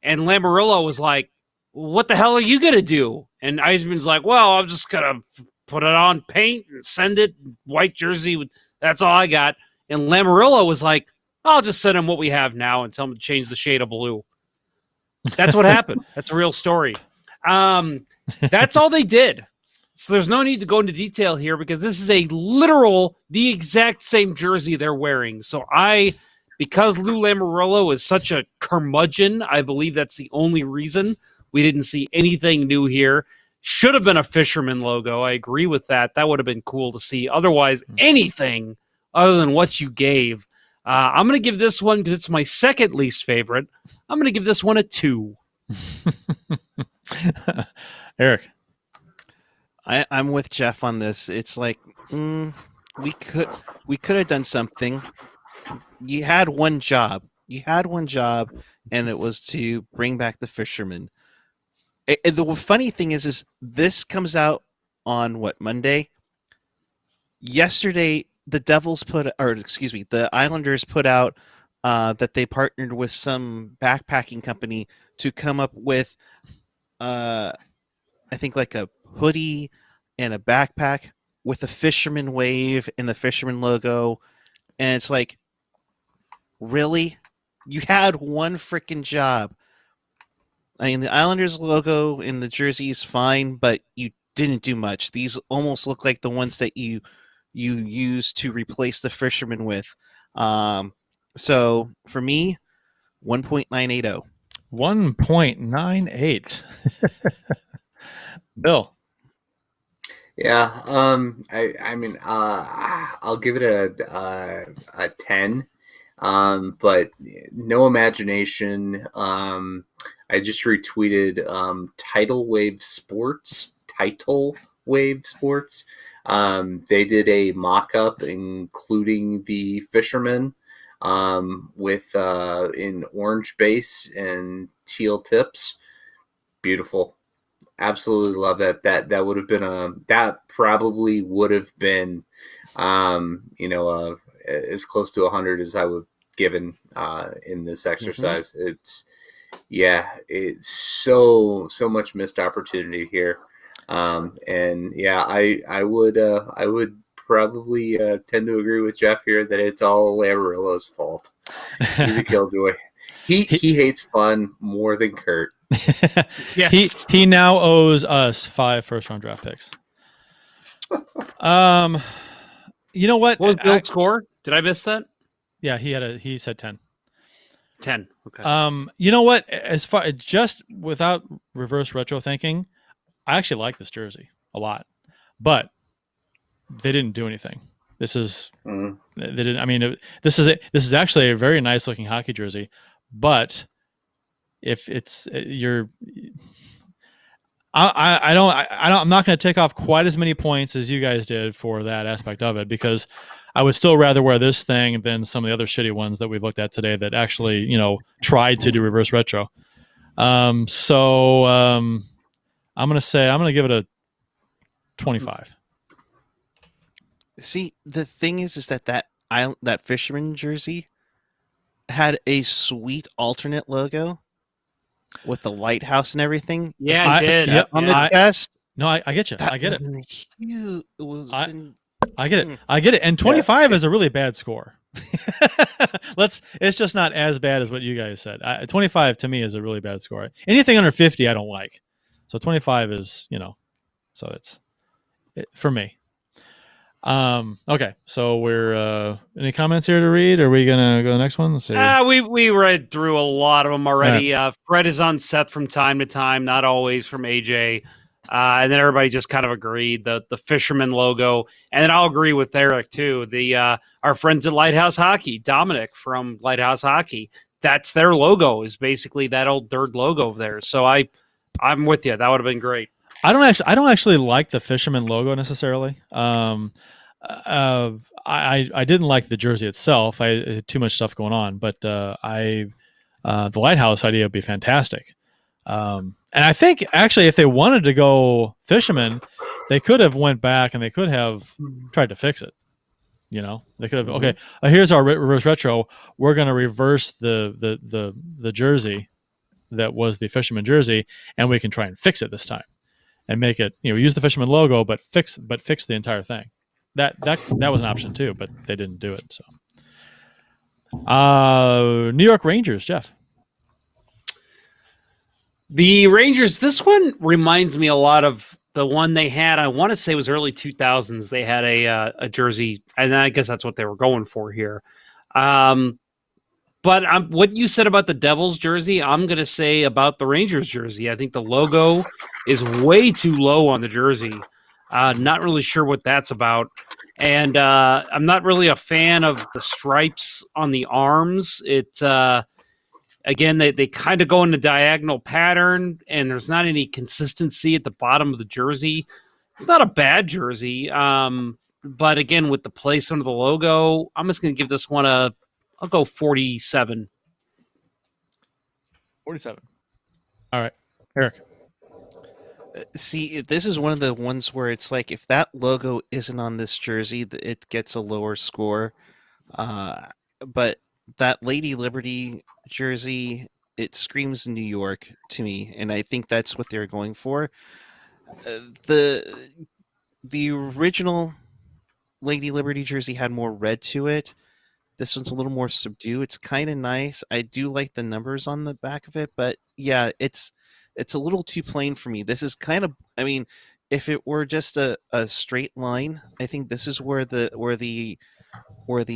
And Lamoriello was like, "What the hell are you going to do?" And Yzerman's like, "Well, I'm just going to put it on paint and send it, white jersey, that's all I got." And Lamoriello was like, "I'll just send him what we have now and tell him to change the shade of blue." That's what happened. That's a real story. That's all they did. So there's no need to go into detail here because this is the exact same jersey they're wearing. So because Lou Lamoriello is such a curmudgeon, I believe that's the only reason we didn't see anything new here. Should have been a fisherman logo. I agree with that. That would have been cool to see. Otherwise, anything other than what you gave. I'm going to give this one, because it's my second least favorite, I'm going to give this one a 2. Eric. I'm with Jeff on this. It's like we could have done something. You had one job, and it was to bring back the fishermen. The funny thing is this comes out on Monday. Yesterday, the Islanders put out that they partnered with some backpacking company to come up with, I think, like a hoodie and a backpack with a fisherman wave and the fisherman logo. And it's like, really? You had one freaking job. I mean, the Islanders logo in the jersey is fine, but you didn't do much. These almost look like the ones that you used to replace the fisherman with. So for me, 1.980. 1.98. Bill. Yeah, I mean, I'll give it a 10, but no imagination. I just retweeted Tidal Wave Sports. They did a mock-up including the fishermen with in orange base and teal tips. Beautiful. Absolutely love that. That would have been that probably would have been as close to 100 as I would have given in this exercise. It's so much missed opportunity here. And yeah, I would probably tend to agree with Jeff here that it's all Lamarillo's fault. He's a killjoy. He hates fun more than Kurt. Yes. He now owes us 5 first-round draft picks. You know what? What was Bill's score? Did I miss that? Yeah, he said 10. 10. Okay. You know what? As far just without reverse retro thinking, I actually like this jersey a lot, but they didn't do anything. This is they didn't. I mean, this is actually a very nice looking hockey jersey, but if it's I'm not going to take off quite as many points as you guys did for that aspect of it, because I would still rather wear this thing than some of the other shitty ones that we've looked at today that actually, tried to do reverse retro. I'm going to give it a 25. See, the thing is that fisherman jersey had a sweet alternate logo with the lighthouse and everything. Yeah, it did. Yep, On the chest. No, I get you. I get it. I get it. I get it. And 25 is a really bad score. It's just not as bad as what you guys said. 25 to me is a really bad score. Anything under 50 I don't like. So 25 is, so it's for me. Okay, so we're any comments here to read? Are we gonna go to the next one? Let's see. We read through a lot of them already. Right. Fred is on Seth from time to time, not always from AJ. And then everybody just kind of agreed the fisherman logo, and then I'll agree with Erik too. Our friends at Lighthouse Hockey, Dominic from Lighthouse Hockey, that's their logo, is basically that old third logo there. So I'm with you. That would have been great. I don't actually like the fisherman logo necessarily. I didn't like the jersey itself. I had too much stuff going on, but the lighthouse idea would be fantastic. And I think actually, if they wanted to go fisherman, they could have went back and they could have tried to fix it. They could have. Okay, here's our reverse retro. We're going to reverse the jersey that was the fisherman jersey, and we can try and fix it this time and make it. Use the fisherman logo, but fix the entire thing. That was an option too, but they didn't do it. So, New York Rangers, Jeff. The Rangers. This one reminds me a lot of the one they had. I want to say it was early 2000s. They had a jersey, and I guess that's what they were going for here. But what you said about the Devils jersey, I'm going to say about the Rangers jersey. I think the logo is way too low on the jersey. Not really sure what that's about. And I'm not really a fan of the stripes on the arms. Again, they kind of go in a diagonal pattern, and there's not any consistency at the bottom of the jersey. It's not a bad jersey. But again, with the placement of the logo, I'm just going to give this one I'll go 47. 47. All right. Erik. See, this is one of the ones where it's like, if that logo isn't on this jersey, it gets a lower score. But that Lady Liberty jersey, it screams New York to me, and I think that's what they're going for. The original Lady Liberty jersey had more red to it. This one's a little more subdued. It's kind of nice. I do like the numbers on the back of it, but yeah, it's a little too plain for me. This is kind of, I mean, if it were just a straight line, I think this is where the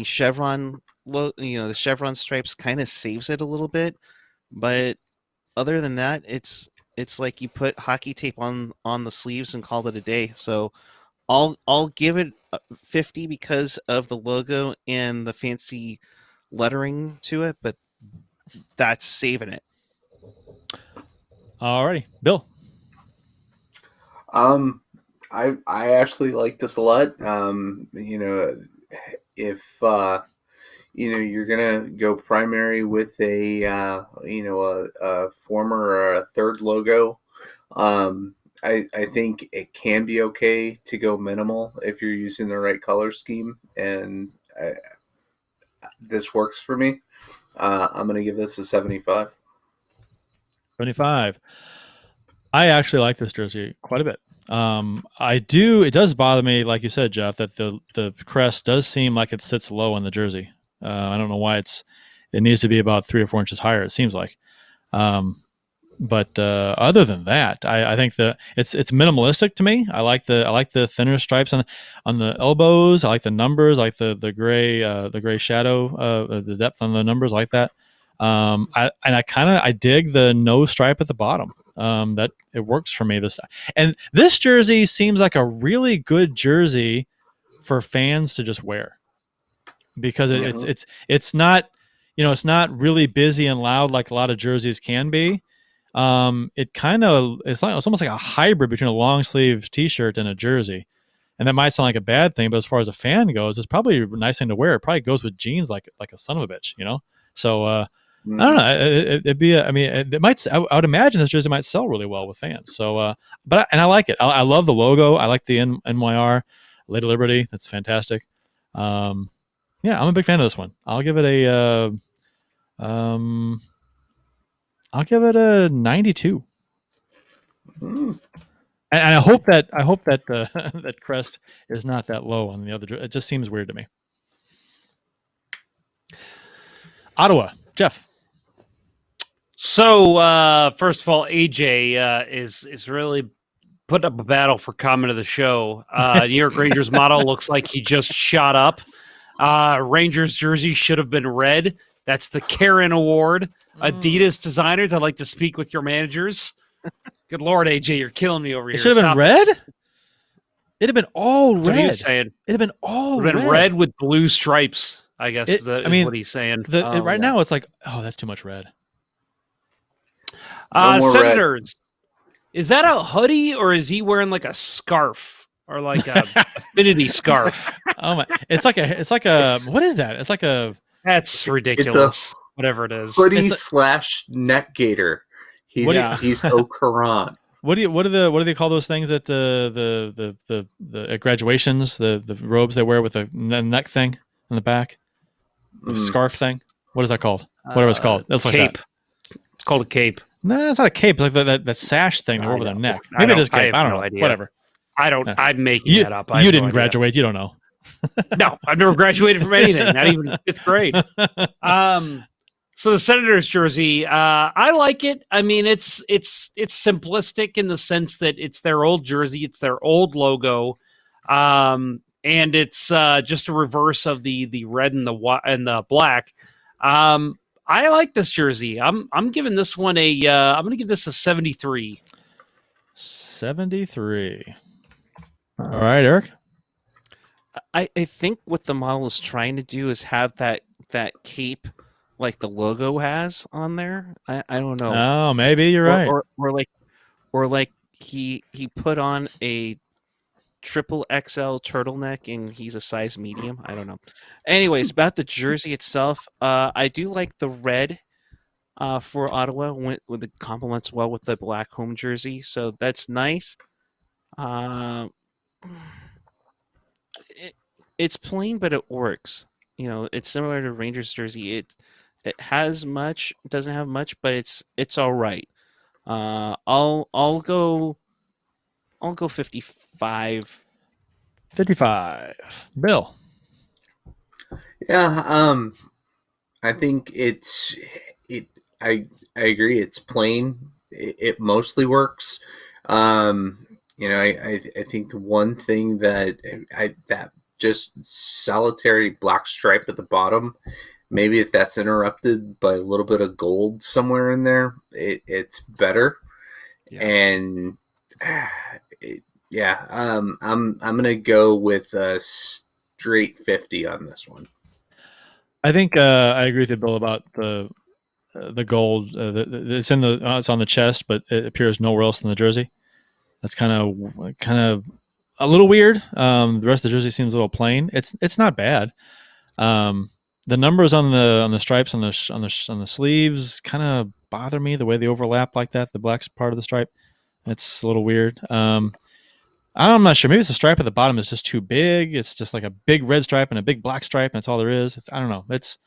chevron the chevron stripes kind of saves it a little bit, but other than that, it's like you put hockey tape on the sleeves and call it a day. So I'll give it 50 because of the logo and the fancy lettering to it, but that's saving it. Alrighty, Bill. I actually like this a lot. If you're gonna go primary with a former or a third logo, I think it can be okay to go minimal if you're using the right color scheme, and this works for me. I'm gonna give this a 75. 75. I actually like this jersey quite a bit. It does bother me, like you said, Jeff, that the crest does seem like it sits low on the jersey. I don't know why it needs to be about 3 or 4 inches higher, it seems like. But other than that, I think it's minimalistic to me. I like the thinner stripes on the elbows. I like the numbers. I like the gray shadow, the depth on the numbers. I like that. I dig the no stripe at the bottom. That it works for me this time. And this jersey seems like a really good jersey for fans to just wear, because it's not, it's not really busy and loud like a lot of jerseys can be. It's almost like a hybrid between a long sleeve t-shirt and a jersey. And that might sound like a bad thing, but as far as a fan goes, it's probably a nice thing to wear. It probably goes with jeans like a son of a bitch, So I don't know. It might. I would imagine this jersey might sell really well with fans. So, and I like it. I love the logo. I like the NYR Lady Liberty. That's fantastic. Yeah, I'm a big fan of this one. I'll give it a 92. And I hope that that crest is not that low on the other. It just seems weird to me. Ottawa, Jeff. So first of all, AJ is really putting up a battle for comment of the show. New York Rangers model looks like he just shot up. Rangers jersey should have been red. That's the Karen Award. Adidas designers, I'd like to speak with your managers. Good Lord, AJ, you're killing me over here. It should have been red? It'd have been all red. That's what he was saying. It'd have been all red. Red with blue stripes, I guess is what he's saying. Right now it's like, oh, that's too much red. Senators. Red. Is that a hoodie or is he wearing like a scarf or like a affinity scarf? Oh my! It's like a what is that? It's like a. That's ridiculous. Whatever it is. Hoodie / neck gaiter. He's Quran. What do they call those things that the at graduations, the robes they wear with the neck thing on the back, the scarf thing? What is that called? Whatever it's called. That's like cape. That. It's called a cape. No, it's not a cape. It's like that sash thing over their neck. Maybe it is cape. I don't know. Idea. Whatever. I don't. I'm making that up. You didn't graduate. You don't know. No, I've never graduated from anything. Not even 5th grade. So the Senators jersey, I like it. I mean, it's simplistic in the sense that it's their old jersey, it's their old logo, and it's just a reverse of the red and the black. I like this jersey. I'm giving this one I'm going to give this a 73. 73. All right, Eric. I think what the model is trying to do is have that cape like the logo has on there. I don't know. Oh, maybe you're right. Or like he put on a triple XL turtleneck and he's a size medium. I don't know. Anyways, about the jersey itself, I do like the red for Ottawa with it complements well with the black home jersey, so that's nice. It's plain, but it works. It's similar to Rangers jersey. It has much, doesn't have much, but it's all right. I'll go 55. 55. Bill. Yeah, I think I agree. It's plain. It mostly works. I think the one thing that just solitary black stripe at the bottom maybe if that's interrupted by a little bit of gold somewhere in there, it's better. Yeah. And I'm gonna go with a straight 50 on this one. I think I agree with you, Bill, about the gold. It's it's on the chest, but it appears nowhere else in the jersey. That's kind of a little weird. The rest of the jersey seems a little plain. It's not bad. The numbers on the stripes on the sleeves kind of bother me, the way they overlap like that. The black part of the stripe, it's a little weird. I'm not sure. Maybe it's the stripe at the bottom is just too big. It's just like a big red stripe and a big black stripe, and that's all there is. I don't know. It's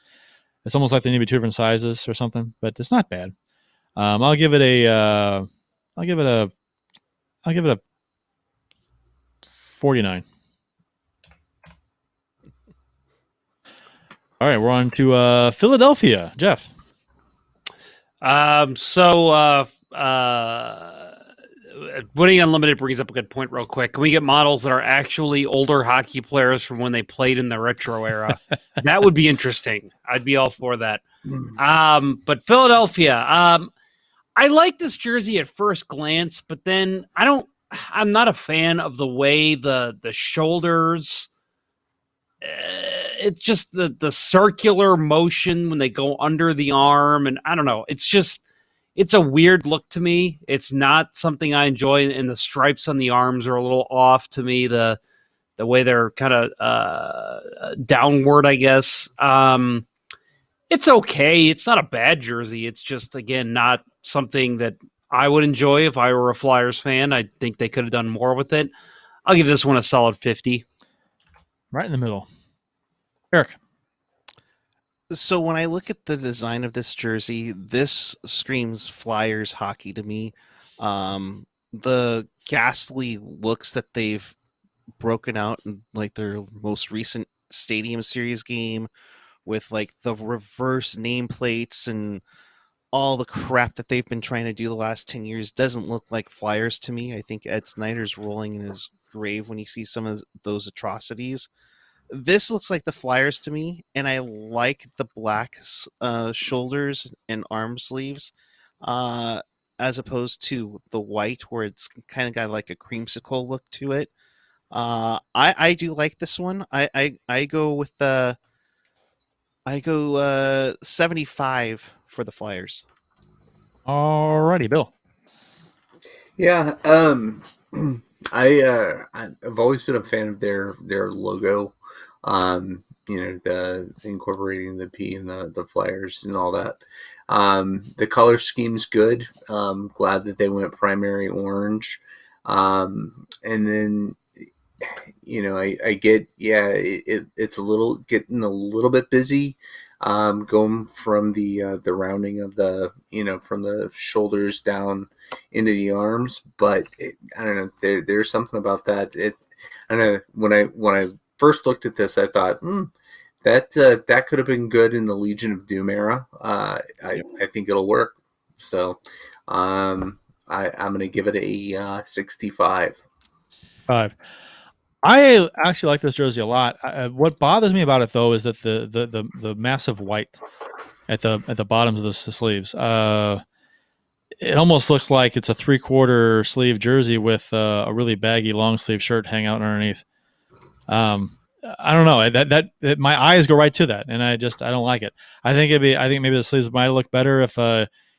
almost like they need to be two different sizes or something, but it's not bad. I'll give it a 49. All right, we're on to Philadelphia. Jeff. Winning Unlimited brings up a good point real quick. Can we get models that are actually older hockey players from when they played in the retro era? That would be interesting. I'd be all for that. But Philadelphia, I like this jersey at first glance, but then I'm not a fan of the way the shoulders, it's just the circular motion when they go under the arm, and I don't know. It's a weird look to me. It's not something I enjoy, and the stripes on the arms are a little off to me. The way they're kind of downward, I guess. It's okay. It's not a bad jersey. It's just, again, not something that I would enjoy if I were a Flyers fan. I think they could have done more with it. I'll give this one a solid 50. Right in the middle. Erik. So when I look at the design of this jersey, this screams Flyers hockey to me. The ghastly looks that they've broken out in like their most recent Stadium Series game with like the reverse nameplates and all the crap that they've been trying to do the last 10 years doesn't look like Flyers to me. I think Ed Snyder's rolling in his grave when he sees some of those atrocities. This looks like the Flyers to me, and I like the black shoulders and arm sleeves as opposed to the white where it's kind of got like a creamsicle look to it. I do like this one. I go with 75 for the Flyers. Alrighty, Bill. Yeah, I've always been a fan of their logo. The incorporating the P and the Flyers and all that. The color scheme's good. Glad that they went primary orange. And then, I get, it's getting a little bit busy. Going from the rounding of from the shoulders down into the arms, but I don't know. There's something about that. I don't know. When I first looked at this, I thought, that could have been good in the Legion of Doom era. I think it'll work. So, I'm going to give it a 65. 5. I actually like this jersey a lot. What bothers me about it though is that the massive white at the bottoms of the sleeves. It almost looks like it's a 3/4 sleeve jersey with a really baggy long sleeve shirt hanging out underneath. I don't know that my eyes go right to that, and I don't like it. I think maybe the sleeves might look better if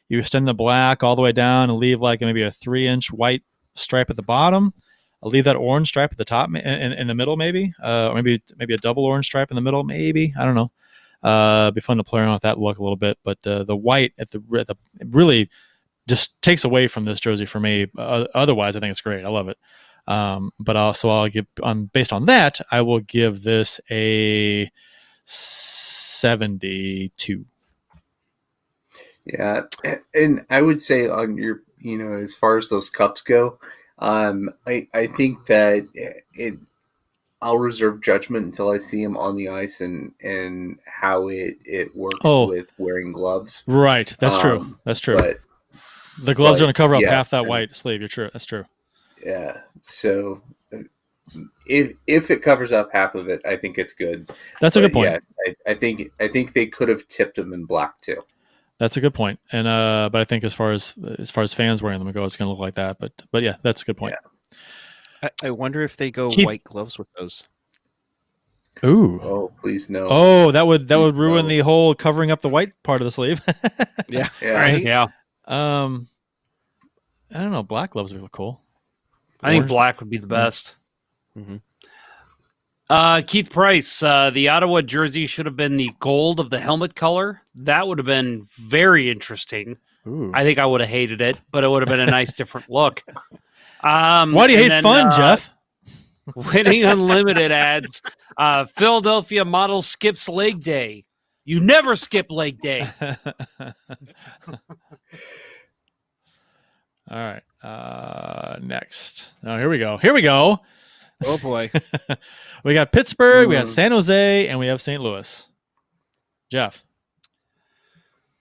you extend the black all the way down and leave like maybe a 3-inch white stripe at the bottom. I'll leave that orange stripe at the top in the middle, maybe, or maybe a double orange stripe in the middle, maybe. I don't know. It'd be fun to play around with that look a little bit, but the white at the really just takes away from this jersey for me. Otherwise, I think it's great. I love it. But also I'll give based on that, I will give this a 72. Yeah, and I would say on your, as far as those cups go, I think that I'll reserve judgment until I see him on the ice and how it works with wearing gloves. Right, that's true. That's true. But the gloves are going to cover up half that white sleeve. You're true. That's true. Yeah. So if it covers up half of it, I think it's good. That's a good point. I think they could have tipped them in black too. That's a good point. And but I think as far as fans wearing them go, it's going to look like that. But yeah, that's a good point. I wonder if they go Keith- white gloves with those. Ooh. Oh, please no. Oh, that would ruin No. the whole covering up the white part of the sleeve. Yeah. Yeah. Right? Yeah. I don't know. Black gloves would look cool. I think Orange- black would be the best. Mhm. Keith Price, the Ottawa jersey should have been the gold of the helmet color. That would have been very interesting. Ooh. I think I would have hated it, but it would have been a nice different look. Why do you hate fun, Jeff? Winning Unlimited adds Philadelphia model skips leg day. You never skip leg day. All right. Next. Oh, here we go. Here we go. Oh boy. We got Pittsburgh, we got San Jose, and we have St. Louis. Jeff.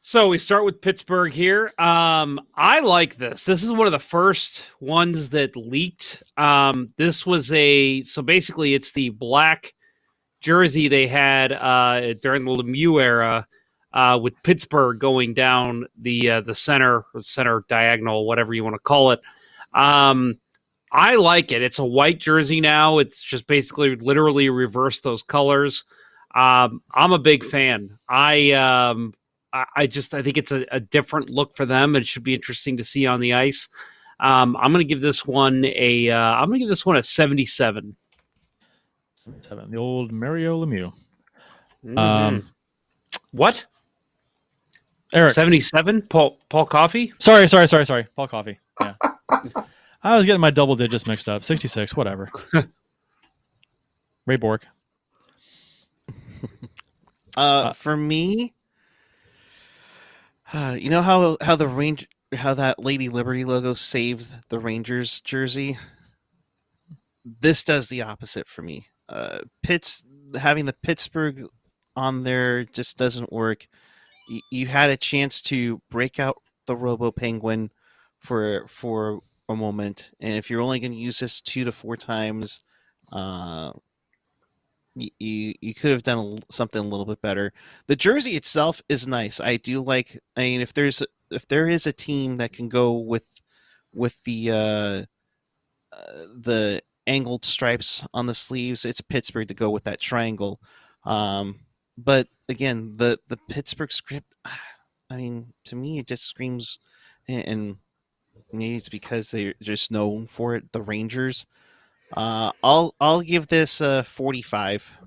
So we start with Pittsburgh here. I like this. This is one of the first ones that leaked. This was so basically it's the black jersey they had during the Lemieux era with Pittsburgh going down the center diagonal, whatever you want to call it. I like it. It's a white jersey now. It's just basically literally reverse those colors. I'm a big fan. I think it's a different look for them. It should be interesting to see on the ice. I'm going to give this one a 77. 7. The old Mario Lemieux. What? Eric. 77? Paul Coffey? Sorry. Paul Coffey. Yeah. I was getting my double digits mixed up. 66, whatever. Ray Bork. For me, you know how that Lady Liberty logo saved the Rangers jersey? This does the opposite for me. Having the Pittsburgh on there just doesn't work. You had a chance to break out the Robo Penguin for a moment, and if you're only going to use this 2 to 4 times, you could have done something a little bit better. The jersey itself is nice. I do like. I mean, if there is a team that can go with the angled stripes on the sleeves, it's Pittsburgh to go with that triangle. But again, the Pittsburgh script, I mean, to me, it just screams, and maybe it's because they're just known for it, the Rangers. I'll give this 45.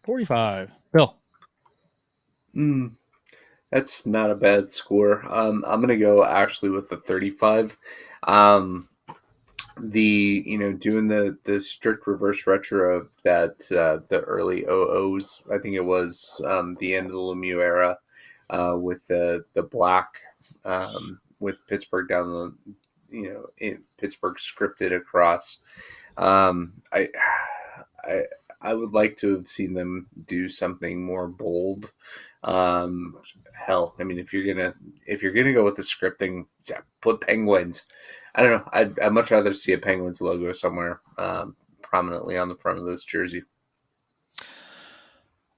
45. Bill. That's not a bad score. I'm gonna go actually with the 35. Doing the strict reverse retro of that the early OOs, I think it was the end of the Lemieux era, with the black with Pittsburgh down Pittsburgh scripted across. I would like to have seen them do something more bold. Hell, I mean, if you're gonna go with the scripting, yeah, put penguins. I don't know. I'd much rather see a Penguins logo somewhere prominently on the front of this jersey.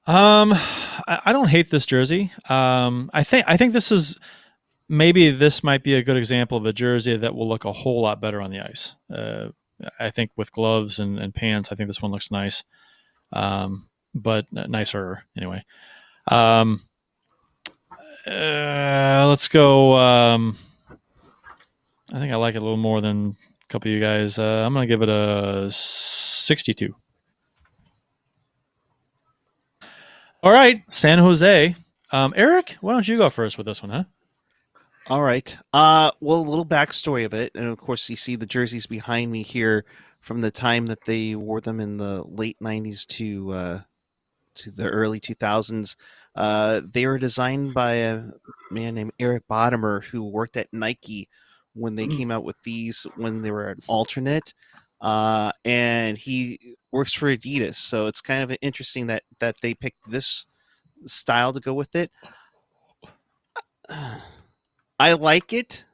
I don't hate this jersey. I think this might be a good example of a jersey that will look a whole lot better on the ice. I think with gloves and pants, I think this one looks nice, but nicer anyway. Let's go. I think I like it a little more than a couple of you guys. I'm going to give it a 62. All right, San Jose. Eric, why don't you go first with this one, huh? All right. Well, a little backstory of it, and of course, you see the jerseys behind me here from the time that they wore them in the late '90s to the early 2000s. They were designed by a man named Eric Bottomer, who worked at Nike when they came out with these when they were an alternate, and he works for Adidas. So it's kind of interesting that they picked this style to go with it. I like it.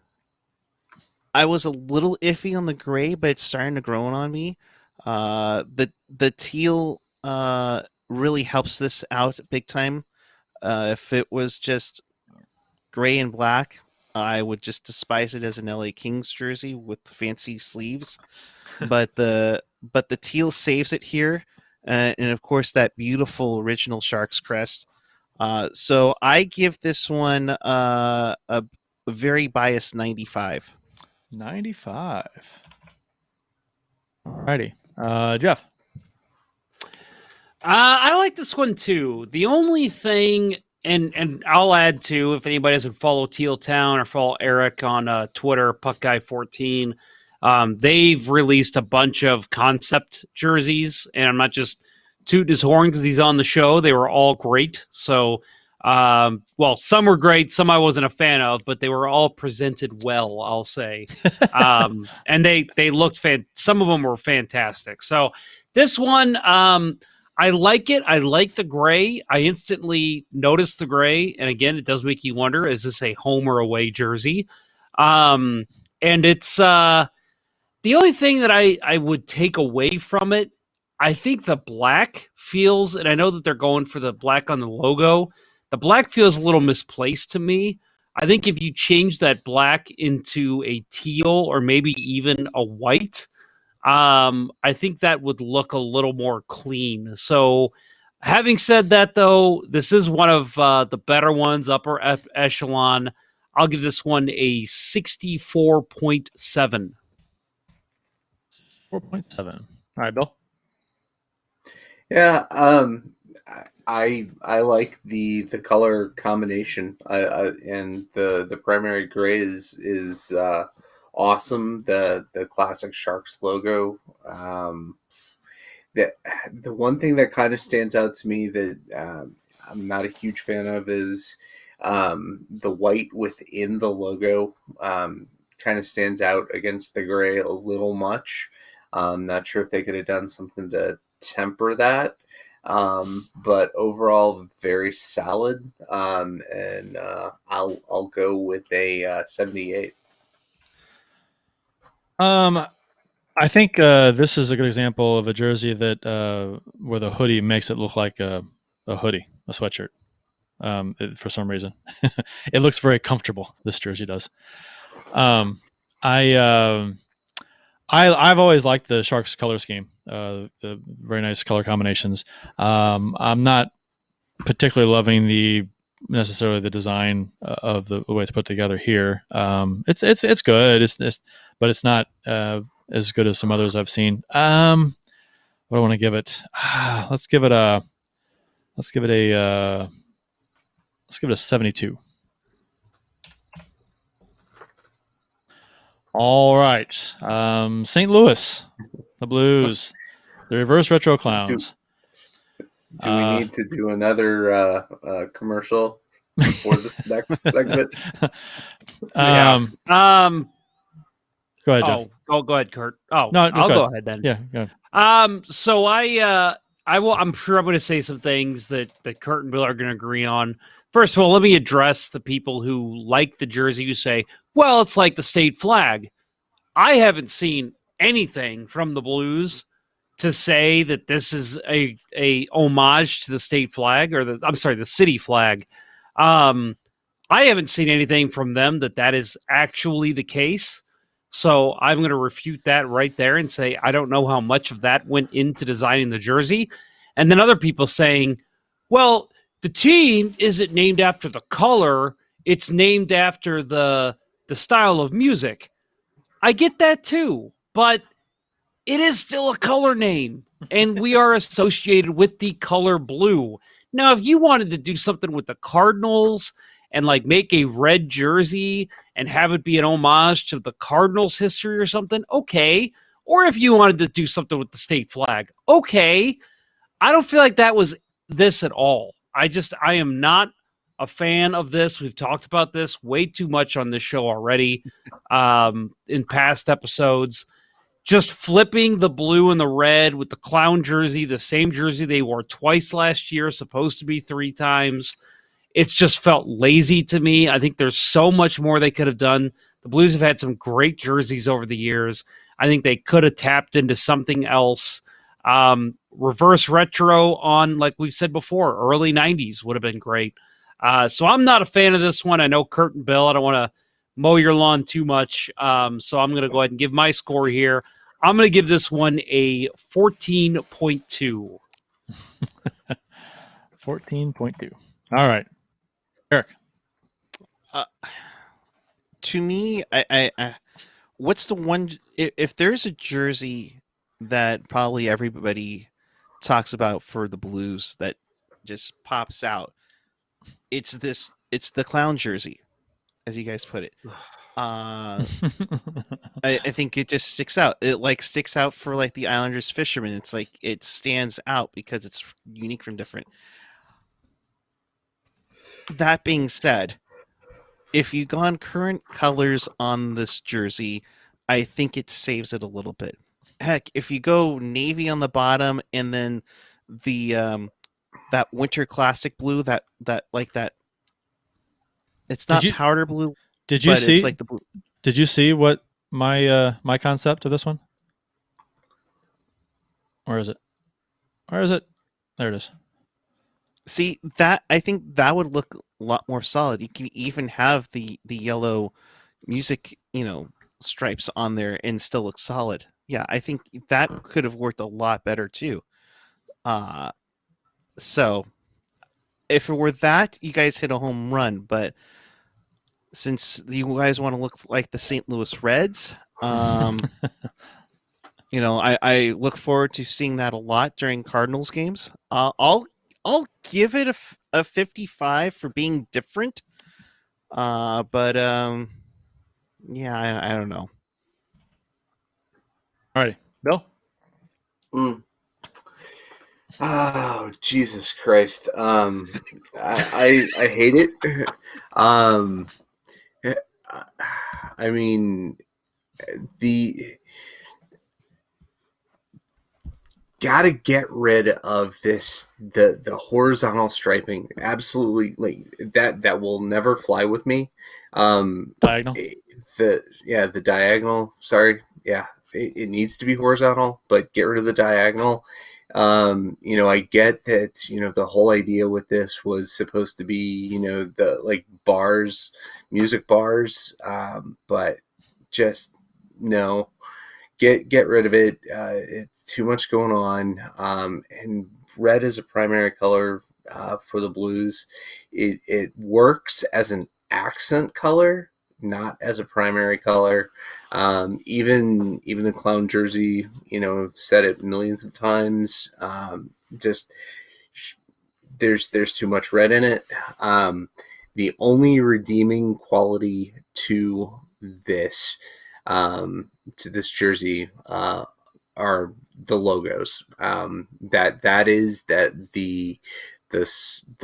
I was a little iffy on the gray, but it's starting to grow on me. The teal really helps this out big time. If it was just gray and black, I would just despise it as an LA Kings jersey with fancy sleeves. But the teal saves it here, and of course that beautiful original Sharks crest. So I give this one a very biased 95. 95. Alrighty. Jeff. I like this one too. The only thing, and I'll add to, if anybody doesn't follow Teal Town or follow Erik on Twitter, PuckGuy14, they've released a bunch of concept jerseys, and I'm not just tooting his horn because he's on the show. They were all great. So, well, some were great, some I wasn't a fan of, but they were all presented well, I'll say. And they looked some of them were fantastic. So this one, I like it. I like the gray. I instantly noticed the gray. And again, it does make you wonder, is this a home or away jersey? And it's the only thing that I would take away from it. I think the black feels, and I know that they're going for the black on the logo. The black feels a little misplaced to me. I think if you change that black into a teal or maybe even a white, I think that would look a little more clean. So having said that, though, this is one of the better ones, upper echelon. I'll give this one a 64.7. 4.7. All right, Bill. Yeah, I like the color combination. And the primary gray is awesome. The classic Sharks logo. The one thing that kind of stands out to me that I'm not a huge fan of is the white within the logo. Kind of stands out against the gray a little much. Not sure if they could have done something to temper that. But overall, very solid. And I'll go with a 78. I think this is a good example of a jersey that where the hoodie makes it look like a hoodie, a sweatshirt. For some reason, it looks very comfortable. This jersey does. I've always liked the Sharks color scheme. The very nice color combinations. I'm not particularly loving necessarily the design of the way it's put together here. It's good. But it's not as good as some others I've seen. What do I want to give it? Let's give it a 72. All right. St. Louis, the Blues, the reverse retro clowns. Do we need to do another commercial for this next segment? Go ahead, Jeff. Go ahead, Kurt. Oh, no, I'll go ahead then. Yeah, go ahead. So I'm sure I'm going to say some things that Kurt and Bill are going to agree on. First of all, let me address the people who like the jersey who say, well, it's like the state flag. I haven't seen anything from the Blues to say that this is a homage to the state flag or the city flag. I haven't seen anything from them that is actually the case. So I'm going to refute that right there and say I don't know how much of that went into designing the jersey. And then other people saying, well, the team isn't named after the color. It's named after the style of music. I get that too, but it is still a color name, and we are associated with the color blue. Now, if you wanted to do something with the Cardinals and like make a red jersey and have it be an homage to the Cardinals history or something, okay. Or if you wanted to do something with the state flag, okay. I don't feel like that was this at all. I am not a fan of this. We've talked about this way too much on this show already in past episodes. Just flipping the blue and the red with the clown jersey, the same jersey they wore twice last year, supposed to be 3 times. It's just felt lazy to me. I think there's so much more they could have done. The Blues have had some great jerseys over the years. I think they could have tapped into something else. Reverse retro on, like we've said before, early 90s would have been great. So I'm not a fan of this one. I know Kurt and Bill, I don't want to mow your lawn too much. So I'm going to go ahead and give my score here. I'm going to give this one a 14.2. 14.2. All right. Eric. To me, I what's the one? If there's a jersey that probably everybody talks about for the Blues that just pops out, it's this. It's the clown jersey, as you guys put it. I think it just sticks out. It like sticks out for like the Islanders fishermen. It's like it stands out because it's unique from different. That being said, if you gone current colors on this jersey, I think it saves it a little bit. Heck, if you go navy on the bottom and then the that winter classic blue, that it's not powder blue. Did you see? It's like the blue. Did you see what my my concept to this one? Or is it? There it is. See that? I think that would look a lot more solid. You can even have the yellow music, stripes on there and still look solid. Yeah, I think that could have worked a lot better too. So if it were that, you guys hit a home run. But since you guys want to look like the St. Louis Reds, I look forward to seeing that a lot during Cardinals games. I'll give it a 55 for being different. But yeah, I don't know. Alrighty, Bill. Oh, Jesus Christ! I hate it. I mean, gotta get rid of the horizontal striping. Absolutely, like that will never fly with me. Diagonal. The diagonal. Sorry, yeah, it needs to be horizontal, but get rid of the diagonal. I get that, the whole idea with this was supposed to be, the like bars, music bars, but just no. Get rid of it. It's too much going on. And red is a primary color for the Blues. It works as an accent color, not as a primary color. Even the clown jersey, said it millions of times. Just there's too much red in it. The only redeeming quality to this jersey are the logos. That is the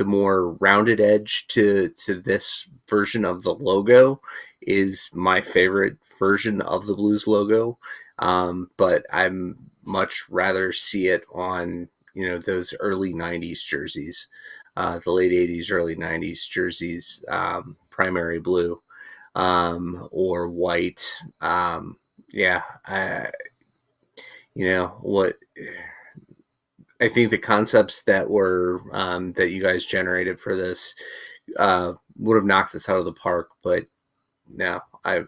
more rounded edge to this version of the logo is my favorite version of the Blues logo. But I'm much rather see it on those early 90s jerseys, the late 80s, early 90s jerseys, primary blue. Or white. What I think the concepts that were that you guys generated for this would have knocked this out of the park, but no, I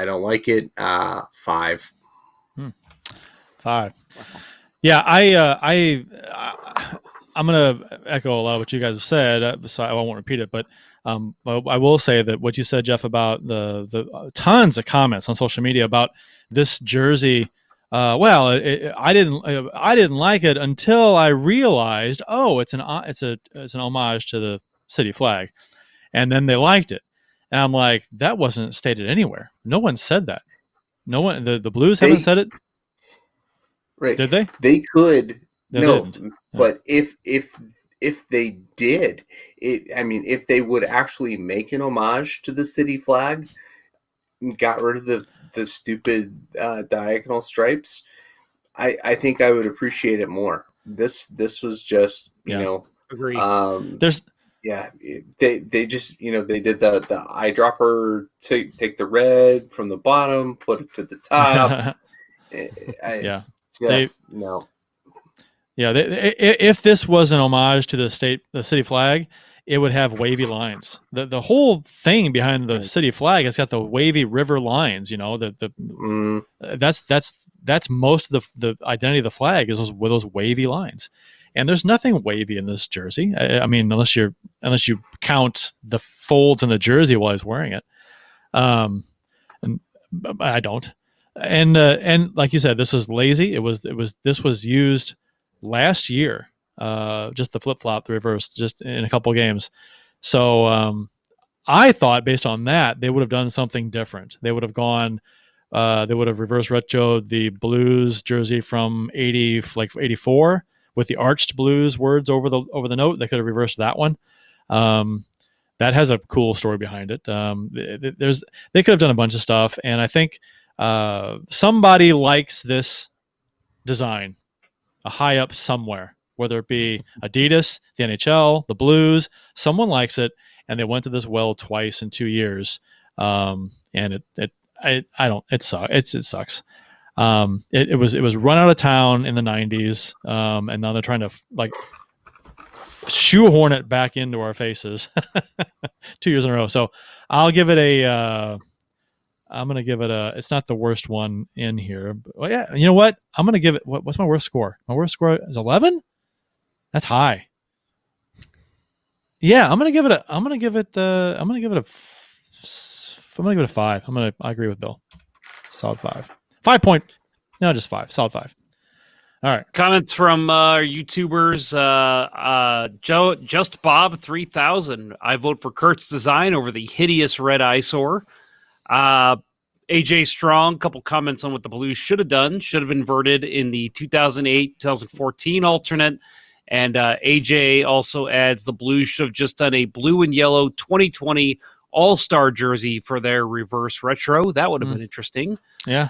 don't like it. 5. 5. Yeah, I'm gonna echo a lot of what you guys have said, so I won't repeat it, but I will say that what you said, Jeff, about the tons of comments on social media about this jersey. I didn't like it until I realized, it's an homage to the city flag, and then they liked it, and I'm like, that wasn't stated anywhere. No one said that. No one. The Blues haven't said it. Right? Did they? They could. They no, didn't. But if they did, if they would actually make an homage to the city flag, got rid of the stupid diagonal stripes, I think I would appreciate it more. This was just Agreed. They just they did the eyedropper, take the red from the bottom, put it to the top. No. Yeah, if this was an homage to the city flag, it would have wavy lines. The whole thing behind the city flag has got the wavy river lines. That's most of the identity of the flag is with those wavy lines. And there's nothing wavy in this jersey. I mean, unless you count the folds in the jersey while he's wearing it. And I don't. And like you said, this was lazy. This was used last year. Just the flip flop, the reverse, just in a couple games. So I thought, based on that, they would have done something different. They would have gone. They would have reverse retroed the Blues jersey from 84 with the arched Blues words over the note. They could have reversed that one. That has a cool story behind it. They could have done a bunch of stuff, and I think somebody likes this design, a high up somewhere, whether it be Adidas, the NHL, the Blues. Someone likes it, and they went to this well twice in 2 years, and it sucks. It was run out of town in the 90s, and now they're trying to shoehorn it back into our faces 2 years in a row. So I'll give it I'm going to give it it's not the worst one in here. Well, yeah, you know what? I'm going to give it, what's my worst score? My worst score is 11? That's high. Yeah, I'm going to give it a 5. I agree with Bill. Solid 5. 5 point. No, just 5. Solid 5. All right. Comments from our YouTubers. Just Bob 3000. I vote for Kurt's design over the hideous red eyesore. AJ Strong, couple comments on what the Blues should have done. Should have inverted in the 2008-2014 alternate. And AJ also adds the Blues should have just done a blue and yellow 2020 All-Star jersey for their reverse retro. That would have been interesting. Yeah.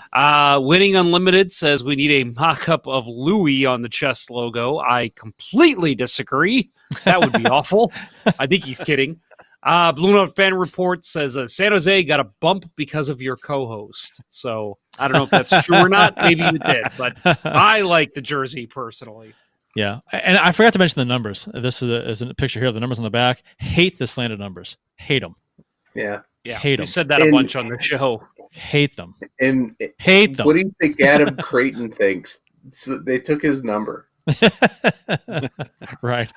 Winning Unlimited says we need a mock-up of Louis on the chest logo. I completely disagree. That would be awful. I think he's kidding. Blue Note Fan Report says San Jose got a bump because of your co-host. So I don't know if that's true or not. Maybe you did, but I like the jersey personally. Yeah, and I forgot to mention the numbers. This is a picture here of the numbers on the back. Hate the slanted numbers. Hate them. Yeah. Hate them. You said that a bunch on the show. Hate them. And hate them. What do you think Adam Creighton thinks? So they took his number. Right.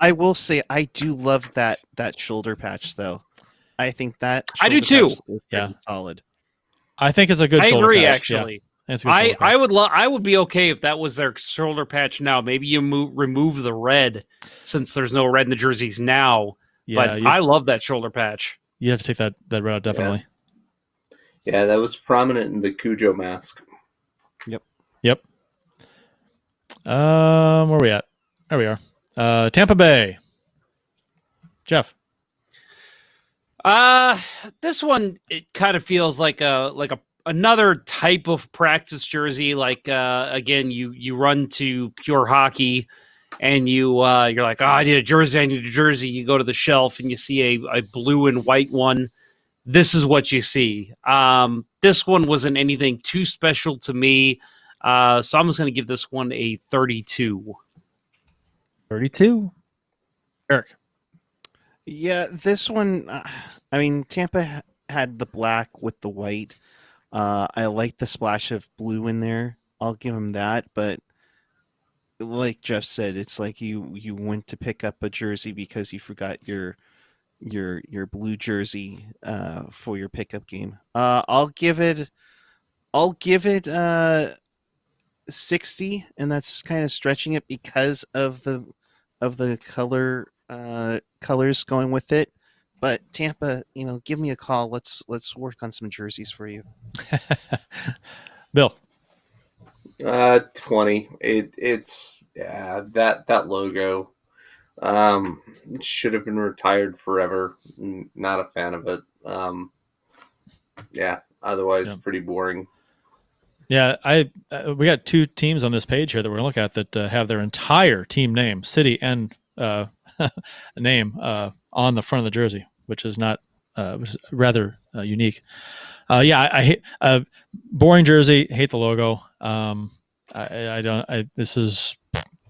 I will say I do love that shoulder patch though. I think that I do too. Yeah, solid. I think it's a good. I shoulder agree. patch. Actually, yeah. I would be okay if that was their shoulder patch now. Maybe you remove the red since there's no red in the jerseys now. Yeah, but I love that shoulder patch. You have to take that red out definitely. Yeah, that was prominent in the Cujo mask. Yep. Where are we at? There we are. Tampa Bay. Jeff. This one, it kind of feels like another type of practice jersey. Like again, you run to Pure Hockey, and you're like, oh, I need a jersey. You go to the shelf and you see a blue and white one. This is what you see. This one wasn't anything too special to me. So I'm just going to give this one a 32. 32. Erik. Yeah, this one, I mean, Tampa had the black with the white. I like the splash of blue in there. I'll give them that. But like Jeff said, it's like you went to pick up a jersey because you forgot your blue jersey for your pickup game. I'll give it 60, and that's kind of stretching it because of the colors going with it. But Tampa, give me a call. Let's work on some jerseys for you. Bill. 20. It's that logo should have been retired forever. Not a fan of it. Otherwise pretty boring. Yeah, we got two teams on this page here that we're going to look at that have their entire team name, city, and name on the front of the jersey, which is rather unique. I hate boring jersey. Hate the logo. This is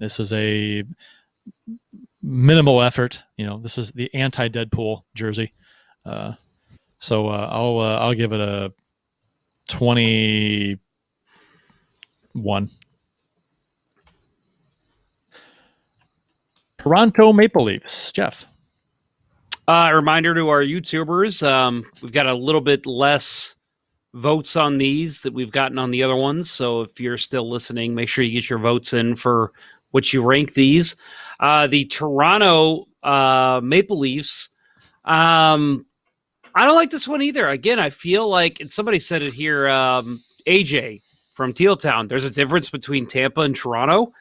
This is a minimal effort. This is the anti-Deadpool jersey. So I'll give it a 21. Toronto Maple Leafs, Jeff. Reminder to our YouTubers, we've got a little bit less votes on these that we've gotten on the other ones. So if you're still listening, make sure you get your votes in for what you rank these. The Toronto Maple Leafs, I don't like this one either. Again, I feel like, and somebody said it here, AJ from Teal Town, there's a difference between Tampa and Toronto.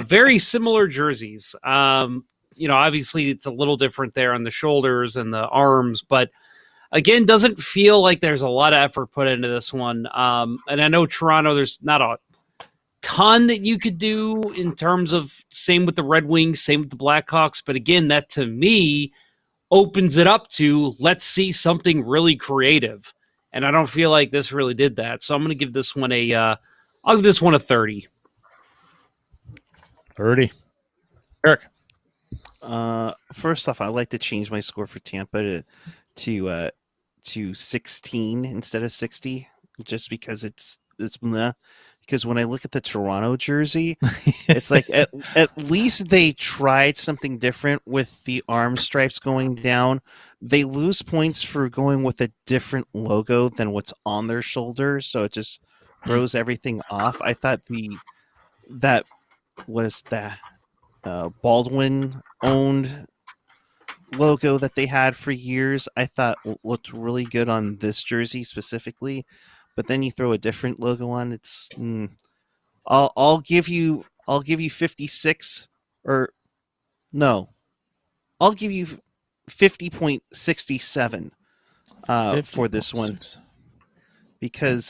Very similar jerseys. Obviously it's a little different there on the shoulders and the arms, but again, doesn't feel like there's a lot of effort put into this one. And I know Toronto, there's not a ton that you could do in terms of, same with the Red Wings, same with the Blackhawks. But again, that to me opens it up to, let's see something really creative. And I don't feel like this really did that. So I'm going to give this one I'll give this one a 30. 30. Eric. First off, I'd like to change my score for Tampa to 16 instead of 60, just because it's meh. Because when I look at the Toronto jersey, it's like at least they tried something different with the arm stripes going down. They lose points for going with a different logo than what's on their shoulder, so it just throws everything off. I thought that was the Baldwin owned logo that they had for years, I thought looked really good on this jersey specifically. But then you throw a different logo on, it's I'll give you 56, or no, I'll give you 50.67 for this one, because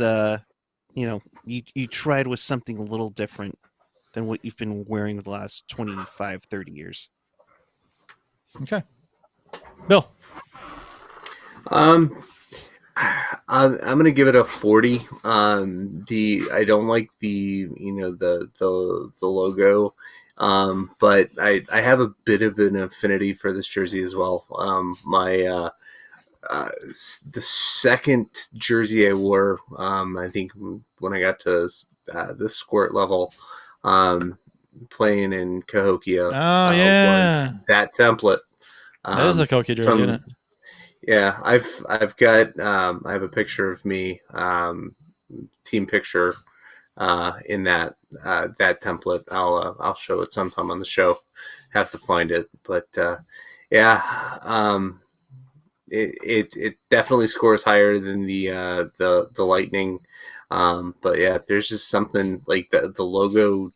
you tried with something a little different than what you've been wearing the last 25, 30 years. Okay. Bill. I'm gonna give it a 40. I don't like the logo, but I have a bit of an affinity for this jersey as well. The second jersey I wore, I think when I got to the squirt level, playing in Cahokia. Oh yeah, that template. That is a Cahokia jersey, isn't it? Yeah, I've got I have a picture of me, team picture, in that template. I'll show it sometime on the show. Have to find it, but it definitely scores higher than the Lightning. But yeah, there's just something like the logo.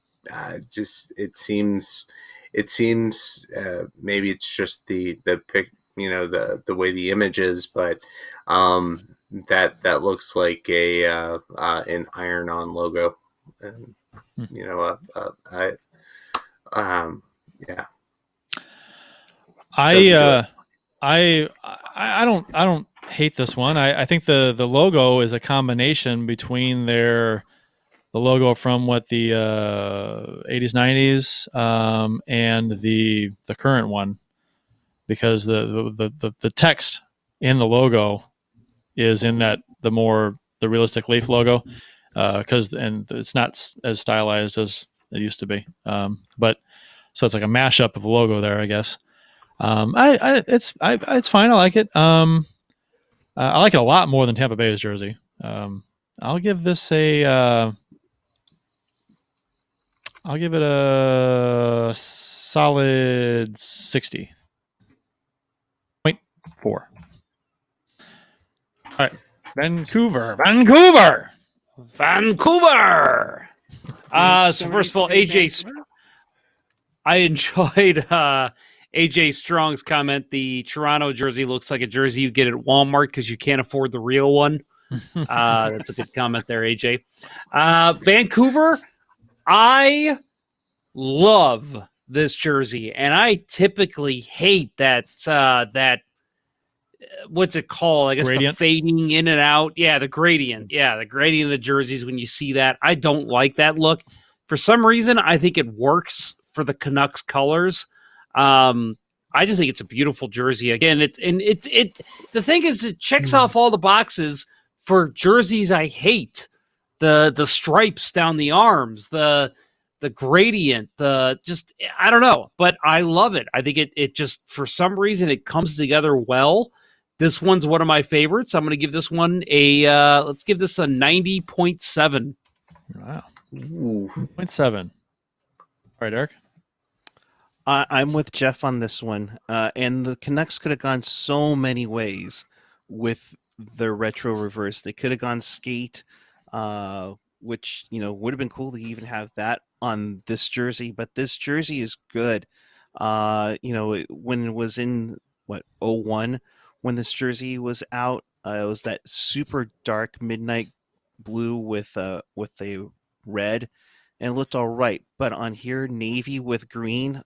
Just it seems maybe it's just the pic. The way the image is, but that looks like an iron-on logo, and yeah. I don't hate this one. I think the logo is a combination between the logo from what the 80s 90s and the current one. Because the text in the logo is in the realistic Leaf logo, and it's not as stylized as it used to be. But so it's like a mashup of a logo there, I guess. It's fine. I like it. I like it a lot more than Tampa Bay's jersey. I'll give this I'll give it a solid 60. 4. All right, Vancouver. So first of all, I enjoyed AJ Strong's comment. The Toronto jersey looks like a jersey you get at Walmart because you can't afford the real one. That's a good comment there, AJ. Vancouver, I love this jersey, and I typically hate that what's it called? I guess gradient? The fading in and out. Yeah, the gradient. Yeah, the gradient of the jerseys when you see that. I don't like that look. For some reason, I think it works for the Canucks colors. I just think it's a beautiful jersey. Again, it the thing is, it checks off all the boxes for jerseys I hate. The stripes down the arms, the gradient, I don't know, but I love it. I think it just, for some reason, it comes together well. This one's one of my favorites. I'm going to give this one let's give this a 90.7. Wow. Ooh. 0.7. All right, Eric. I'm with Jeff on this one. And the Canucks could have gone so many ways with the retro reverse. They could have gone skate, which, would have been cool to even have that on this jersey. But this jersey is good. When it was in, 01, when this jersey was out, it was that super dark midnight blue with a red, and it looked all right. But on here, navy with green,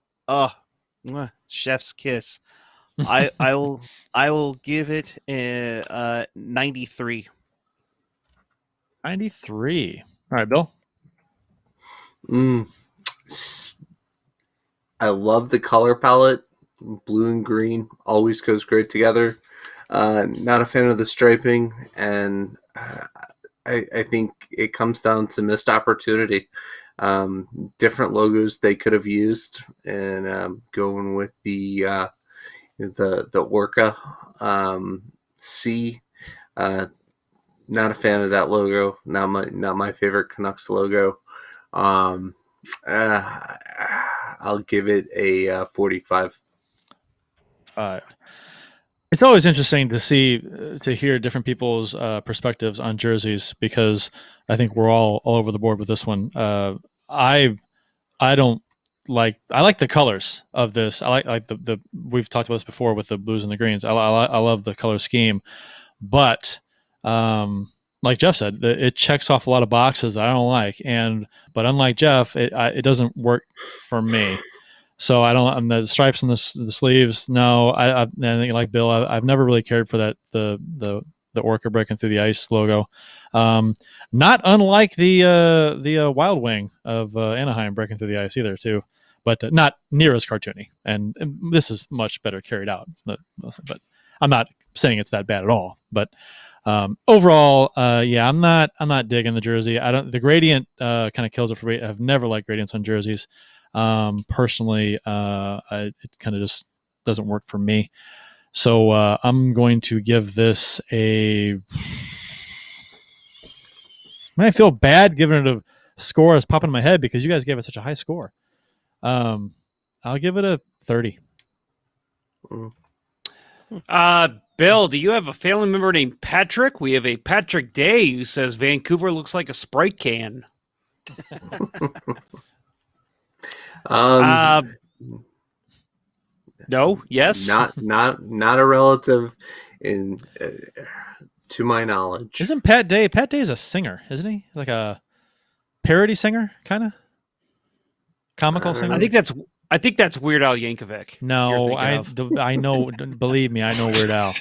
chef's kiss. I will give it a 93. 93. All right, Bill. I love the color palette. Blue and green always goes great together. Not a fan of the striping, and I think it comes down to missed opportunity. Different logos they could have used, and going with the Orca C. Not a fan of that logo. Not my favorite Canucks logo. I'll give it a 45. It's always interesting to hear different people's perspectives on jerseys, because I think we're all over the board with this one. I like the colors of this. I like the we've talked about this before with the blues and the greens. I love the color scheme, but like Jeff said, it checks off a lot of boxes that I don't like, but unlike Jeff, it doesn't work for me. So I don't. The stripes and the sleeves. No, I think like Bill, I've never really cared for that the Orca breaking through the ice logo. Not unlike the Wild Wing of Anaheim breaking through the ice either too, but not near as cartoony. And this is much better carried out. But I'm not saying it's that bad at all. But overall, I'm not digging the jersey. The gradient kind of kills it for me. I've never liked gradients on jerseys. Personally, it kind of just doesn't work for me. So I'm going to give this a. I feel bad giving it a score that's popping in my head because you guys gave it such a high score. I'll give it a 30. Bill, do you have a family member named Patrick? We have a Patrick Day who says Vancouver looks like a Sprite can. No, yes, not a relative in to my knowledge. Isn't Pat Day? Pat Day is a singer, isn't he? Like a parody singer, kind of comical singer. I think that's Weird Al Yankovic. No, I know. Believe me, I know Weird Al.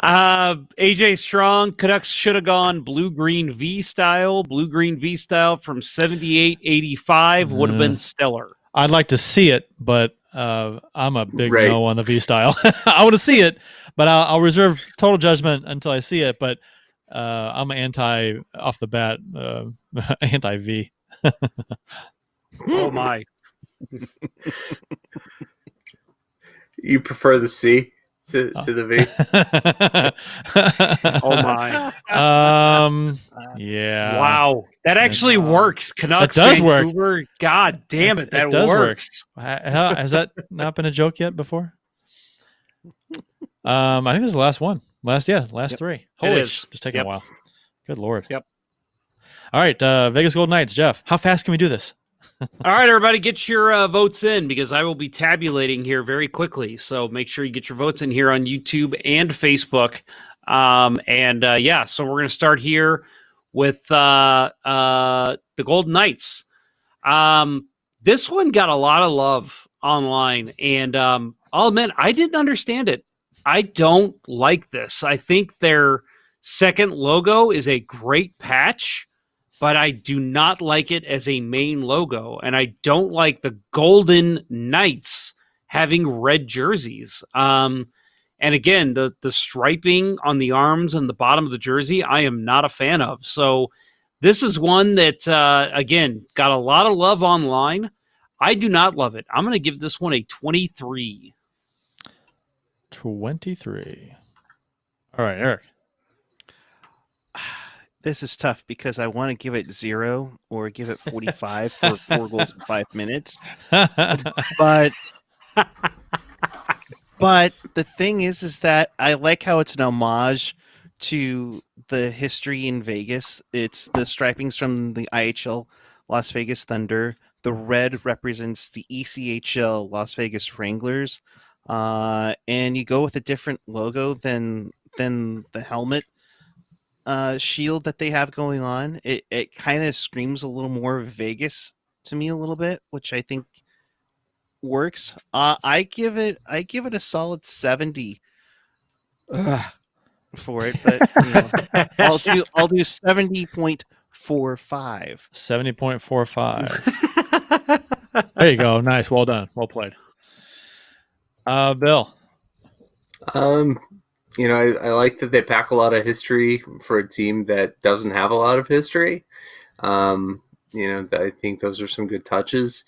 AJ Strong, Canucks should have gone blue-green V style. Blue-green V style from 78-85 would have been stellar. I'd like to see it, but I'm a big no on the V style. I want to see it, but I'll reserve total judgment until I see it. But I'm anti off the bat, anti V. Oh my! You prefer the C to the V? Oh my! Yeah. Wow, that actually works. Canucks. It does Vancouver, work. God damn it, that does works. Work. Has that not been a joke yet before? I think this is the last one. Last three. Holy, it's taking a while. Good Lord. Yep. All right, Vegas Golden Knights. Jeff, how fast can we do this? All right, everybody, get your votes in because I will be tabulating here very quickly. So make sure you get your votes in here on YouTube and Facebook. So we're going to start here with the Golden Knights. This one got a lot of love online, and I'll admit I didn't understand it. I don't like this. I think their second logo is a great patch, but I do not like it as a main logo, and I don't like the Golden Knights having red jerseys. And again, the striping on the arms and the bottom of the jersey, I am not a fan of. So this is one that, again, got a lot of love online. I do not love it. I'm going to give this one a 23. 23. All right, Eric. This is tough because I want to give it 0 or give it 45 for 4 goals in 5 minutes. But the thing is that I like how it's an homage to the history in Vegas. It's the stripings from the IHL Las Vegas Thunder. The red represents the ECHL Las Vegas Wranglers. And you go with a different logo than the helmet shield that they have going on. It kind of screams a little more Vegas to me a little bit, which I think works. I give it a solid 70 for it, but I'll do 70.45. 70.45. There you go. Nice. Well done. Well played. Bill. I like that they pack a lot of history for a team that doesn't have a lot of history. I think those are some good touches,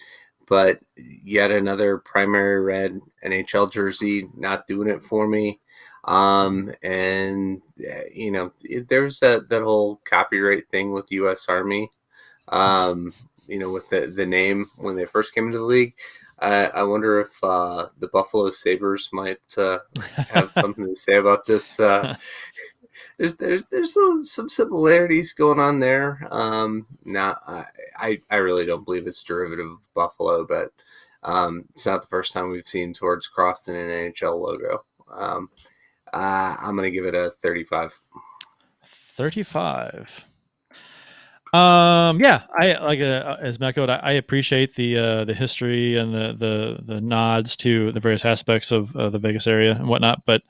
but yet another primary red NHL jersey not doing it for me. There's that whole copyright thing with the U.S. Army, with the name when they first came into the league. I wonder if the Buffalo Sabres might have something to say about this. There's some similarities going on there. I really don't believe it's derivative of Buffalo, but it's not the first time we've seen Torts crossed in an NHL logo. I'm going to give it a 35. 35. Yeah, I like as Matt echoed, I appreciate the history and the nods to the various aspects of the Vegas area and whatnot, but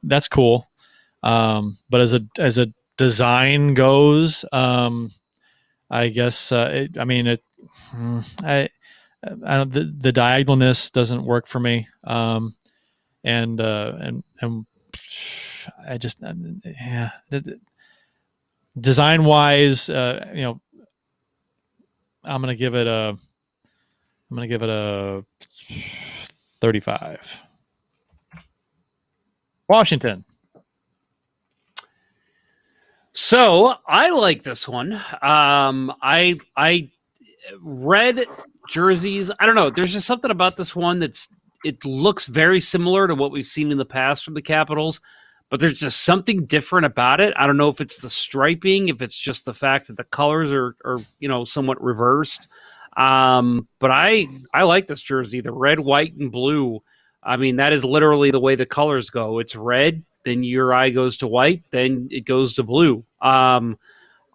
that's cool. But as a design goes, I guess I don't, the diagonalness doesn't work for me. And I just design wise, I'm gonna give it a 35. Washington. So I like this one. I red jerseys. I don't know. There's just something about this one it looks very similar to what we've seen in the past from the Capitals, but there's just something different about it. I don't know if it's the striping, if it's just the fact that the colors are somewhat reversed. But I like this jersey, the red, white, and blue. I mean, that is literally the way the colors go. It's red, then your eye goes to white, then it goes to blue. I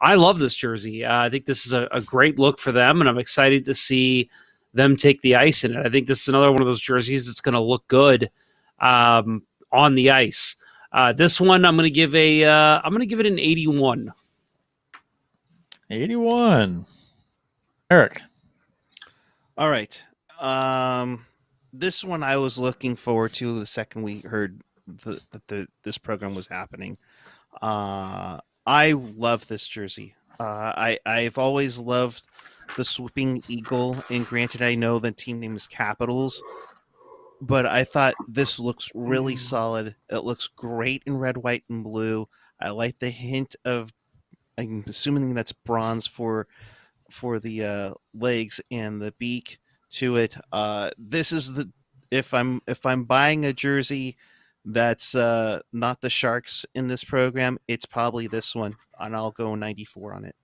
love this jersey. I think this is a great look for them, and I'm excited to see them take the ice in it. I think this is another one of those jerseys that's going to look good on the ice. This one, I'm going to give it an 81. 81. Eric. All right. This one I was looking forward to the second we heard that this program was happening. I love this jersey. I've always loved the swooping eagle, and granted, I know the team name is Capitals, but I thought this looks really solid. It looks great in red, white, and blue. I like the hint of, I'm assuming that's bronze for the legs and the beak to it. This is if I'm buying a jersey that's not the Sharks in this program, it's probably this one, and I'll go 94 on it.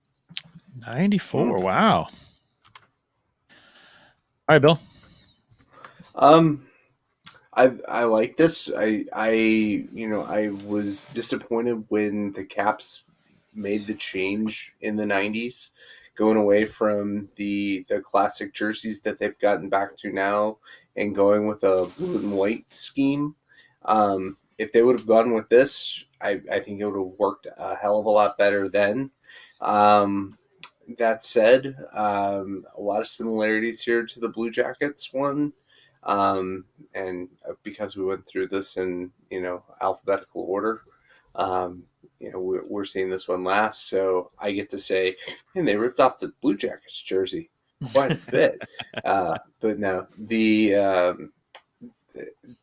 94. Wow. All right, Bill. I like this. I was disappointed when the Caps made the change in the 90s, going away from the classic jerseys that they've gotten back to now and going with a blue and white scheme. If they would have gone with this, I think it would have worked a hell of a lot better then. That said, a lot of similarities here to the Blue Jackets one. And because we went through this in, alphabetical order, we're seeing this one last. So I get to say, man, they ripped off the Blue Jackets jersey quite a bit. But no, the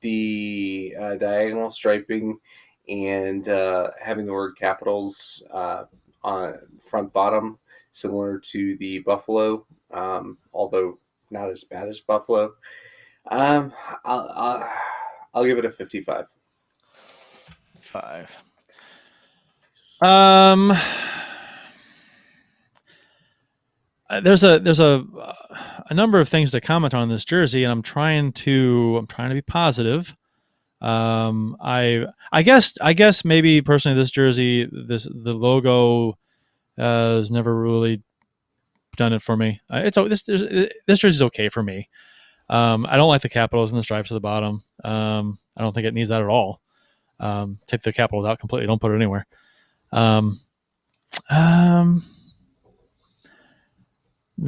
diagonal striping and having the word capitals on front bottom, similar to the Buffalo, although not as bad as Buffalo. I'll, I'll, I'll give it a 55. 5. There's a number of things to comment on this jersey, and I'm trying to be positive. I guess maybe personally this jersey, the logo has never really done it for me. This jersey's okay for me. I don't like the capitals and the stripes at the bottom. I don't think it needs that at all. Take the capitals out completely. Don't put it anywhere.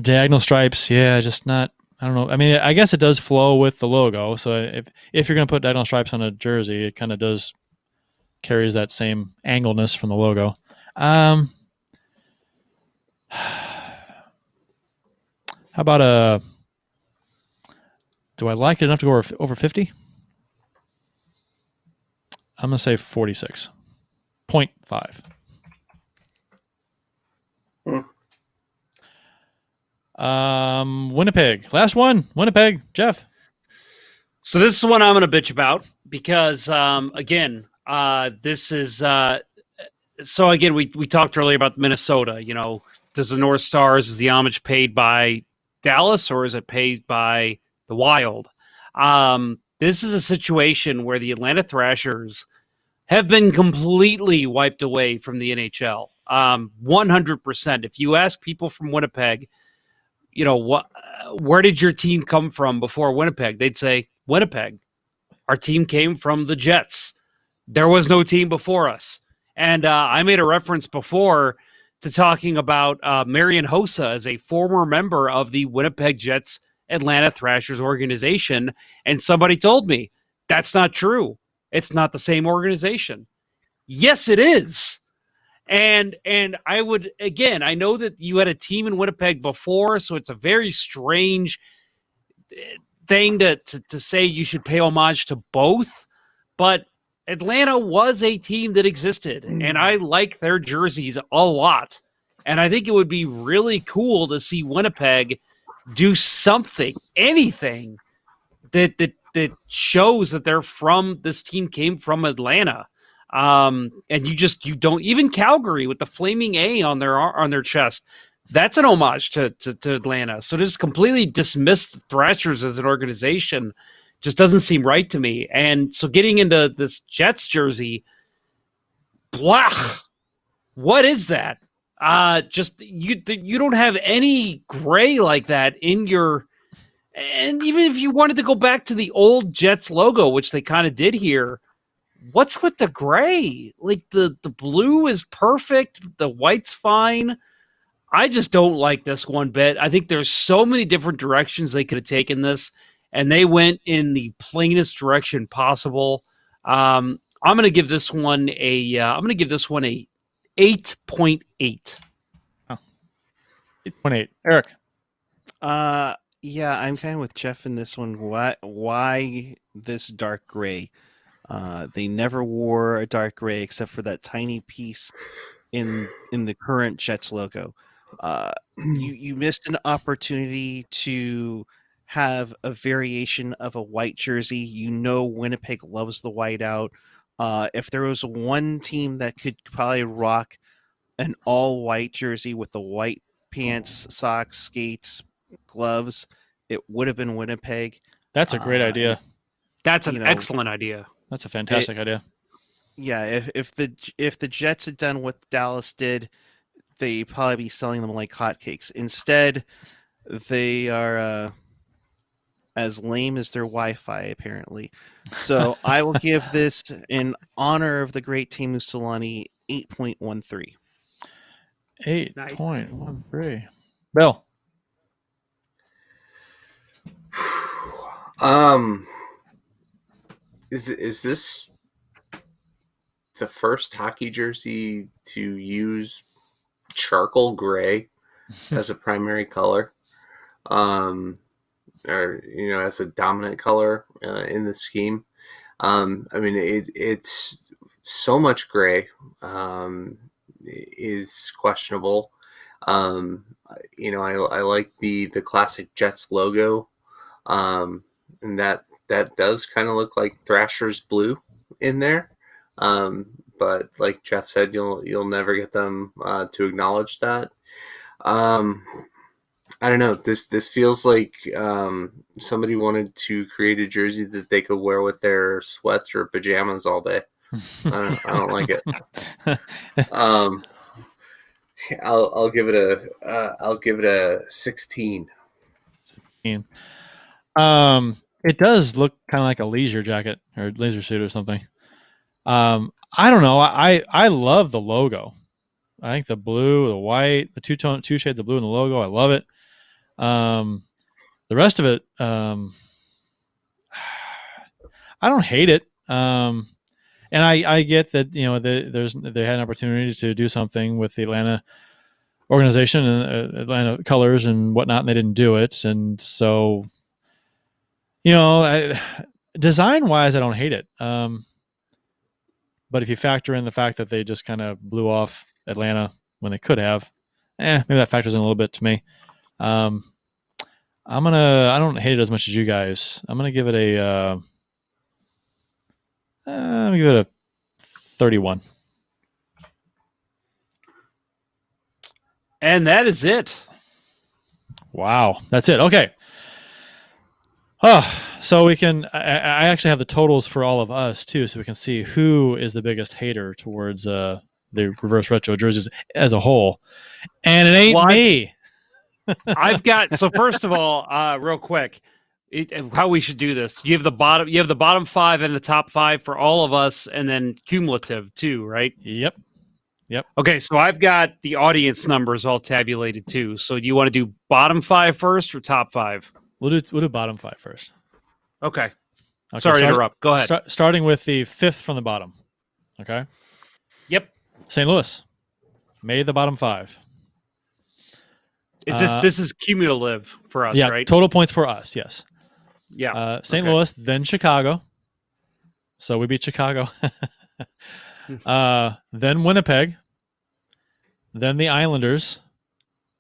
Diagonal stripes, yeah, just not. I don't know. I mean, I guess it does flow with the logo. So if you're going to put diagonal stripes on a jersey, it kind of does carries that same angleness from the logo. How about do I like it enough to go over 50? I'm going to say 46.5. Winnipeg. Last one. Winnipeg. Jeff. So this is one I'm going to bitch about because, again, this is so again, we talked earlier about Minnesota. Does the North Stars, is the homage paid by Dallas or is it paid by the Wild? This is a situation where the Atlanta Thrashers have been completely wiped away from the NHL. 100%. If you ask people from Winnipeg, where did your team come from before Winnipeg? They'd say Winnipeg. Our team came from the Jets. There was no team before us. And I made a reference before to talking about Marian Hossa as a former member of the Winnipeg Jets Atlanta Thrashers organization. And somebody told me that's not true. It's not the same organization. Yes, it is. And I would, again, I know that you had a team in Winnipeg before, so it's a very strange thing to say you should pay homage to both. But Atlanta was a team that existed, and I like their jerseys a lot. And I think it would be really cool to see Winnipeg do something, anything that shows that they're from, this team came from Atlanta. And you don't, even Calgary with the flaming A on their chest, that's an homage to Atlanta. So to just completely dismiss the Thrashers as an organization just doesn't seem right to me. And so getting into this Jets jersey, blah, what is that? Just you don't have any gray like that in your. And even if you wanted to go back to the old Jets logo, which they kind of did here, what's with the gray? Like the blue is perfect. The white's fine. I just don't like this one bit. I think there's so many different directions they could have taken this, and they went in the plainest direction possible. I'm going to give this one a 8.8. Oh. 8.8. Eric. Yeah, I'm kind of with Jeff in this one. Why this dark gray? They never wore a dark gray except for that tiny piece in the current Jets logo. You missed an opportunity to have a variation of a white jersey. Winnipeg loves the white out. If there was one team that could probably rock an all-white jersey with the white pants, socks, skates, gloves, it would have been Winnipeg. That's a great idea. That's an excellent idea. That's a fantastic idea. Yeah, if the Jets had done what Dallas did, they'd probably be selling them like hotcakes. Instead, they are as lame as their Wi-Fi, apparently. So I will give this, in honor of the great Teemu Selanne, 8.13. 8.13. Bill. Is this the first hockey jersey to use charcoal gray as a primary color, or as a dominant color in the scheme? I mean, it's so much gray is questionable. I like the classic Jets logo, and that does kind of look like Thrasher's blue in there. But like Jeff said, you'll never get them to acknowledge that. I don't know. This feels like somebody wanted to create a jersey that they could wear with their sweats or pajamas all day. I don't like it. I'll give it a 16. 16. It does look kind of like a leisure jacket or leisure suit or something. I don't know. I love the logo. I think the blue, the white, the two shades of blue in the logo. I love it. The rest of it, I don't hate it. And I get that they had an opportunity to do something with the Atlanta organization and Atlanta colors and whatnot, and they didn't do it. And so, design wise, I don't hate it. But if you factor in the fact that they just kind of blew off Atlanta when they could have, maybe that factors in a little bit to me. I don't hate it as much as you guys. I'm gonna give it a 31. And that is it. Wow, that's it. Okay. Oh, so we can. I actually have the totals for all of us too, so we can see who is the biggest hater towards the reverse retro jerseys as a whole. And it ain't me. I've got. So first of all, real quick, how we should do this. You have the bottom 5 and the top 5 for all of us, and then cumulative too, right? Yep. Okay, so I've got the audience numbers all tabulated too. So do you want to do bottom 5 first or top 5? We'll do bottom 5 first. Okay. Sorry to interrupt. Go ahead. Starting with the 5th from the bottom. Okay. Yep. St. Louis made the bottom 5. Is this is cumulative for us, right? Total points for us, yes. Yeah. St. Louis, then Chicago. So we beat Chicago. Then Winnipeg. Then the Islanders.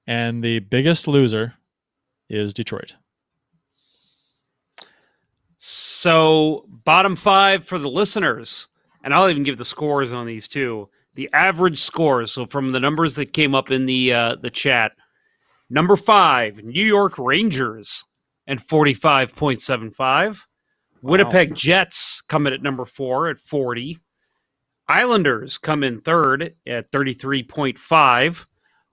And the biggest loser is Detroit. So bottom 5 for the listeners, and I'll even give the scores on these too. The average scores, so from the numbers that came up in the chat. Number 5, New York Rangers and 45.75. Winnipeg Jets come in at number 4 at 40. Islanders come in third at 33.5.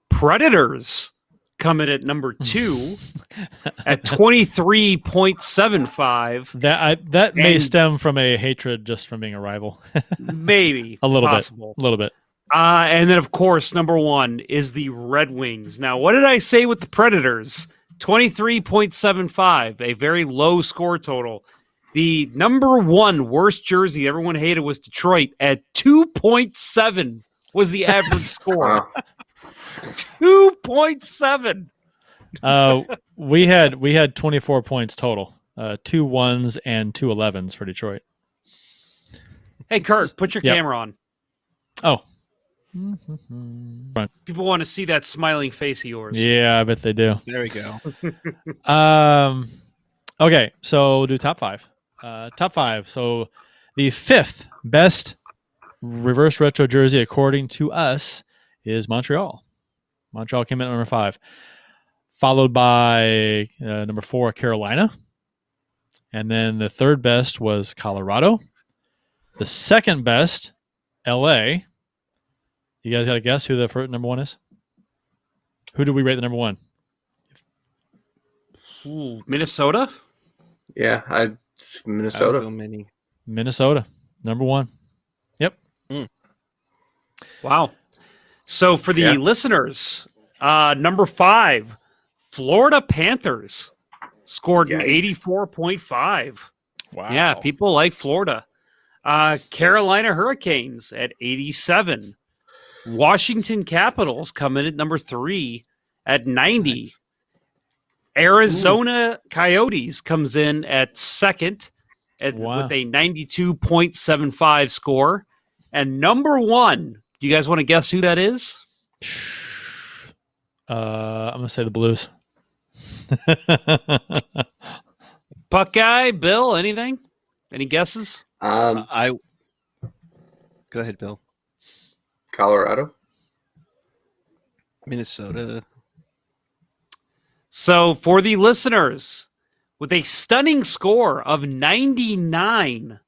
Predators come in at number 2 at 23.75. That may stem from a hatred just from being a rival. Maybe. A little bit. And then, of course, number 1 is the Red Wings. Now, what did I say with the Predators? 23.75, a very low score total. The number 1 worst jersey everyone hated was Detroit at 2.7 was the average score. 2.7. We had 24 points total. 2 1s and 2 11s for Detroit. Hey, Kurt, put your camera on. Oh. People want to see that smiling face of yours. Yeah, I bet they do. There we go. Okay, so we'll do top 5. Top 5. So the 5th best reverse retro jersey, according to us, is Montreal. Montreal came in at number 5, followed by number 4, Carolina, and then the 3rd best was Colorado. The 2nd best, LA. You guys got to guess who the first number 1 is? Who do we rate the number 1? Ooh, Minnesota? Yeah, Minnesota. Minnesota, number 1. Yep. Wow. So for the Yeah. listeners, number 5, Florida Panthers scored an Yikes. 84.5. Wow. Yeah, people like Florida. Carolina Hurricanes at 87. Washington Capitals come in at number 3 at 90. Nice. Arizona Coyotes comes in at second Wow. with a 92.75 score. And number 1, do you guys want to guess who that is? I'm gonna say the Blues. Puck guy, Bill, anything? Any guesses? I go ahead, Bill. Colorado. Minnesota. So for the listeners, with a stunning score of 99,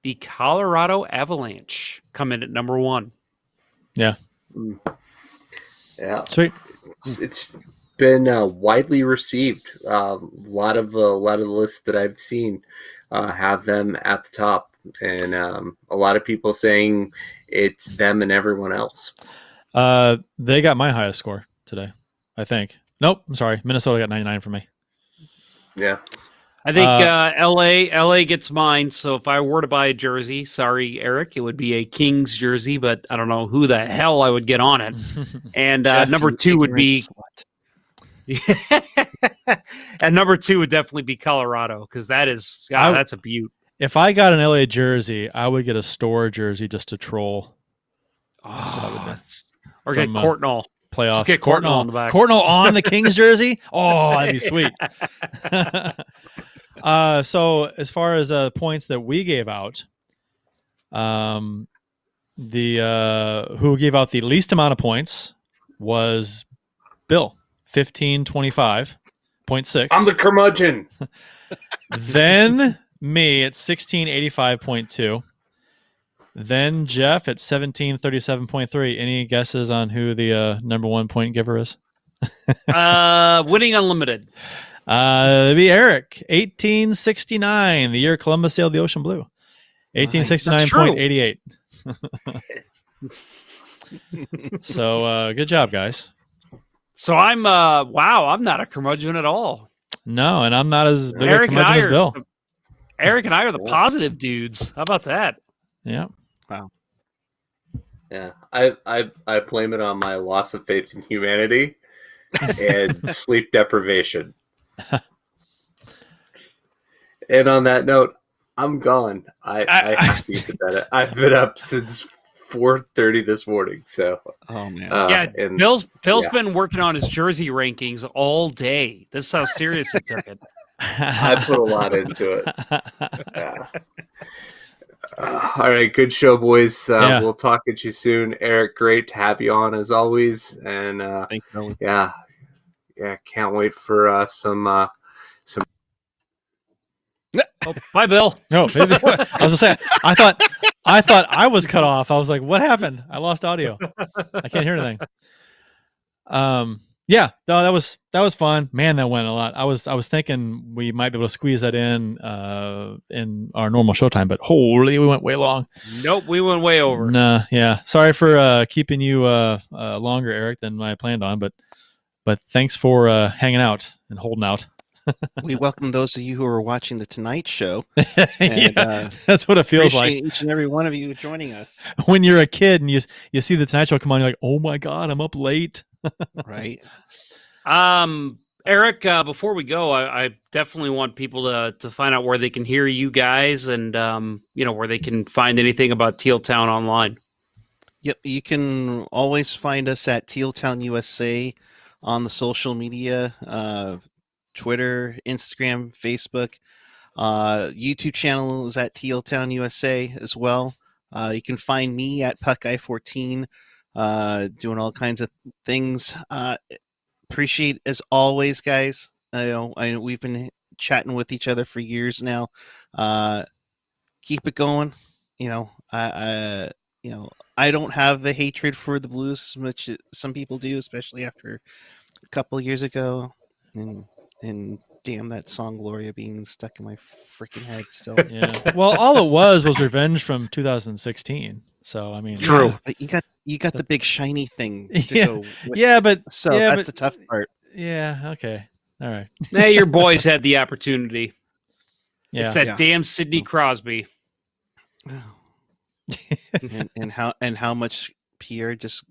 the Colorado Avalanche come in at number 1. Yeah. Yeah, Sweet. it's been widely received. A lot of the lists that I've seen have them at the top, and a lot of people saying it's them and everyone else. They got my highest score today, I think. Nope, I'm sorry. Minnesota got 99 for me. Yeah, I think LA gets mine. So if I were to buy a jersey, sorry, Eric, it would be a Kings jersey, but I don't know who the hell I would get on it. And Jeff, number you 2 would ignorant be, slut. and number 2 would definitely be Colorado because that is, that's a beaut. If I got an LA jersey, I would get a store jersey just to troll That's what I would do. Or get From, Courtnall. playoffs. get Courtnall on the back. Courtnall on the Kings jersey? Oh, that'd be sweet. So as far as points that we gave out, the who gave out the least amount of points was Bill, 1525.6. I'm the curmudgeon. Then me at 1685.2. Then Jeff at 1737.3. Any guesses on who the number 1 point giver is? Winning Unlimited. It'd be Eric, 1869, the year Columbus sailed the ocean blue. 1869.88. So good job, guys. So I'm I'm not a curmudgeon at all. No, and I'm not as big Eric a and I curmudgeon as are Bill. Eric and I are the positive dudes. How about that? Yeah. Yeah, I blame it on my loss of faith in humanity and sleep deprivation. And on that note, I'm gone. I have to get to bed. I've been up since 4:30 this morning. So Oh man. and Bill's yeah. been working on his jersey rankings all day. This is how serious he took it. I put a lot into it. Yeah. All right, good show, boys. Yeah. We'll talk at you soon. Eric, great to have you on as always. And Thank you. yeah, can't wait for some. Oh, bye, Bill. No, I was gonna say I thought I was cut off. I was like, what happened? I lost audio. I can't hear anything. Yeah, no, that was fun. Man, that went a lot. I was thinking we might be able to squeeze that in our normal showtime, but holy, we went way long. Nope, we went way over. Nah, yeah. Sorry for keeping you longer, Eric, than I planned on, but thanks for hanging out and holding out. We welcome those of you who are watching the Tonight Show. And, Yeah, that's what it feels like appreciate each and every one of you joining us. when you're a kid and you see the Tonight Show come on. You're like, oh my god, I'm up late. Right. Eric, before we go, I definitely want people to find out where they can hear you guys and where they can find anything about Teal Town online. Yep. You can always find us at Teal Town USA on the social media, Twitter, Instagram, Facebook. YouTube channel is at Teal Town USA as well. You can find me at Puckeye14, doing all kinds of things. Appreciate as always, guys. We've been chatting with each other for years now. Keep it going. I don't have the hatred for the Blues as much as some people do, especially after a couple years ago. And damn that song Gloria being stuck in my freaking head still. Yeah. Well, all it was revenge from 2016. So I mean, True. Yeah, but you got the big shiny thing to Yeah. go with. yeah, but So yeah, that's but- the tough part. yeah, okay, all right, Hey, your boys had the opportunity. yeah. It's that Yeah. damn Sidney Crosby. and how much Pierre just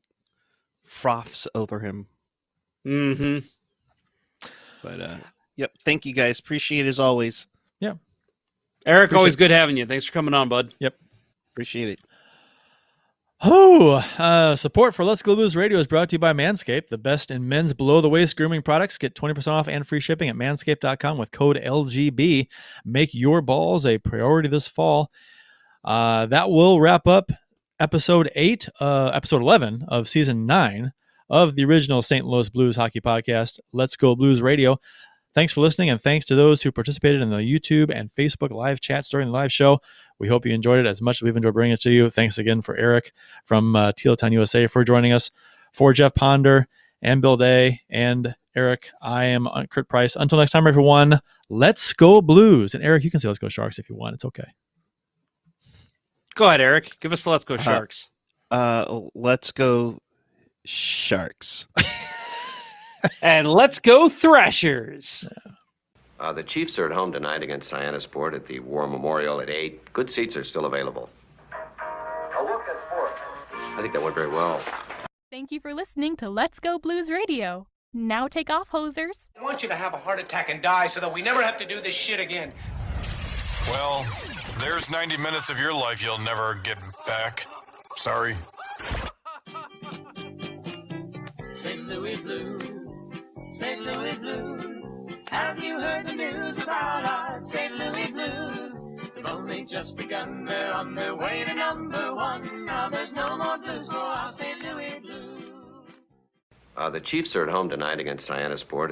froths over him. Mm-hmm. But yep, thank you guys. Appreciate it as always. Eric, Appreciate always it. good having you. Thanks for coming on, bud. Appreciate it. Support for Let's Go Blues Radio is brought to you by Manscaped, the best in men's below-the-waist grooming products. Get 20% off and free shipping at manscaped.com with code LGB. Make your balls a priority this fall. That will wrap up episode 11 of season 9 of the original St. Louis Blues hockey podcast, Let's Go Blues Radio. Thanks for listening, and thanks to those who participated in the YouTube and Facebook live chats during the live show. We hope you enjoyed it as much as we've enjoyed bringing it to you. Thanks again for Erik from Teal Town USA for joining us. For Jeff Ponder and Bill Day and Eric, I am Kurt Price. Until next time, everyone, let's go Blues. And Eric, you can say let's go Sharks if you want. It's okay. Go ahead, Eric. Give us the Let's Go Sharks. Let's go Sharks. And let's go Thrashers. The Chiefs are at home tonight against Cyanosport at the War Memorial at 8. Good seats are still available. A look at sports. I think that went very well. Thank you for listening to Let's Go Blues Radio. Now take off, hosers. I want you to have a heart attack and die so that we never have to do this shit again. Well, there's 90 minutes of your life you'll never get back. Sorry. St. Louis Blues, St. Louis Blues. Have you heard the news about our St. Louis Blues? They've only just begun, they're on their way to number one. Now there's no more blues for our St. Louis Blues. The Chiefs are at home tonight against Cyanosport at